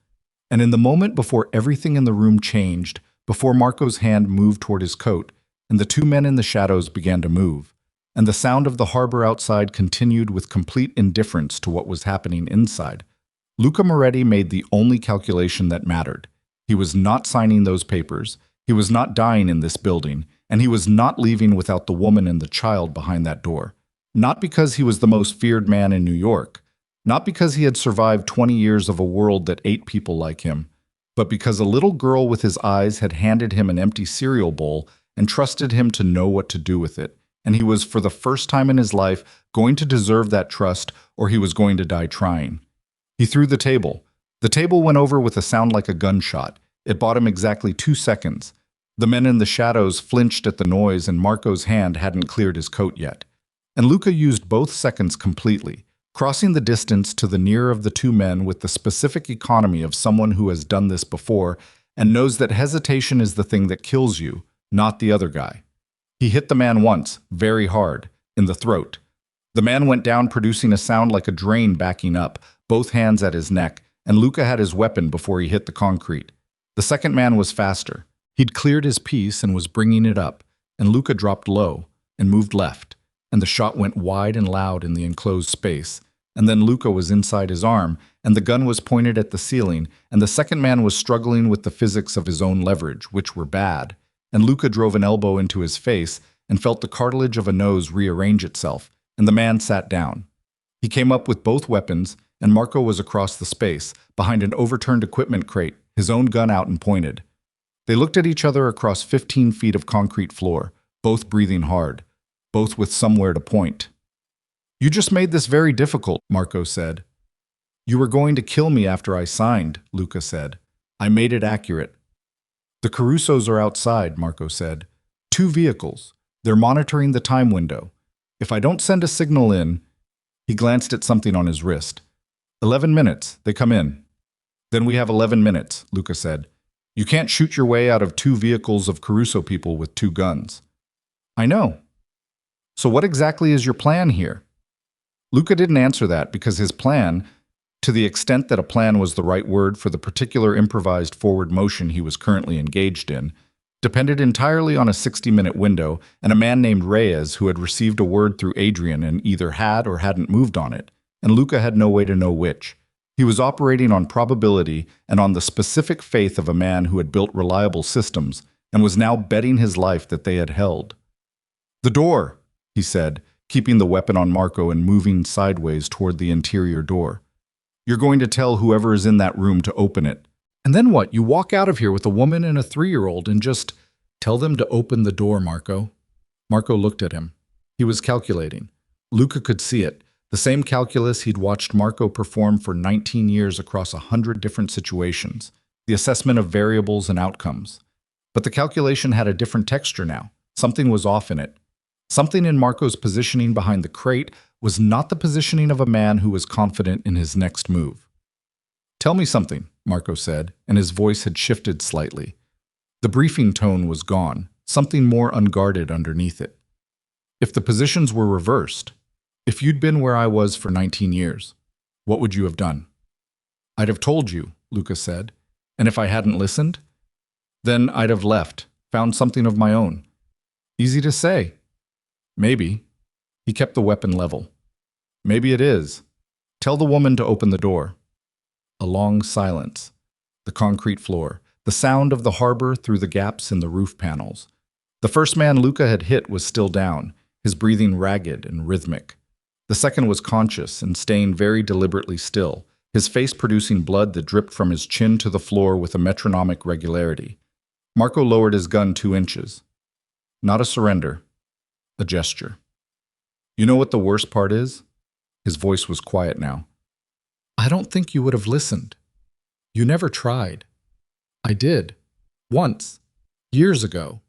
And in the moment before everything in the room changed, before Marco's hand moved toward his coat, and the two men in the shadows began to move, and the sound of the harbor outside continued with complete indifference to what was happening inside, Luca Moretti made the only calculation that mattered. He was not signing those papers, he was not dying in this building, and he was not leaving without the woman and the child behind that door. Not because he was the most feared man in New York, not because he had survived 20 years of a world that ate people like him, but because a little girl with his eyes had handed him an empty cereal bowl and trusted him to know what to do with it, and he was for the first time in his life going to deserve that trust, or he was going to die trying. He threw the table, The table went over with a sound like a gunshot. It bought him exactly 2 seconds. The men in the shadows flinched at the noise, and Marco's hand hadn't cleared his coat yet. And Luca used both seconds completely, crossing the distance to the nearer of the two men with the specific economy of someone who has done this before and knows that hesitation is the thing that kills you, not the other guy. He hit the man once, very hard, in the throat. The man went down, producing a sound like a drain backing up, both hands at his neck, and Luca had his weapon before he hit the concrete. The second man was faster. He'd cleared his piece and was bringing it up, and Luca dropped low and moved left, and the shot went wide and loud in the enclosed space. And then Luca was inside his arm, and the gun was pointed at the ceiling, and the second man was struggling with the physics of his own leverage, which were bad. And Luca drove an elbow into his face and felt the cartilage of a nose rearrange itself, and the man sat down. He came up with both weapons, and Marco was across the space, behind an overturned equipment crate, his own gun out and pointed. They looked at each other across 15 feet of concrete floor, both breathing hard, both with somewhere to point. "You just made this very difficult," Marco said. "You were going to kill me after I signed," Luca said. "I made it accurate." "The Carusos are outside," Marco said. "2 vehicles. They're monitoring the time window. If I don't send a signal in—" He glanced at something on his wrist. 11 minutes. They come in." "Then we have 11 minutes," Luca said. "You can't shoot your way out of 2 vehicles of Caruso people with 2 guns." "I know. So what exactly is your plan here?" Luca didn't answer that because his plan, to the extent that a plan was the right word for the particular improvised forward motion he was currently engaged in, depended entirely on a 60-minute window and a man named Reyes who had received a word through Adrian and either had or hadn't moved on it, and Luca had no way to know which. He was operating on probability and on the specific faith of a man who had built reliable systems and was now betting his life that they had held. "The door," he said, keeping the weapon on Marco and moving sideways toward the interior door. "You're going to tell whoever is in that room to open it. And then what? You walk out of here with a woman and a 3-year-old and just tell them to open the door, Marco." Marco looked at him. He was calculating. Luca could see it. The same calculus he'd watched Marco perform for 19 years across 100 different situations. The assessment of variables and outcomes. But the calculation had a different texture now. Something was off in it. Something in Marco's positioning behind the crate was not the positioning of a man who was confident in his next move. "Tell me something," Marco said, and his voice had shifted slightly. The briefing tone was gone, something more unguarded underneath it. "If the positions were reversed, if you'd been where I was for 19 years, what would you have done?" "I'd have told you," Luca said. "And if I hadn't listened? Then I'd have left, found something of my own." "Easy to say." "Maybe." He kept the weapon level. "Maybe it is. Tell the woman to open the door." A long silence. The concrete floor. The sound of the harbor through the gaps in the roof panels. The first man Luca had hit was still down, his breathing ragged and rhythmic. The second was conscious and staying very deliberately still, his face producing blood that dripped from his chin to the floor with a metronomic regularity. Marco lowered his gun 2 inches. Not a surrender. A gesture. "You know what the worst part is?" His voice was quiet now. "I don't think you would have listened. You never tried. I did. Once. Years ago.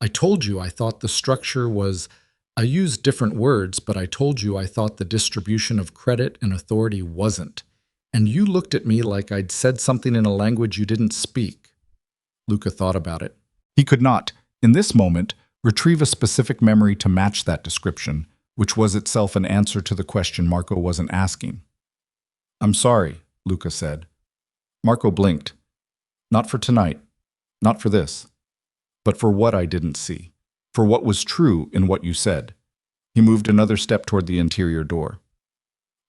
I told you I thought the structure was— I used different words, but I told you I thought the distribution of credit and authority wasn't. And you looked at me like I'd said something in a language you didn't speak." Luca thought about it. He could not, in this moment, retrieve a specific memory to match that description, which was itself an answer to the question Marco wasn't asking. "I'm sorry," Luca said. Marco blinked. "Not for tonight. Not for this. But for what I didn't see. For what was true in what you said." He moved another step toward the interior door.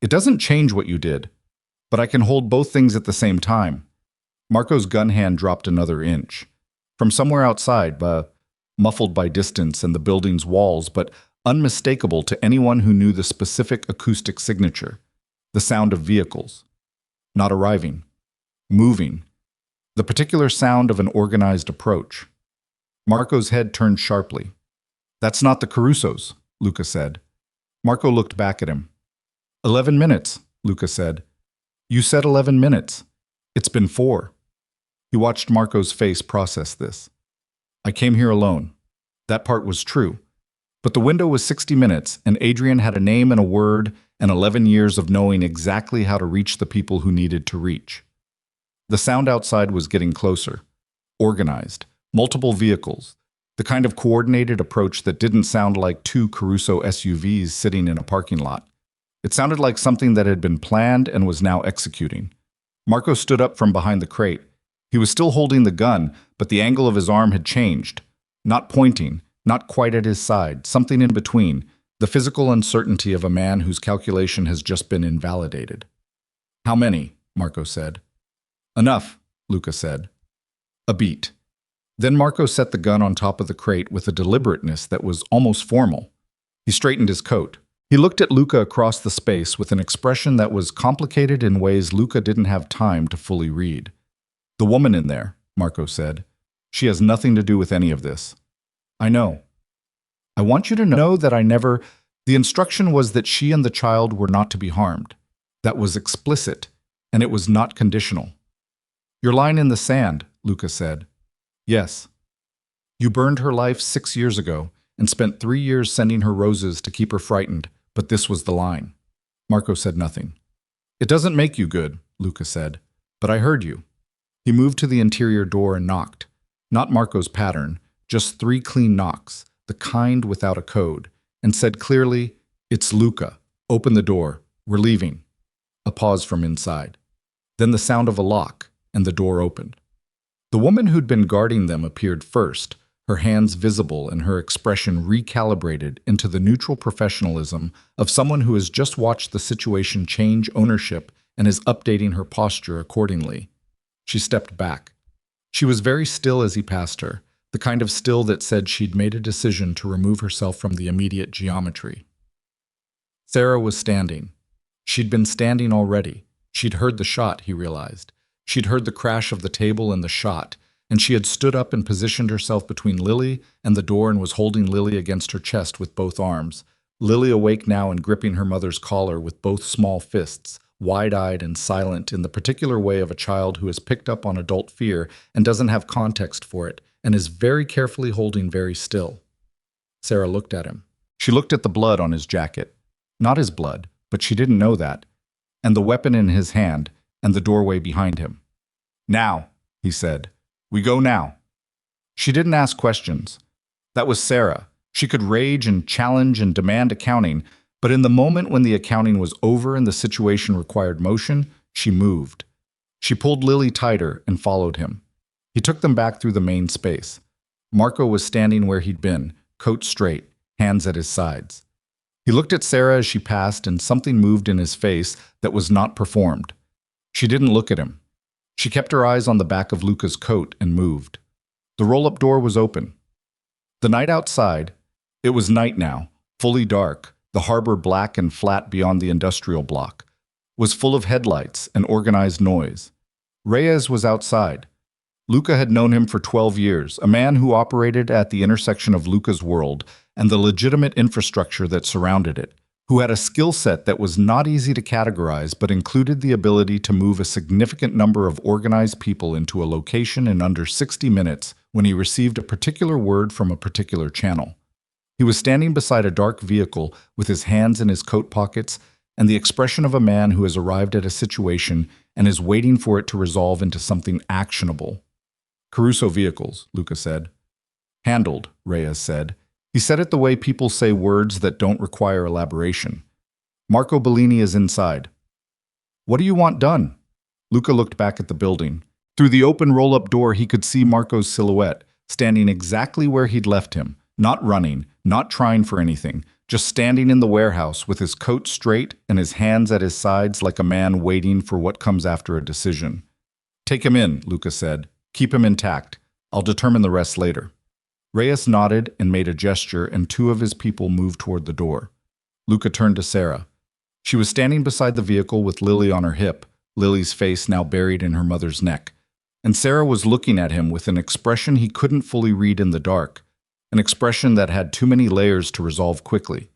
"It doesn't change what you did, but I can hold both things at the same time." Marco's gun hand dropped another inch. From somewhere outside, muffled by distance and the building's walls, but unmistakable to anyone who knew the specific acoustic signature, the sound of vehicles. Not arriving. Moving. The particular sound of an organized approach. Marco's head turned sharply. "That's not the Carusos," Luca said. Marco looked back at him. 11 minutes, Luca said. "You said 11 minutes. It's been 4. He watched Marco's face process this. I came here alone. That part was true. But the window was 60 minutes, and Adrian had a name and a word and 11 years of knowing exactly how to reach the people who needed to reach. The sound outside was getting closer. Organized. Multiple vehicles. The kind of coordinated approach that didn't sound like 2 Caruso SUVs sitting in a parking lot. It sounded like something that had been planned and was now executing. Marco stood up from behind the crate. He was still holding the gun, but the angle of his arm had changed. Not pointing, not quite at his side, something in between, the physical uncertainty of a man whose calculation has just been invalidated. How many? Marco said. Enough, Luca said. A beat. Then Marco set the gun on top of the crate with a deliberateness that was almost formal. He straightened his coat. He looked at Luca across the space with an expression that was complicated in ways Luca didn't have time to fully read. The woman in there, Marco said. She has nothing to do with any of this. I know. I want you to know that I never... The instruction was that she and the child were not to be harmed. That was explicit, and it was not conditional. Your line in the sand, Luca said. Yes. You burned her life 6 years ago and spent 3 years sending her roses to keep her frightened, but this was the line. Marco said nothing. It doesn't make you good, Luca said, but I heard you. He moved to the interior door and knocked. Not Marco's pattern, just 3 clean knocks, the kind without a code, and said clearly, It's Luca. Open the door. We're leaving. A pause from inside. Then the sound of a lock, and the door opened. The woman who'd been guarding them appeared first, her hands visible and her expression recalibrated into the neutral professionalism of someone who has just watched the situation change ownership and is updating her posture accordingly. She stepped back. She was very still as he passed her, the kind of still that said she'd made a decision to remove herself from the immediate geometry. Sarah was standing. She'd been standing already. She'd heard the shot, he realized. She'd heard the crash of the table and the shot, and she had stood up and positioned herself between Lily and the door and was holding Lily against her chest with both arms. Lily awake now and gripping her mother's collar with both small fists, wide-eyed and silent in the particular way of a child who has picked up on adult fear and doesn't have context for it, and is very carefully holding very still. Sarah looked at him. She looked at the blood on his jacket. Not his blood, but she didn't know that. And the weapon in his hand, and the doorway behind him. Now, he said. We go now. She didn't ask questions. That was Sarah. She could rage and challenge and demand accounting, but in the moment when the accounting was over and the situation required motion, she moved. She pulled Lily tighter and followed him. He took them back through the main space. Marco was standing where he'd been, coat straight, hands at his sides. He looked at Sarah as she passed, and something moved in his face that was not performed. She didn't look at him. She kept her eyes on the back of Luca's coat and moved. The roll-up door was open. The night outside, it was night now, fully dark, the harbor black and flat beyond the industrial block, was full of headlights and organized noise. Reyes was outside. Luca had known him for 12 years, a man who operated at the intersection of Luca's world and the legitimate infrastructure that surrounded it, who had a skill set that was not easy to categorize but included the ability to move a significant number of organized people into a location in under 60 minutes when he received a particular word from a particular channel. He was standing beside a dark vehicle with his hands in his coat pockets and the expression of a man who has arrived at a situation and is waiting for it to resolve into something actionable. Caruso vehicles, Luca said. Handled, Reyes said. He said it the way people say words that don't require elaboration. Marco Bellini is inside. What do you want done? Luca looked back at the building. Through the open roll-up door, he could see Marco's silhouette, standing exactly where he'd left him, not running, not trying for anything, just standing in the warehouse with his coat straight and his hands at his sides like a man waiting for what comes after a decision. Take him in, Luca said. Keep him intact. I'll determine the rest later. Reyes nodded and made a gesture, and 2 of his people moved toward the door. Luca turned to Sarah. She was standing beside the vehicle with Lily on her hip, Lily's face now buried in her mother's neck. And Sarah was looking at him with an expression he couldn't fully read in the dark, an expression that had too many layers to resolve quickly.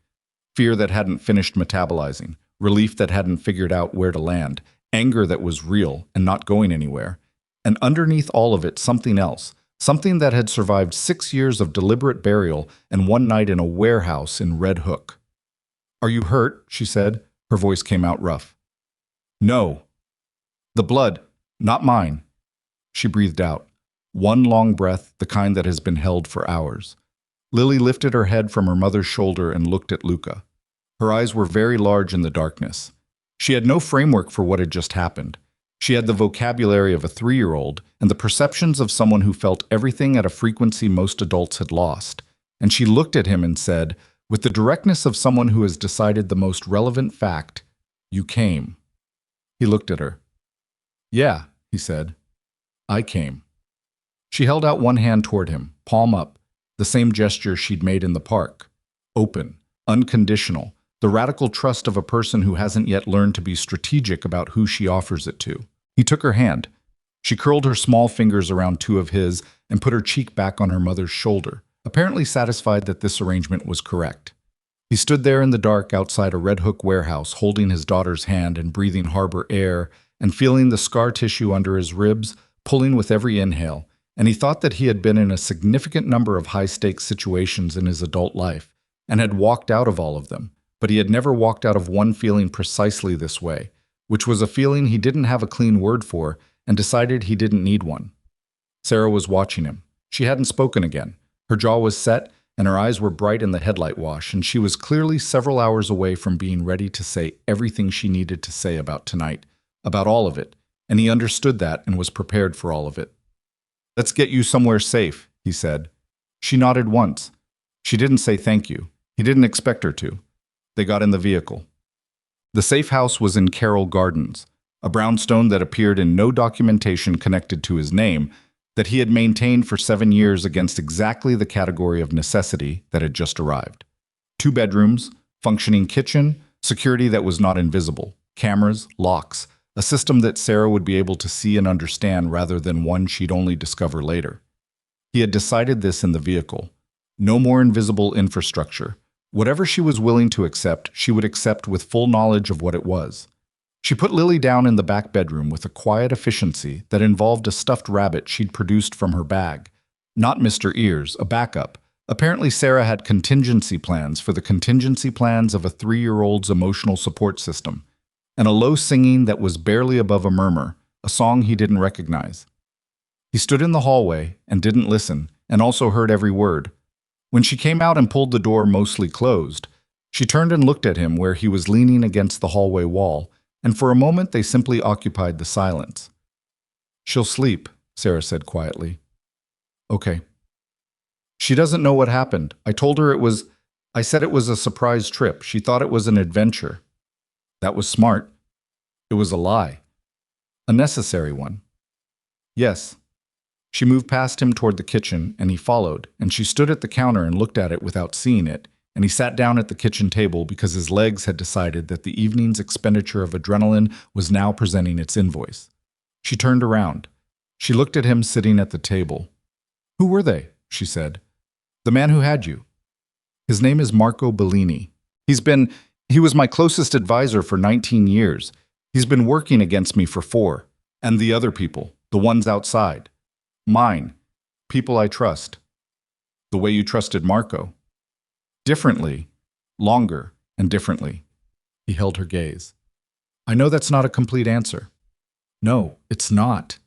Fear that hadn't finished metabolizing, relief that hadn't figured out where to land, anger that was real and not going anywhere, and underneath all of it something else, something that had survived 6 years of deliberate burial and one night in a warehouse in Red Hook. "Are you hurt?" she said. Her voice came out rough. "No. The blood, not mine." She breathed out. One long breath, the kind that has been held for hours. Lily lifted her head from her mother's shoulder and looked at Luca. Her eyes were very large in the darkness. She had no framework for what had just happened. She had the vocabulary of a 3-year-old and the perceptions of someone who felt everything at a frequency most adults had lost. And she looked at him and said, with the directness of someone who has decided the most relevant fact, "You came." He looked at her. "Yeah," he said. "I came." She held out one hand toward him, palm up, the same gesture she'd made in the park. Open, unconditional, the radical trust of a person who hasn't yet learned to be strategic about who she offers it to. He took her hand. She curled her small fingers around two of his and put her cheek back on her mother's shoulder, apparently satisfied that this arrangement was correct. He stood there in the dark outside a Red Hook warehouse, holding his daughter's hand and breathing harbor air and feeling the scar tissue under his ribs, pulling with every inhale, and he thought that he had been in a significant number of high-stakes situations in his adult life and had walked out of all of them, but he had never walked out of one feeling precisely this way, which was a feeling he didn't have a clean word for and decided he didn't need one. Sarah was watching him. She hadn't spoken again. Her jaw was set, and her eyes were bright in the headlight wash, and she was clearly several hours away from being ready to say everything she needed to say about tonight, about all of it, and he understood that and was prepared for all of it. "Let's get you somewhere safe," he said. She nodded once. She didn't say thank you. He didn't expect her to. They got in the vehicle. The safe house was in Carroll Gardens, a brownstone that appeared in no documentation connected to his name, that he had maintained for 7 years against exactly the category of necessity that had just arrived. 2 bedrooms, functioning kitchen, security that was not invisible, cameras, locks, a system that Sarah would be able to see and understand rather than one she'd only discover later. He had decided this in the vehicle. No more invisible infrastructure. Whatever she was willing to accept, she would accept with full knowledge of what it was. She put Lily down in the back bedroom with a quiet efficiency that involved a stuffed rabbit she'd produced from her bag. Not Mr. Ears, a backup. Apparently Sarah had contingency plans for the contingency plans of a 3-year-old's emotional support system. And a low singing that was barely above a murmur, a song he didn't recognize. He stood in the hallway and didn't listen, and also heard every word. When she came out and pulled the door mostly closed, she turned and looked at him where he was leaning against the hallway wall, and for a moment they simply occupied the silence. "She'll sleep," Sarah said quietly. "Okay." "She doesn't know what happened. I said it was a surprise trip. She thought it was an adventure." "That was smart." "It was a lie." "A necessary one." "Yes." She moved past him toward the kitchen, and he followed, and she stood at the counter and looked at it without seeing it, and he sat down at the kitchen table because his legs had decided that the evening's expenditure of adrenaline was now presenting its invoice. She turned around. She looked at him sitting at the table. "Who were they?" she said. "The man who had you." "His name is Marco Bellini. He was my closest advisor for 19 years. He's been working against me for 4. And the other people, the ones outside. Mine. People I trust." "The way you trusted Marco." "Differently. Longer and differently." He held her gaze. "I know that's not a complete answer." "No, it's not."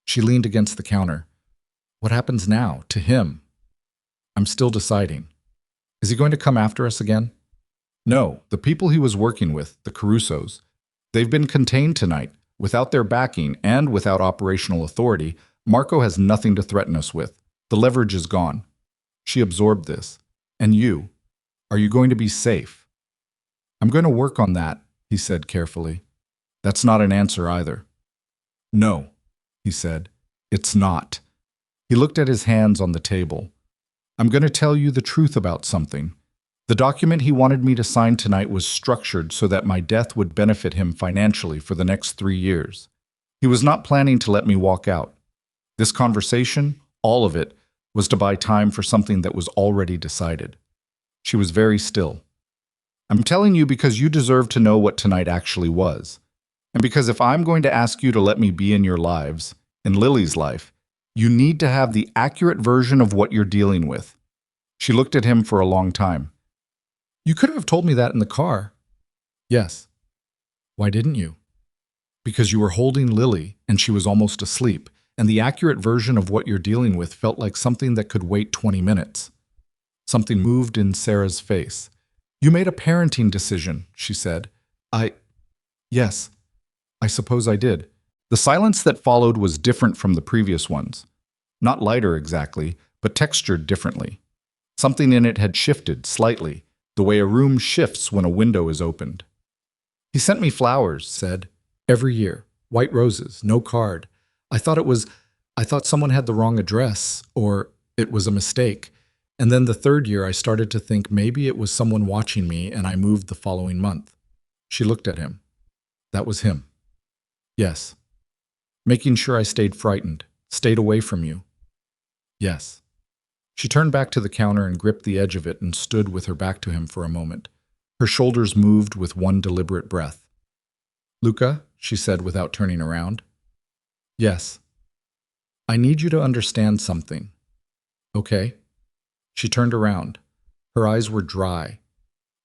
She leaned against the counter. "What happens now, to him?" "I'm still deciding." "Is he going to come after us again?" "No, the people he was working with, the Carusos, they've been contained tonight. Without their backing and without operational authority, Marco has nothing to threaten us with. The leverage is gone." She absorbed this. "And you? Are you going to be safe?" "I'm going to work on that," he said carefully. "That's not an answer either." "No," he said. "It's not." He looked at his hands on the table. "I'm going to tell you the truth about something. The document he wanted me to sign tonight was structured so that my death would benefit him financially for the next 3 years. He was not planning to let me walk out. This conversation, all of it, was to buy time for something that was already decided." She was very still. "I'm telling you because you deserve to know what tonight actually was. And because if I'm going to ask you to let me be in your lives, in Lily's life, you need to have the accurate version of what you're dealing with. She looked at him for a long time. You could have told me that in the car. Yes. Why didn't you? Because you were holding Lily and she was almost asleep, and the accurate version of what you're dealing with felt like something that could wait 20 minutes. Something moved in Sarah's face. You made a parenting decision, she said. Yes, I suppose I did. The silence that followed was different from the previous ones. Not lighter exactly, but textured differently. Something in it had shifted slightly, the way a room shifts when a window is opened. He sent me flowers, said. Every year. White roses, no card. I thought someone had the wrong address, or it was a mistake. And then the third year I started to think maybe it was someone watching me, and I moved the following month. She looked at him. That was him. Yes. Making sure I stayed frightened, stayed away from you. Yes. She turned back to the counter and gripped the edge of it and stood with her back to him for a moment. Her shoulders moved with one deliberate breath. Luca, she said without turning around. Yes. I need you to understand something. Okay. She turned around. Her eyes were dry.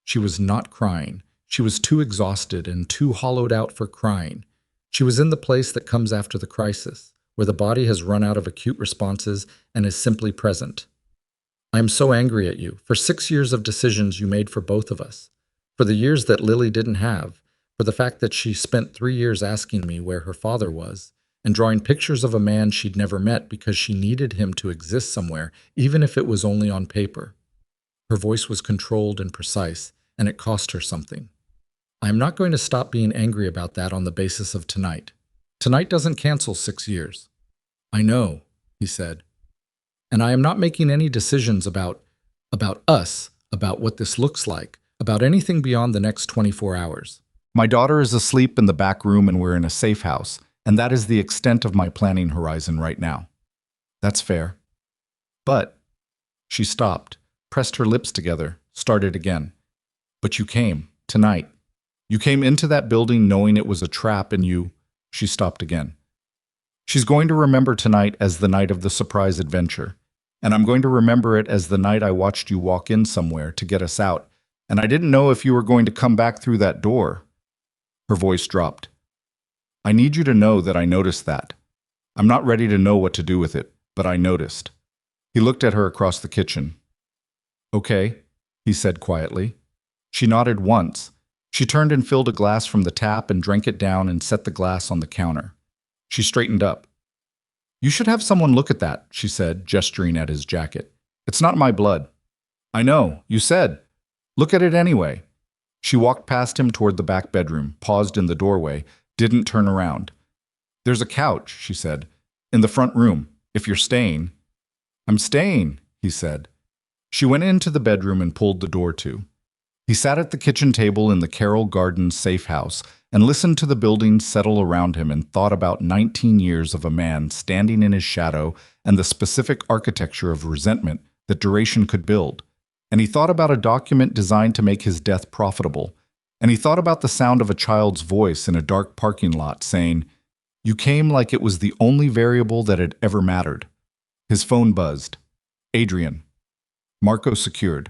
She was not crying. She was too exhausted and too hollowed out for crying. She was in the place that comes after the crisis, where the body has run out of acute responses and is simply present. I am so angry at you for 6 years of decisions you made for both of us, for the years that Lily didn't have, for the fact that she spent 3 years asking me where her father was, and drawing pictures of a man she'd never met because she needed him to exist somewhere, even if it was only on paper. Her voice was controlled and precise, and it cost her something. I am not going to stop being angry about that on the basis of tonight. Tonight doesn't cancel 6 years. I know, he said. And I am not making any decisions about us, about what this looks like, about anything beyond the next 24 hours. My daughter is asleep in the back room and we're in a safe house, and that is the extent of my planning horizon right now. That's fair. But, she stopped, pressed her lips together, started again. But you came, tonight. You came into that building knowing it was a trap and she stopped again. She's going to remember tonight as the night of the surprise adventure, and I'm going to remember it as the night I watched you walk in somewhere to get us out, and I didn't know if you were going to come back through that door. Her voice dropped. I need you to know that I noticed that. I'm not ready to know what to do with it, but I noticed. He looked at her across the kitchen. Okay, he said quietly. She nodded once. She turned and filled a glass from the tap and drank it down and set the glass on the counter. She straightened up. You should have someone look at that, she said, gesturing at his jacket. It's not my blood. I know, you said. Look at it anyway. She walked past him toward the back bedroom, paused in the doorway, didn't turn around. There's a couch, she said, in the front room, if you're staying. I'm staying, he said. She went into the bedroom and pulled the door to. He sat at the kitchen table in the Carroll Gardens safe house and listened to the buildings settle around him and thought about 19 years of a man standing in his shadow and the specific architecture of resentment that duration could build. And he thought about a document designed to make his death profitable. And he thought about the sound of a child's voice in a dark parking lot saying, You came like it was the only variable that had ever mattered. His phone buzzed. Adrian. Marco secured.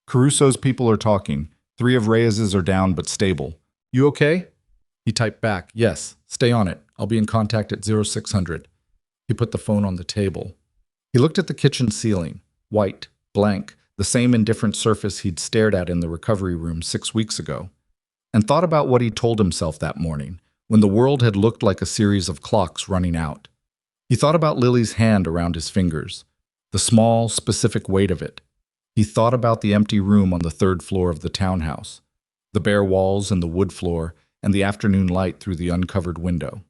Caruso's people are talking. 3 of Reyes's are down but stable. You okay? He typed back, yes, stay on it. I'll be in contact at 0600. He put the phone on the table. He looked at the kitchen ceiling, white, blank, the same indifferent surface he'd stared at in the recovery room 6 weeks ago, and thought about what he'd told himself that morning, when the world had looked like a series of clocks running out. He thought about Lily's hand around his fingers, the small, specific weight of it. He thought about the empty room on the 3rd floor of the townhouse, the bare walls and the wood floor, and the afternoon light through the uncovered window.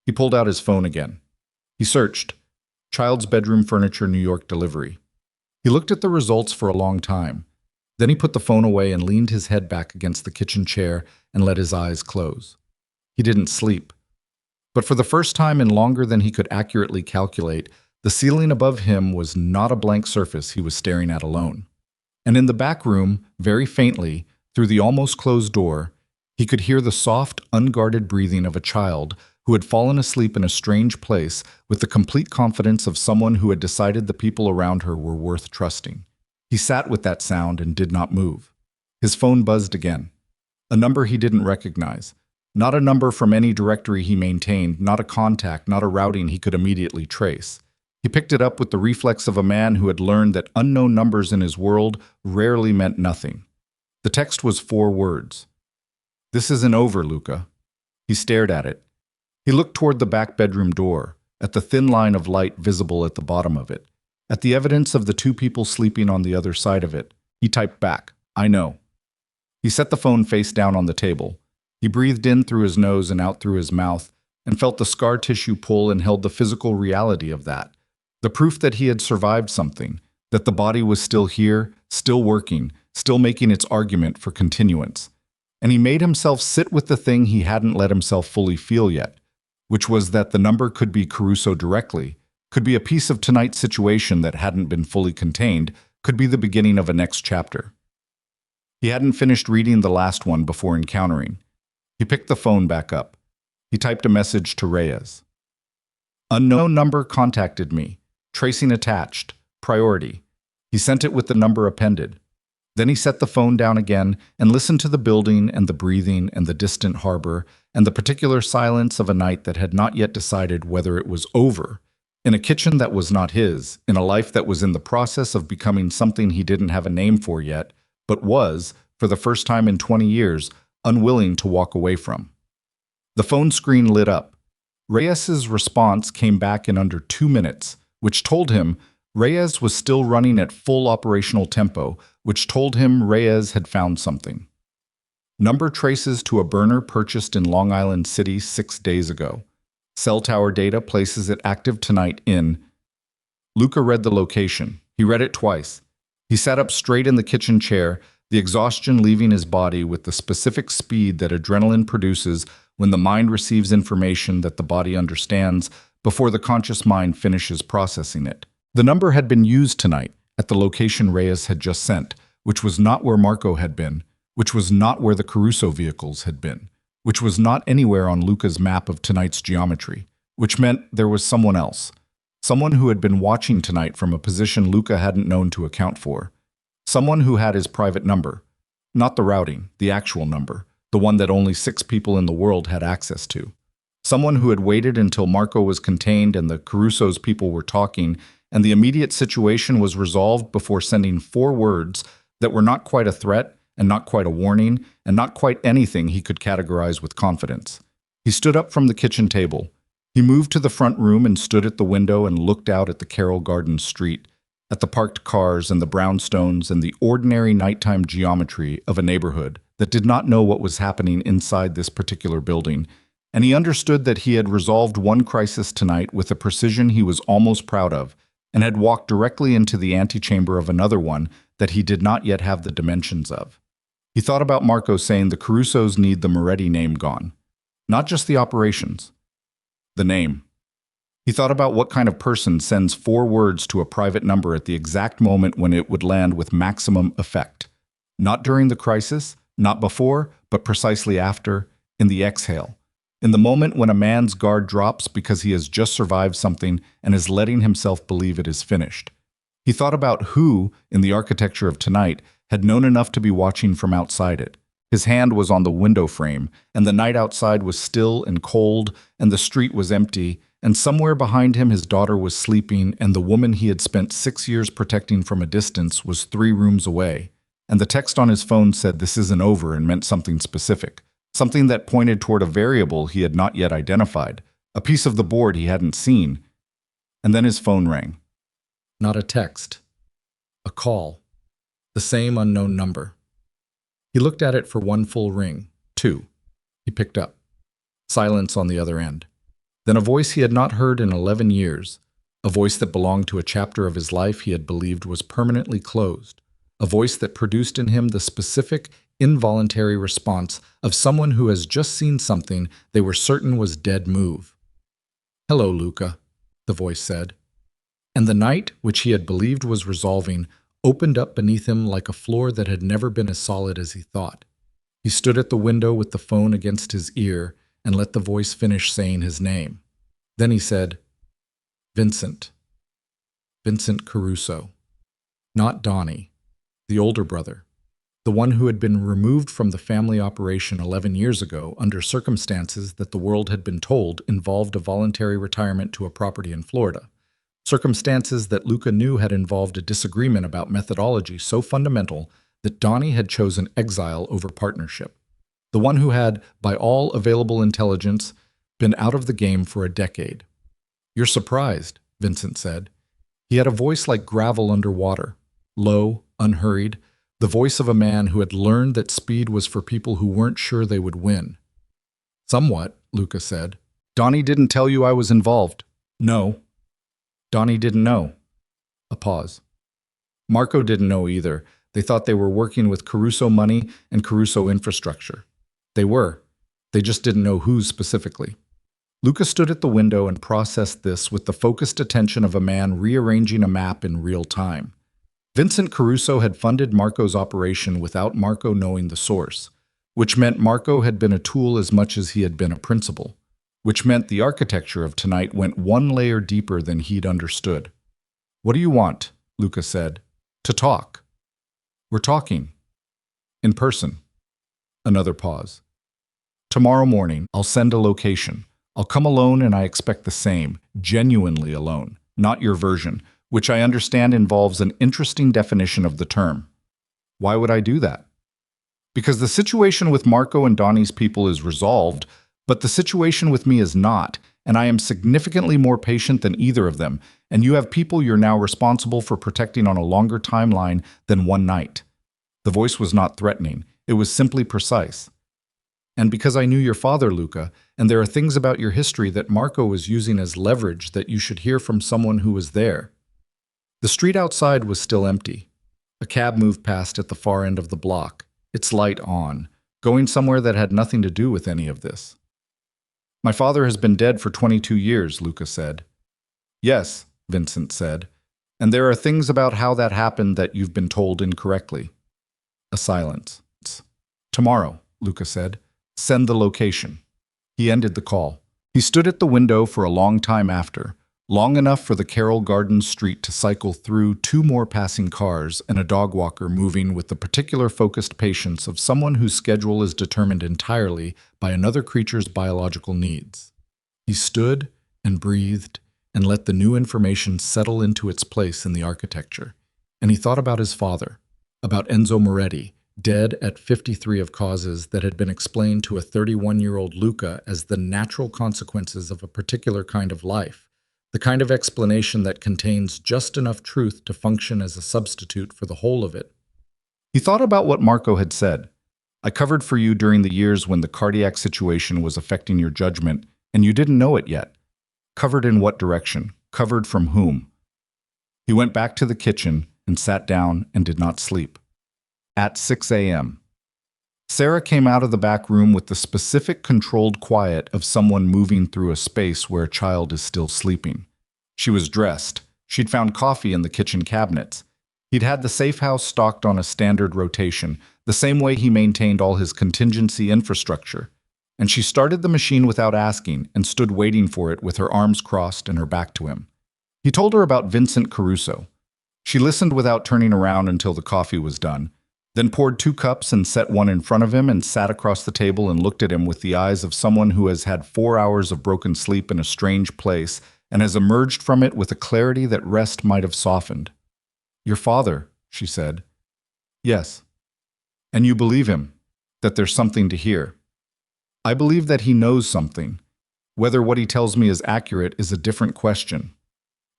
He pulled out his phone again. He searched. Child's bedroom furniture, New York delivery. He looked at the results for a long time. Then he put the phone away and leaned his head back against the kitchen chair and let his eyes close. He didn't sleep. But for the first time in longer than he could accurately calculate, the ceiling above him was not a blank surface he was staring at alone. And in the back room, very faintly, through the almost closed door, He could hear the soft, unguarded breathing of a child who had fallen asleep in a strange place with the complete confidence of someone who had decided the people around her were worth trusting. He sat with that sound and did not move. His phone buzzed again. A number he didn't recognize. Not a number from any directory he maintained, not a contact, not a routing he could immediately trace. He picked it up with the reflex of a man who had learned that unknown numbers in his world rarely meant nothing. The text was 4 words. "This isn't over, Luca." He stared at it. He looked toward the back bedroom door, at the thin line of light visible at the bottom of it, at the evidence of the 2 people sleeping on the other side of it. He typed back, "I know." He set the phone face down on the table. He breathed in through his nose and out through his mouth, and felt the scar tissue pull and held the physical reality of that. The proof that he had survived something, that the body was still here, still working, still making its argument for continuance. And he made himself sit with the thing he hadn't let himself fully feel yet, which was that the number could be Caruso directly, could be a piece of tonight's situation that hadn't been fully contained, could be the beginning of a next chapter. He hadn't finished reading the last one before encountering. He picked the phone back up. He typed a message to Reyes. "Unknown number contacted me. Tracing attached. Priority." He sent it with the number appended. Then he set the phone down again and listened to the building and the breathing and the distant harbor and the particular silence of a night that had not yet decided whether it was over, in a kitchen that was not his, in a life that was in the process of becoming something he didn't have a name for yet, but was, for the first time in 20 years, unwilling to walk away from. The phone screen lit up. Reyes's response came back in under 2 minutes, which told him Reyes was still running at full operational tempo, which told him Reyes had found something. Number traces to a burner purchased in Long Island City 6 days ago. Cell tower data places it active tonight in... Luca read the location. He read it twice. He sat up straight in the kitchen chair, the exhaustion leaving his body with the specific speed that adrenaline produces when the mind receives information that the body understands before the conscious mind finishes processing it. The number had been used tonight at the location Reyes had just sent, which was not where Marco had been, which was not where the Caruso vehicles had been, which was not anywhere on Luca's map of tonight's geometry, which meant there was someone else, someone who had been watching tonight from a position Luca hadn't known to account for, someone who had his private number, not the routing, the actual number, the one that only 6 people in the world had access to, someone who had waited until Marco was contained and the Caruso's people were talking and the immediate situation was resolved before sending 4 words that were not quite a threat and not quite a warning and not quite anything he could categorize with confidence. He stood up from the kitchen table. He moved to the front room and stood at the window and looked out at the Carroll Gardens street, at the parked cars and the brownstones and the ordinary nighttime geometry of a neighborhood that did not know what was happening inside this particular building, and he understood that he had resolved one crisis tonight with a precision he was almost proud of, and had walked directly into the antechamber of another one that he did not yet have the dimensions of. He thought about Marco saying the Carusos need the Moretti name gone. Not just the operations. The name. He thought about what kind of person sends 4 words to a private number at the exact moment when it would land with maximum effect. Not during the crisis, not before, but precisely after, in the exhale. In the moment when a man's guard drops because he has just survived something and is letting himself believe it is finished. He thought about who, in the architecture of tonight, had known enough to be watching from outside it. His hand was on the window frame, and the night outside was still and cold, and the street was empty, and somewhere behind him his daughter was sleeping, and the woman he had spent 6 years protecting from a distance was 3 rooms away. And the text on his phone said this isn't over and meant something specific. Something that pointed toward a variable he had not yet identified, a piece of the board he hadn't seen. And then his phone rang. Not a text. A call. The same unknown number. He looked at it for 1 full ring. 2. He picked up. Silence on the other end. Then a voice he had not heard in 11 years. A voice that belonged to a chapter of his life he had believed was permanently closed. A voice that produced in him the specific, involuntary response of someone who has just seen something they were certain was dead move. "Hello, Luca," the voice said. And the night, which he had believed was resolving, opened up beneath him like a floor that had never been as solid as he thought. He stood at the window with the phone against his ear and let the voice finish saying his name. Then he said, Vincent. Vincent Caruso. Not Donnie, the older brother, the one who had been removed from the family operation 11 years ago under circumstances that the world had been told involved a voluntary retirement to a property in Florida. Circumstances that Luca knew had involved a disagreement about methodology so fundamental that Donnie had chosen exile over partnership. The one who had, by all available intelligence, been out of the game for a decade. You're surprised, Vincent said. He had a voice like gravel underwater, low, unhurried, the voice of a man who had learned that speed was for people who weren't sure they would win. Somewhat, Luca said. Donnie didn't tell you I was involved. No. Donnie didn't know. A pause. Marco didn't know either. They thought they were working with Caruso money and Caruso infrastructure. They were. They just didn't know whose specifically. Luca stood at the window and processed this with the focused attention of a man rearranging a map in real time. Vincent Caruso had funded Marco's operation without Marco knowing the source, which meant Marco had been a tool as much as he had been a principal, which meant the architecture of tonight went one layer deeper than he'd understood. What do you want? Luca said. To talk. We're talking. In person. Another pause. Tomorrow morning, I'll send a location. I'll come alone and I expect the same, genuinely alone, not your version, which I understand involves an interesting definition of the term. Why would I do that? Because the situation with Marco and Donnie's people is resolved, but the situation with me is not, and I am significantly more patient than either of them, and you have people you're now responsible for protecting on a longer timeline than one night. The voice was not threatening, it was simply precise. And because I knew your father, Luca, and there are things about your history that Marco was using as leverage that you should hear from someone who was there. The street outside was still empty. A cab moved past at the far end of the block, its light on, going somewhere that had nothing to do with any of this. My father has been dead for 22 years, Luca said. Yes, Vincent said, and there are things about how that happened that you've been told incorrectly. A silence. Tomorrow, Luca said. Send the location. He ended the call. He stood at the window for a long time after, long enough for the Carroll Gardens street to cycle through two more passing cars and a dog walker moving with the particular focused patience of someone whose schedule is determined entirely by another creature's biological needs. He stood and breathed and let the new information settle into its place in the architecture. And he thought about his father, about Enzo Moretti, dead at 53 of causes that had been explained to a 31-year-old Luca as the natural consequences of a particular kind of life, the kind of explanation that contains just enough truth to function as a substitute for the whole of it. He thought about what Marco had said. I covered for you during the years when the cardiac situation was affecting your judgment, and you didn't know it yet. Covered in what direction? Covered from whom? He went back to the kitchen and sat down and did not sleep. At 6 a.m. Sarah came out of the back room with the specific controlled quiet of someone moving through a space where a child is still sleeping. She was dressed. She'd found coffee in the kitchen cabinets. He'd had the safe house stocked on a standard rotation, the same way he maintained all his contingency infrastructure. And she started the machine without asking and stood waiting for it with her arms crossed and her back to him. He told her about Vincent Caruso. She listened without turning around until the coffee was done, then poured 2 cups and set one in front of him and sat across the table and looked at him with the eyes of someone who has had 4 hours of broken sleep in a strange place and has emerged from it with a clarity that rest might have softened. Your father, she said. Yes. And you believe him, that there's something to hear. I believe that he knows something. Whether what he tells me is accurate is a different question.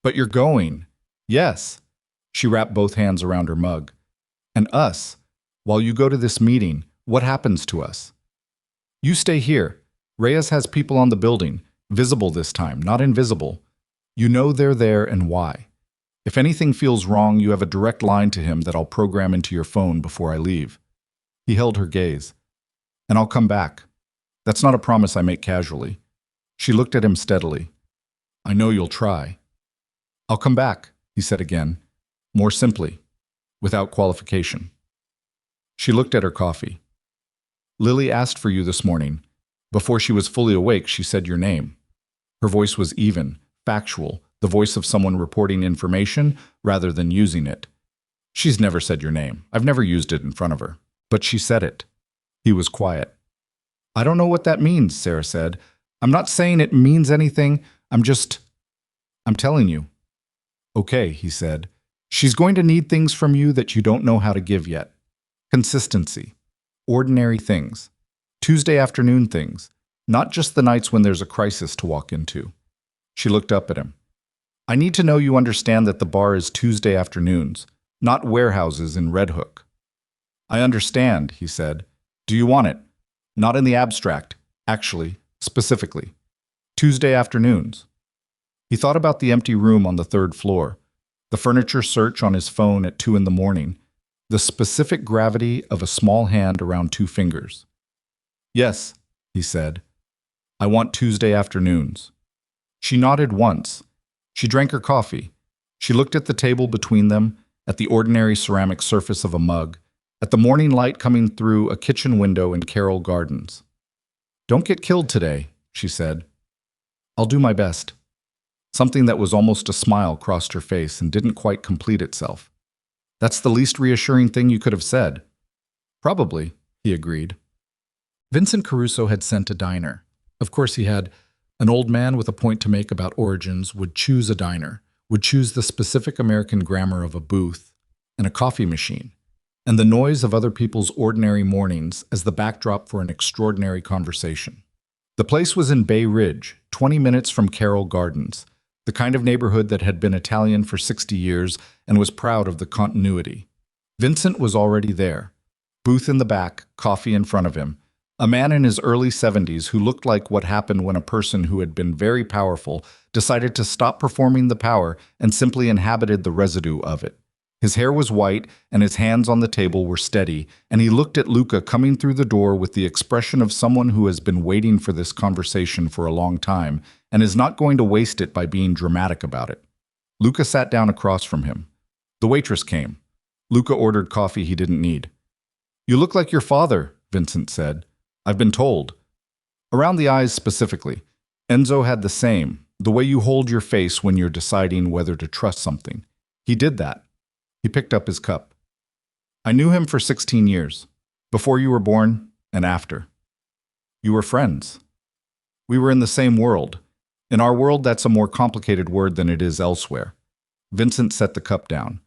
But you're going. Yes. She wrapped both hands around her mug. And us. While you go to this meeting, what happens to us? You stay here. Reyes has people on the building, visible this time, not invisible. You know they're there and why. If anything feels wrong, you have a direct line to him that I'll program into your phone before I leave. He held her gaze. And I'll come back. That's not a promise I make casually. She looked at him steadily. I know you'll try. I'll come back, he said again, more simply, without qualification. She looked at her coffee. Lily asked for you this morning. Before she was fully awake, she said your name. Her voice was even, factual, the voice of someone reporting information rather than using it. She's never said your name. I've never used it in front of her. But she said it. He was quiet. I don't know what that means, Sarah said. I'm not saying it means anything. I'm telling you. Okay, he said. She's going to need things from you that you don't know how to give yet. Consistency. Ordinary things. Tuesday afternoon things. Not just the nights when there's a crisis to walk into. She looked up at him. I need to know you understand that the bar is Tuesday afternoons, not warehouses in Red Hook. I understand, he said. Do you want it? Not in the abstract, actually, specifically. Tuesday afternoons. He thought about the empty room on the third floor, the furniture search on his phone at 2 a.m, the specific gravity of a small hand around 2 fingers. Yes, he said. I want Tuesday afternoons. She nodded once. She drank her coffee. She looked at the table between them, at the ordinary ceramic surface of a mug, at the morning light coming through a kitchen window in Carroll Gardens. Don't get killed today, she said. I'll do my best. Something that was almost a smile crossed her face and didn't quite complete itself. That's the least reassuring thing you could have said. Probably, he agreed. Vincent Caruso had sent a diner. Of course he had. An old man with a point to make about origins would choose a diner, would choose the specific American grammar of a booth and a coffee machine, and the noise of other people's ordinary mornings as the backdrop for an extraordinary conversation. The place was in Bay Ridge, 20 minutes from Carroll Gardens, the kind of neighborhood that had been Italian for 60 years and was proud of the continuity. Vincent was already there. Booth in the back, coffee in front of him. A man in his early 70s who looked like what happened when a person who had been very powerful decided to stop performing the power and simply inhabited the residue of it. His hair was white and his hands on the table were steady, and he looked at Luca coming through the door with the expression of someone who has been waiting for this conversation for a long time and is not going to waste it by being dramatic about it. Luca sat down across from him. The waitress came. Luca ordered coffee he didn't need. You look like your father, Vincent said. I've been told. Around the eyes specifically. Enzo had the same, the way you hold your face when you're deciding whether to trust something. He did that. He picked up his cup. I knew him for 16 years, before you were born and after. You were friends. We were in the same world. In our world, that's a more complicated word than it is elsewhere. Vincent set the cup down.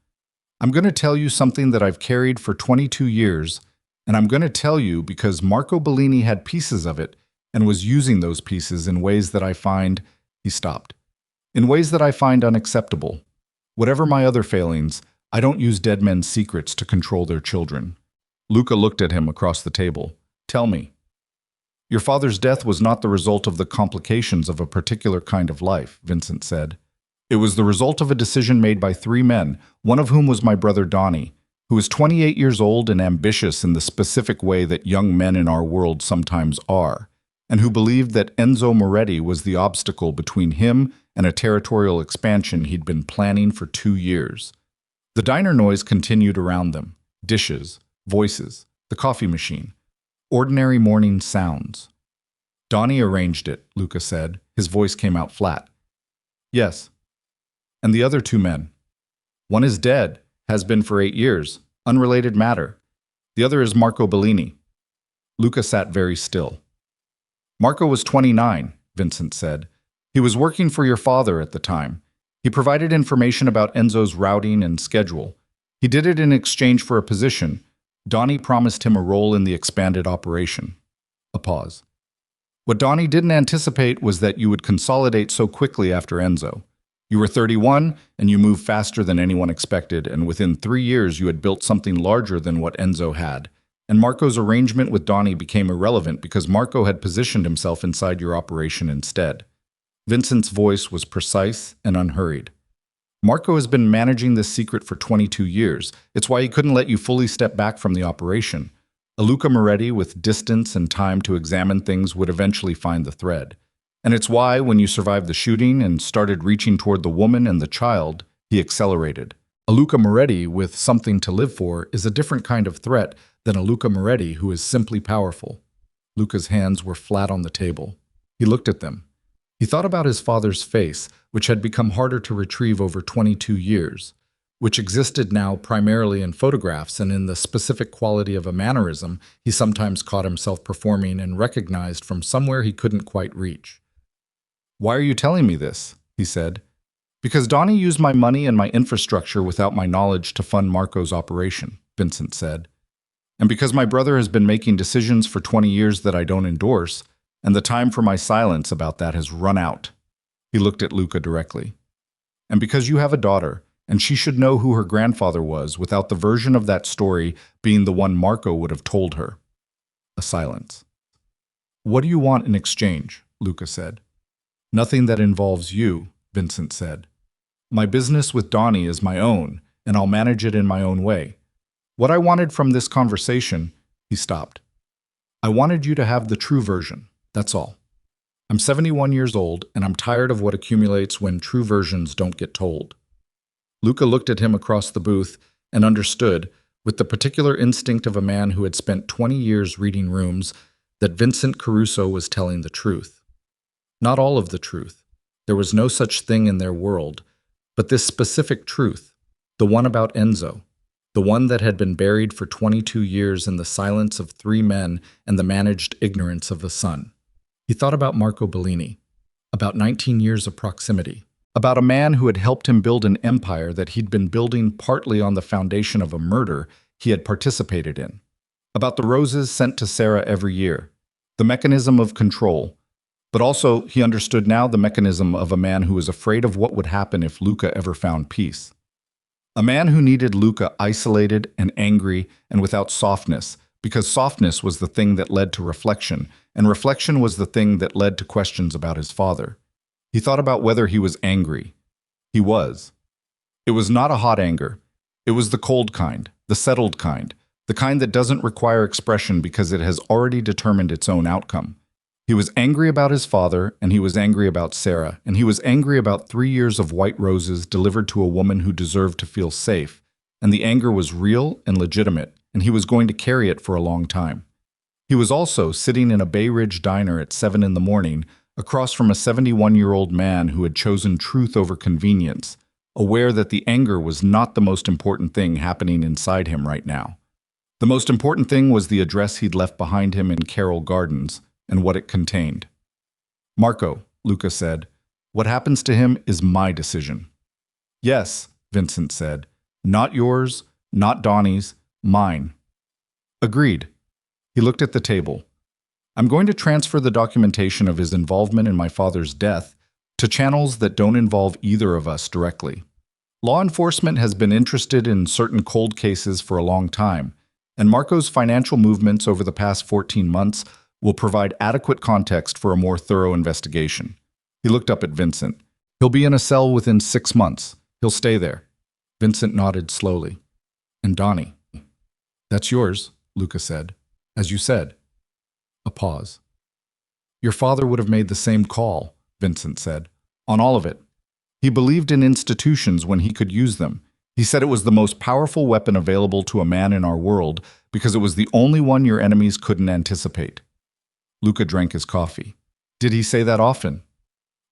I'm going to tell you something that I've carried for 22 years, and I'm going to tell you because Marco Bellini had pieces of it and was using those pieces in ways that I find, he stopped, in ways that I find unacceptable. Whatever my other failings, I don't use dead men's secrets to control their children. Luca looked at him across the table. Tell me. Your father's death was not the result of the complications of a particular kind of life, Vincent said. It was the result of a decision made by 3 men, one of whom was my brother Donnie, who is 28 years old and ambitious in the specific way that young men in our world sometimes are, and who believed that Enzo Moretti was the obstacle between him and a territorial expansion he'd been planning for 2 years. The diner noise continued around them. Dishes, voices, the coffee machine. Ordinary morning sounds. Donnie arranged it, Luca said. His voice came out flat. Yes. And the other 2 men. One is dead. Has been for 8 years. Unrelated matter. The other is Marco Bellini. Luca sat very still. Marco was 29, Vincent said. He was working for your father at the time. He provided information about Enzo's routing and schedule. He did it in exchange for a position. Donnie promised him a role in the expanded operation. A pause. What Donnie didn't anticipate was that you would consolidate so quickly after Enzo. You were 31, and you moved faster than anyone expected, and within 3 years you had built something larger than what Enzo had. And Marco's arrangement with Donnie became irrelevant because Marco had positioned himself inside your operation instead. Vincent's voice was precise and unhurried. Marco has been managing this secret for 22 years. It's why he couldn't let you fully step back from the operation. A Luca Moretti with distance and time to examine things would eventually find the thread. And it's why, when you survived the shooting and started reaching toward the woman and the child, he accelerated. A Luca Moretti with something to live for is a different kind of threat than a Luca Moretti who is simply powerful. Luca's hands were flat on the table. He looked at them. He thought about his father's face, which had become harder to retrieve over 22 years, which existed now primarily in photographs and in the specific quality of a mannerism he sometimes caught himself performing and recognized from somewhere he couldn't quite reach. "Why are you telling me this?" he said. "Because Donnie used my money and my infrastructure without my knowledge to fund Marco's operation," Vincent said. "And because my brother has been making decisions for 20 years that I don't endorse, and the time for my silence about that has run out." He looked at Luca directly. "And because you have a daughter, and she should know who her grandfather was without the version of that story being the one Marco would have told her." A silence. "What do you want in exchange?" Luca said. "Nothing that involves you," Vincent said. "My business with Donnie is my own, and I'll manage it in my own way. What I wanted from this conversation," he stopped. "I wanted you to have the true version, that's all. I'm 71 years old, and I'm tired of what accumulates when true versions don't get told." Luca looked at him across the booth and understood, with the particular instinct of a man who had spent 20 years reading rooms, that Vincent Caruso was telling the truth. Not all of the truth. There was no such thing in their world, but this specific truth, the one about Enzo, the one that had been buried for 22 years in the silence of 3 men and the managed ignorance of the sun. He thought about Marco Bellini, about 19 years of proximity, about a man who had helped him build an empire that he'd been building partly on the foundation of a murder he had participated in, about the roses sent to Sarah every year, the mechanism of control, but also he understood now the mechanism of a man who was afraid of what would happen if Luca ever found peace. A man who needed Luca isolated and angry and without softness, because softness was the thing that led to reflection, and reflection was the thing that led to questions about his father. He thought about whether he was angry. He was. It was not a hot anger. It was the cold kind, the settled kind, the kind that doesn't require expression because it has already determined its own outcome. He was angry about his father, and he was angry about Sarah, and he was angry about 3 years of white roses delivered to a woman who deserved to feel safe, and the anger was real and legitimate, and he was going to carry it for a long time. He was also sitting in a Bay Ridge diner at 7 in the morning, across from a 71-year-old man who had chosen truth over convenience, aware that the anger was not the most important thing happening inside him right now. The most important thing was the address he'd left behind him in Carroll Gardens, and what it contained. "Marco," Luca said, "what happens to him is my decision." "Yes," Vincent said, "not yours, not Donnie's, mine." "Agreed." He looked at the table. "I'm going to transfer the documentation of his involvement in my father's death to channels that don't involve either of us directly. Law enforcement has been interested in certain cold cases for a long time, and Marco's financial movements over the past 14 months will provide adequate context for a more thorough investigation." He looked up at Vincent. "He'll be in a cell within 6 months. He'll stay there." Vincent nodded slowly. "And Donnie?" "That's yours," Luca said. "As you said." A pause. "Your father would have made the same call," Vincent said, "on all of it. He believed in institutions when he could use them. He said it was the most powerful weapon available to a man in our world because it was the only one your enemies couldn't anticipate." Luca drank his coffee. "Did he say that often?"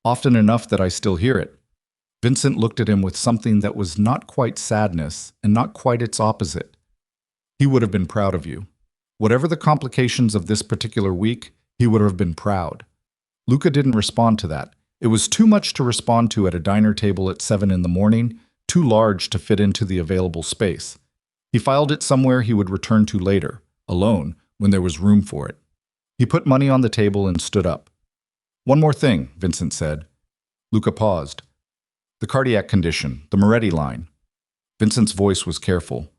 "Often enough that I still hear it." Vincent looked at him with something that was not quite sadness and not quite its opposite. "He would have been proud of you. Whatever the complications of this particular week, he would have been proud." Luca didn't respond to that. It was too much to respond to at a diner table at 7 in the morning, too large to fit into the available space. He filed it somewhere he would return to later, alone, when there was room for it. He put money on the table and stood up. "One more thing," Vincent said. Luca paused. "The cardiac condition, the Moretti line." Vincent's voice was careful.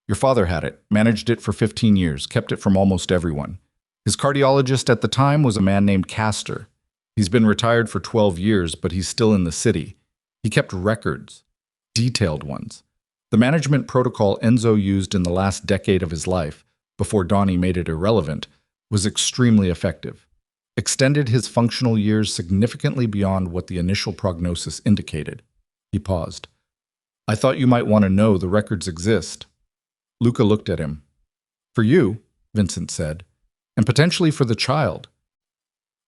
"Your father had it, managed it for 15 years, kept it from almost everyone. His cardiologist at the time was a man named Castor. He's been retired for 12 years, but he's still in the city. He kept records, detailed ones. The management protocol Enzo used in the last decade of his life, before Donnie made it irrelevant, was extremely effective. Extended his functional years significantly beyond what the initial prognosis indicated." He paused. "I thought you might want to know the records exist." Luca looked at him. "For you," Vincent said, and potentially for the child.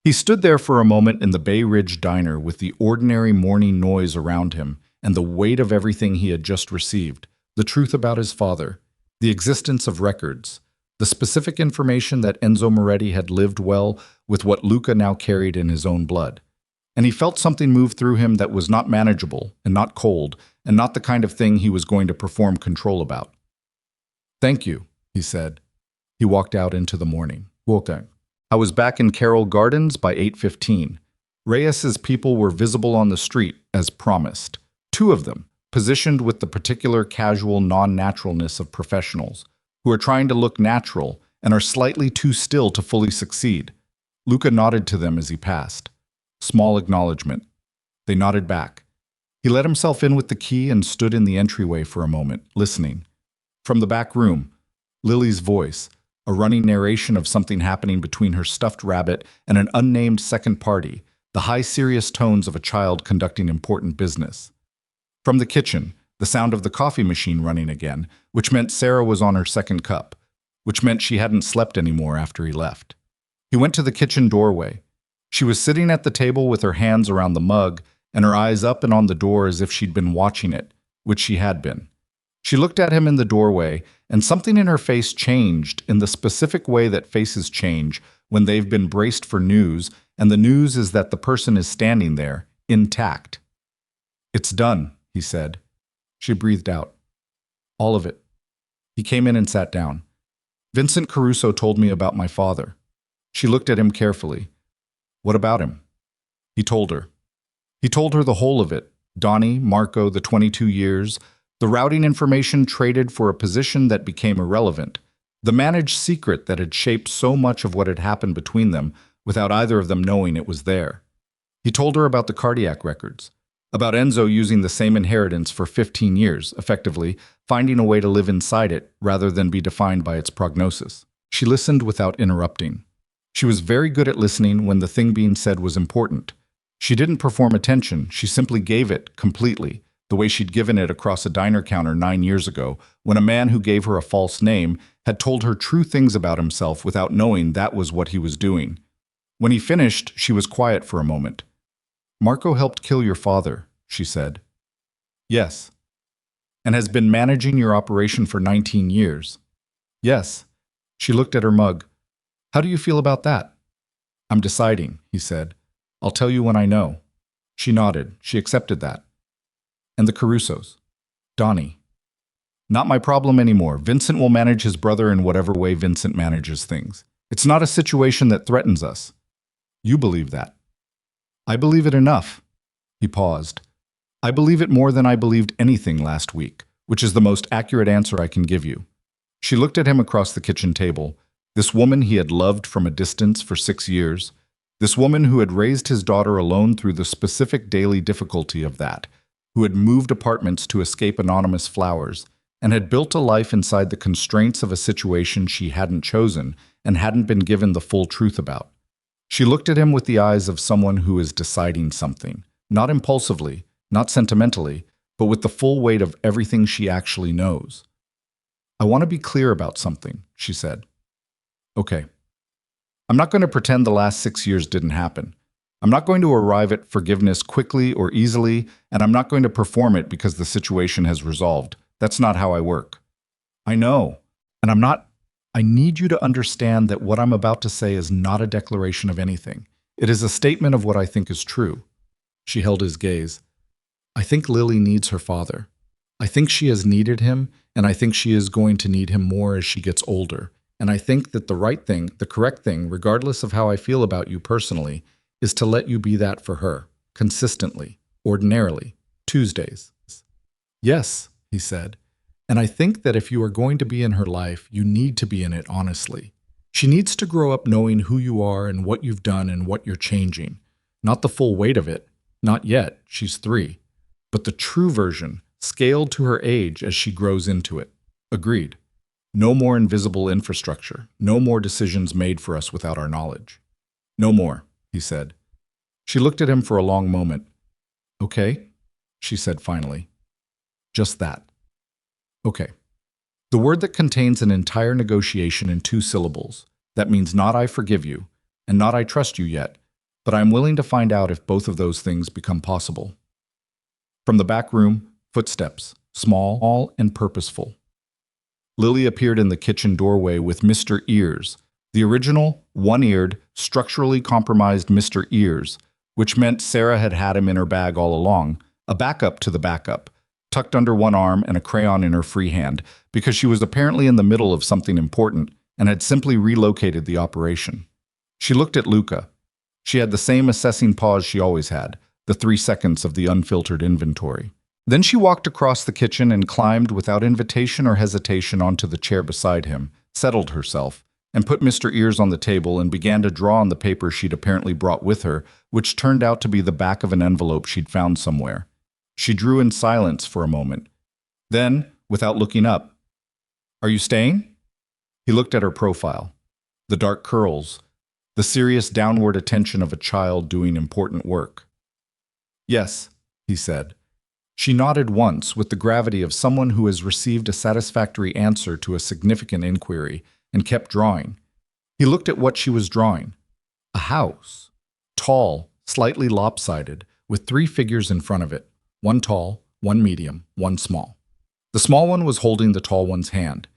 He stood there for a moment in the Bay Ridge diner with the ordinary morning noise around him and the weight of everything he had just received, the truth about his father, the existence of records, the specific information that Enzo Moretti had lived well with what Luca now carried in his own blood. And he felt something move through him that was not manageable and not cold and not the kind of thing he was going to perform control about. "Thank you," he said. He walked out into the morning. Okay. I was back in Carroll Gardens by 8:15. Reyes's people were visible on the street, as promised. Two of them, positioned with the particular casual non-naturalness of professionals, who are trying to look natural and are slightly too still to fully succeed. Luca nodded to them as he passed. Small acknowledgement. They nodded back. He let himself in with the key and stood in the entryway for a moment, listening. From the back room, Lily's voice, a running narration of something happening between her stuffed rabbit and an unnamed second party, the high serious tones of a child conducting important business. From the kitchen, the sound of the coffee machine running again, which meant Sarah was on her second cup, which meant she hadn't slept anymore after he left. He went to the kitchen doorway. She was sitting at the table with her hands around the mug and her eyes up and on the door as if she'd been watching it, which she had been. She looked at him in the doorway, and something in her face changed in the specific way that faces change when they've been braced for news, and the news is that the person is standing there, intact. "It's done," he said. She breathed out. "All of it." He came in and sat down. "Vincent Caruso told me about my father." She looked at him carefully. "What about him?" He told her. He told her the whole of it. Donnie, Marco, the 22 years, the routing information traded for a position that became irrelevant, the managed secret that had shaped so much of what had happened between them without either of them knowing it was there. He told her about the cardiac records, about Enzo using the same inheritance for 15 years, effectively finding a way to live inside it rather than be defined by its prognosis. She listened without interrupting. She was very good at listening when the thing being said was important. She didn't perform attention, she simply gave it completely, the way she'd given it across a diner counter 9 years ago, when a man who gave her a false name had told her true things about himself without knowing that was what he was doing. When he finished, she was quiet for a moment. "Marco helped kill your father," she said. "Yes." "And has been managing your operation for 19 years. "Yes." She looked at her mug. "How do you feel about that?" "I'm deciding," he said. "I'll tell you when I know." She nodded. She accepted that. "And the Carusos?" "Donnie." "Not my problem anymore. Vincent will manage his brother in whatever way Vincent manages things. It's not a situation that threatens us." "You believe that?" "I believe it enough." He paused. "I believe it more than I believed anything last week, which is the most accurate answer I can give you." She looked at him across the kitchen table. This woman he had loved from a distance for 6 years. This woman who had raised his daughter alone through the specific daily difficulty of that, who had moved apartments to escape anonymous flowers, and had built a life inside the constraints of a situation she hadn't chosen and hadn't been given the full truth about. She looked at him with the eyes of someone who is deciding something, not impulsively, not sentimentally, but with the full weight of everything she actually knows. "I want to be clear about something," she said. "Okay. I'm not going to pretend the last 6 years didn't happen. I'm not going to arrive at forgiveness quickly or easily, and I'm not going to perform it because the situation has resolved. That's not how I work." "I know. And I need you to understand that what I'm about to say is not a declaration of anything. It is a statement of what I think is true." She held his gaze. "I think Lily needs her father. I think she has needed him, and I think she is going to need him more as she gets older. And I think that the right thing, the correct thing, regardless of how I feel about you personally, is to let you be that for her, consistently, ordinarily, Tuesdays." "Yes," he said. "And I think that if you are going to be in her life, you need to be in it honestly. She needs to grow up knowing who you are and what you've done and what you're changing. Not the full weight of it, not yet, she's 3, but the true version, scaled to her age as she grows into it." Agreed. No more invisible infrastructure, no more decisions made for us without our knowledge. "No more," he said. She looked at him for a long moment. "Okay," she said finally. "Just that." "Okay." The word that contains an entire negotiation in 2 syllables, That means not I forgive you, and not I trust you yet, but I am willing to find out if both of those things become possible. From the back room, footsteps, small and purposeful. Lily appeared in the kitchen doorway with Mr. Ears, the original, one-eared, structurally compromised Mr. Ears, which meant Sarah had had him in her bag all along, a backup to the backup, tucked under one arm and a crayon in her free hand, because she was apparently in the middle of something important and had simply relocated the operation. She looked at Luca. She had the same assessing pause she always had, the 3 seconds of the unfiltered inventory. Then she walked across the kitchen and climbed without invitation or hesitation onto the chair beside him, settled herself, and put Mr. Ears on the table and began to draw on the paper she'd apparently brought with her, which turned out to be the back of an envelope she'd found somewhere. She drew in silence for a moment. Then, without looking up, "Are you staying?" He looked at her profile. The dark curls, the serious downward attention of a child doing important work. "Yes," he said. She nodded once with the gravity of someone who has received a satisfactory answer to a significant inquiry, and kept drawing. He looked at what she was drawing. A house. Tall, slightly lopsided, with 3 figures in front of it. One tall, one medium, one small. The small one was holding the tall one's hand.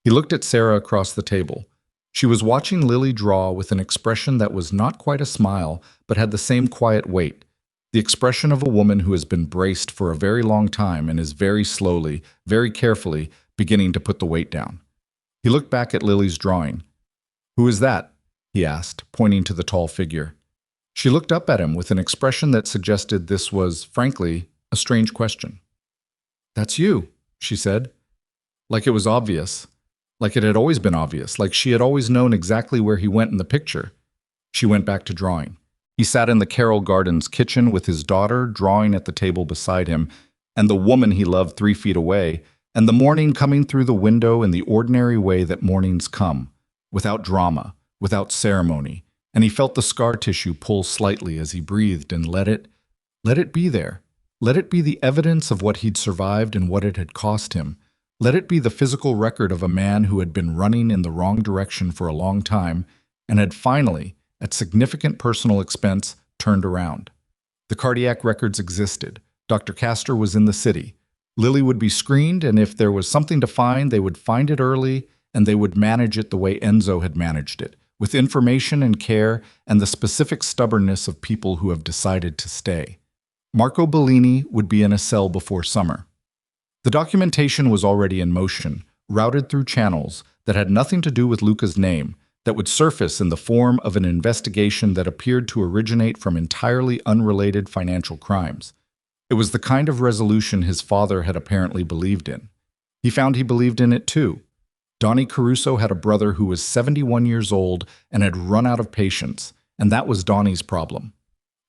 He looked at Sarah across the table. She was watching Lily draw with an expression that was not quite a smile, but had the same quiet weight. The expression of a woman who has been braced for a very long time and is very slowly, very carefully, beginning to put the weight down. He looked back at Lily's drawing. "Who is that?" he asked, pointing to the tall figure. She looked up at him with an expression that suggested this was, frankly, a strange question. "That's you," she said. Like it was obvious. Like it had always been obvious. Like she had always known exactly where he went in the picture. She went back to drawing. He sat in the Carroll Gardens kitchen with his daughter drawing at the table beside him, and the woman he loved 3 feet away, and the morning coming through the window in the ordinary way that mornings come, without drama, without ceremony, and he felt the scar tissue pull slightly as he breathed and let it be there. Let it be the evidence of what he'd survived and what it had cost him. Let it be the physical record of a man who had been running in the wrong direction for a long time and had finally, at significant personal expense, turned around. The cardiac records existed. Dr. Castor was in the city. Lily would be screened, and if there was something to find, they would find it early, and they would manage it the way Enzo had managed it, with information and care and the specific stubbornness of people who have decided to stay. Marco Bellini would be in a cell before summer. The documentation was already in motion, routed through channels that had nothing to do with Luca's name, that would surface in the form of an investigation that appeared to originate from entirely unrelated financial crimes. It was the kind of resolution his father had apparently believed in. He found he believed in it too. Donnie Caruso had a brother who was 71 years old and had run out of patience, and that was Donnie's problem.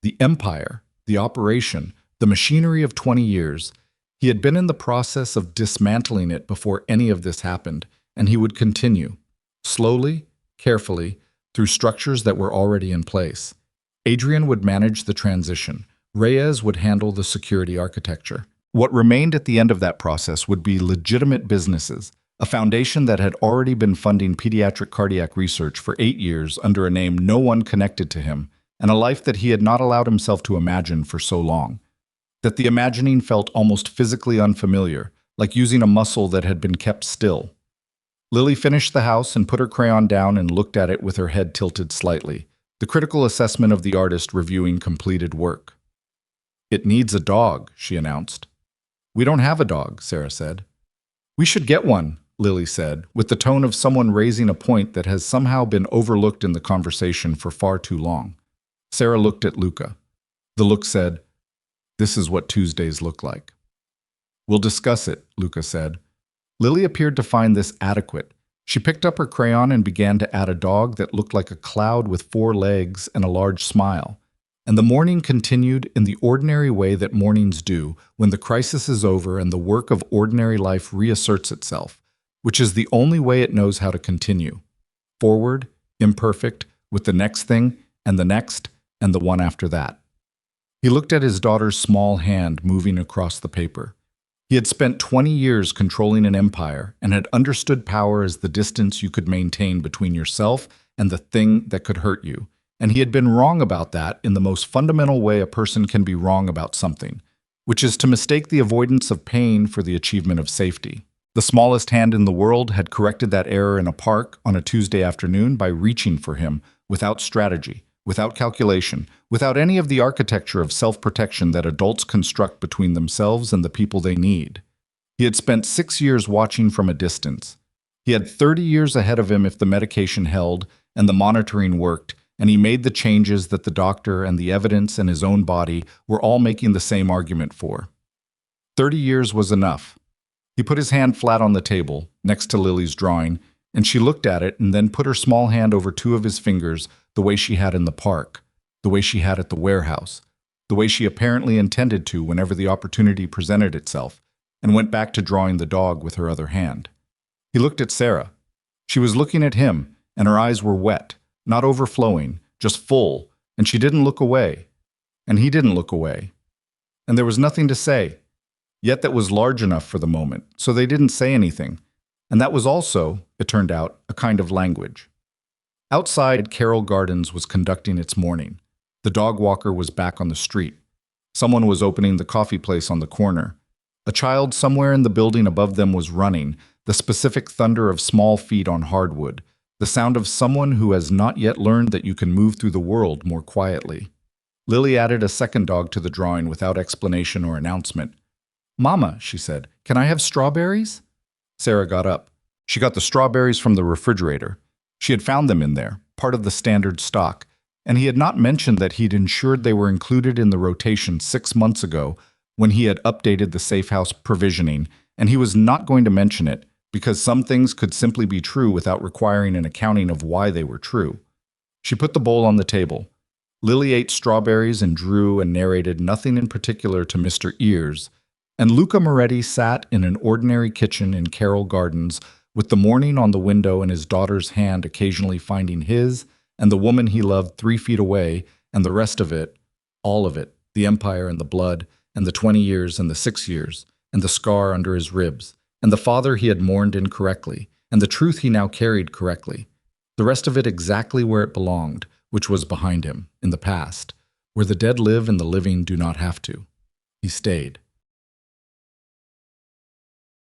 The empire, the operation, the machinery of 20 years, he had been in the process of dismantling it before any of this happened, and he would continue, slowly, carefully, through structures that were already in place. Adrian would manage the transition. Reyes would handle the security architecture. What remained at the end of that process would be legitimate businesses, a foundation that had already been funding pediatric cardiac research for 8 years under a name no one connected to him, and a life that he had not allowed himself to imagine for so long. That the imagining felt almost physically unfamiliar, like using a muscle that had been kept still. Lily finished the house and put her crayon down and looked at it with her head tilted slightly, the critical assessment of the artist reviewing completed work. "It needs a dog," she announced. "We don't have a dog," Sarah said. "We should get one," Lily said, with the tone of someone raising a point that has somehow been overlooked in the conversation for far too long. Sarah looked at Luca. The look said, "This is what Tuesdays look like." "We'll discuss it," Luca said. Lily appeared to find this adequate. She picked up her crayon and began to add a dog that looked like a cloud with 4 legs and a large smile. And the morning continued in the ordinary way that mornings do when the crisis is over and the work of ordinary life reasserts itself, which is the only way it knows how to continue. Forward, imperfect, with the next thing, and the one after that. He looked at his daughter's small hand moving across the paper. He had spent 20 years controlling an empire and had understood power as the distance you could maintain between yourself and the thing that could hurt you. And he had been wrong about that in the most fundamental way a person can be wrong about something, which is to mistake the avoidance of pain for the achievement of safety. The smallest hand in the world had corrected that error in a park on a Tuesday afternoon by reaching for him without strategy, without calculation, without any of the architecture of self-protection that adults construct between themselves and the people they need. He had spent 6 years watching from a distance. He had 30 years ahead of him if the medication held and the monitoring worked, and he made the changes that the doctor and the evidence and his own body were all making the same argument for. 30 years was enough. He put his hand flat on the table, next to Lily's drawing, and she looked at it and then put her small hand over two of his fingers the way she had in the park, the way she had at the warehouse, the way she apparently intended to whenever the opportunity presented itself, and went back to drawing the dog with her other hand. He looked at Sarah. She was looking at him, and her eyes were wet, not overflowing, just full, and she didn't look away. And he didn't look away. And there was nothing to say, yet that was large enough for the moment, so they didn't say anything. And that was also, it turned out, a kind of language. Outside, Carroll Gardens was conducting its morning. The dog walker was back on the street. Someone was opening the coffee place on the corner. A child somewhere in the building above them was running, the specific thunder of small feet on hardwood, the sound of someone who has not yet learned that you can move through the world more quietly. Lily added a second dog to the drawing without explanation or announcement. "Mama," she said, "can I have strawberries?" Sarah got up. She got the strawberries from the refrigerator. She had found them in there, part of the standard stock, and he had not mentioned that he'd ensured they were included in the rotation 6 months ago when he had updated the safe house provisioning, and he was not going to mention it because some things could simply be true without requiring an accounting of why they were true. She put the bowl on the table. Lily ate strawberries and drew and narrated nothing in particular to Mr. Ears, and Luca Moretti sat in an ordinary kitchen in Carroll Gardens with the morning on the window and his daughter's hand occasionally finding his and the woman he loved 3 feet away, and the rest of it, all of it, the empire and the blood, and the 20 years and the 6 years, and the scar under his ribs, and the father he had mourned incorrectly, and the truth he now carried correctly. The rest of it exactly where it belonged, which was behind him, in the past, where the dead live and the living do not have to. He stayed.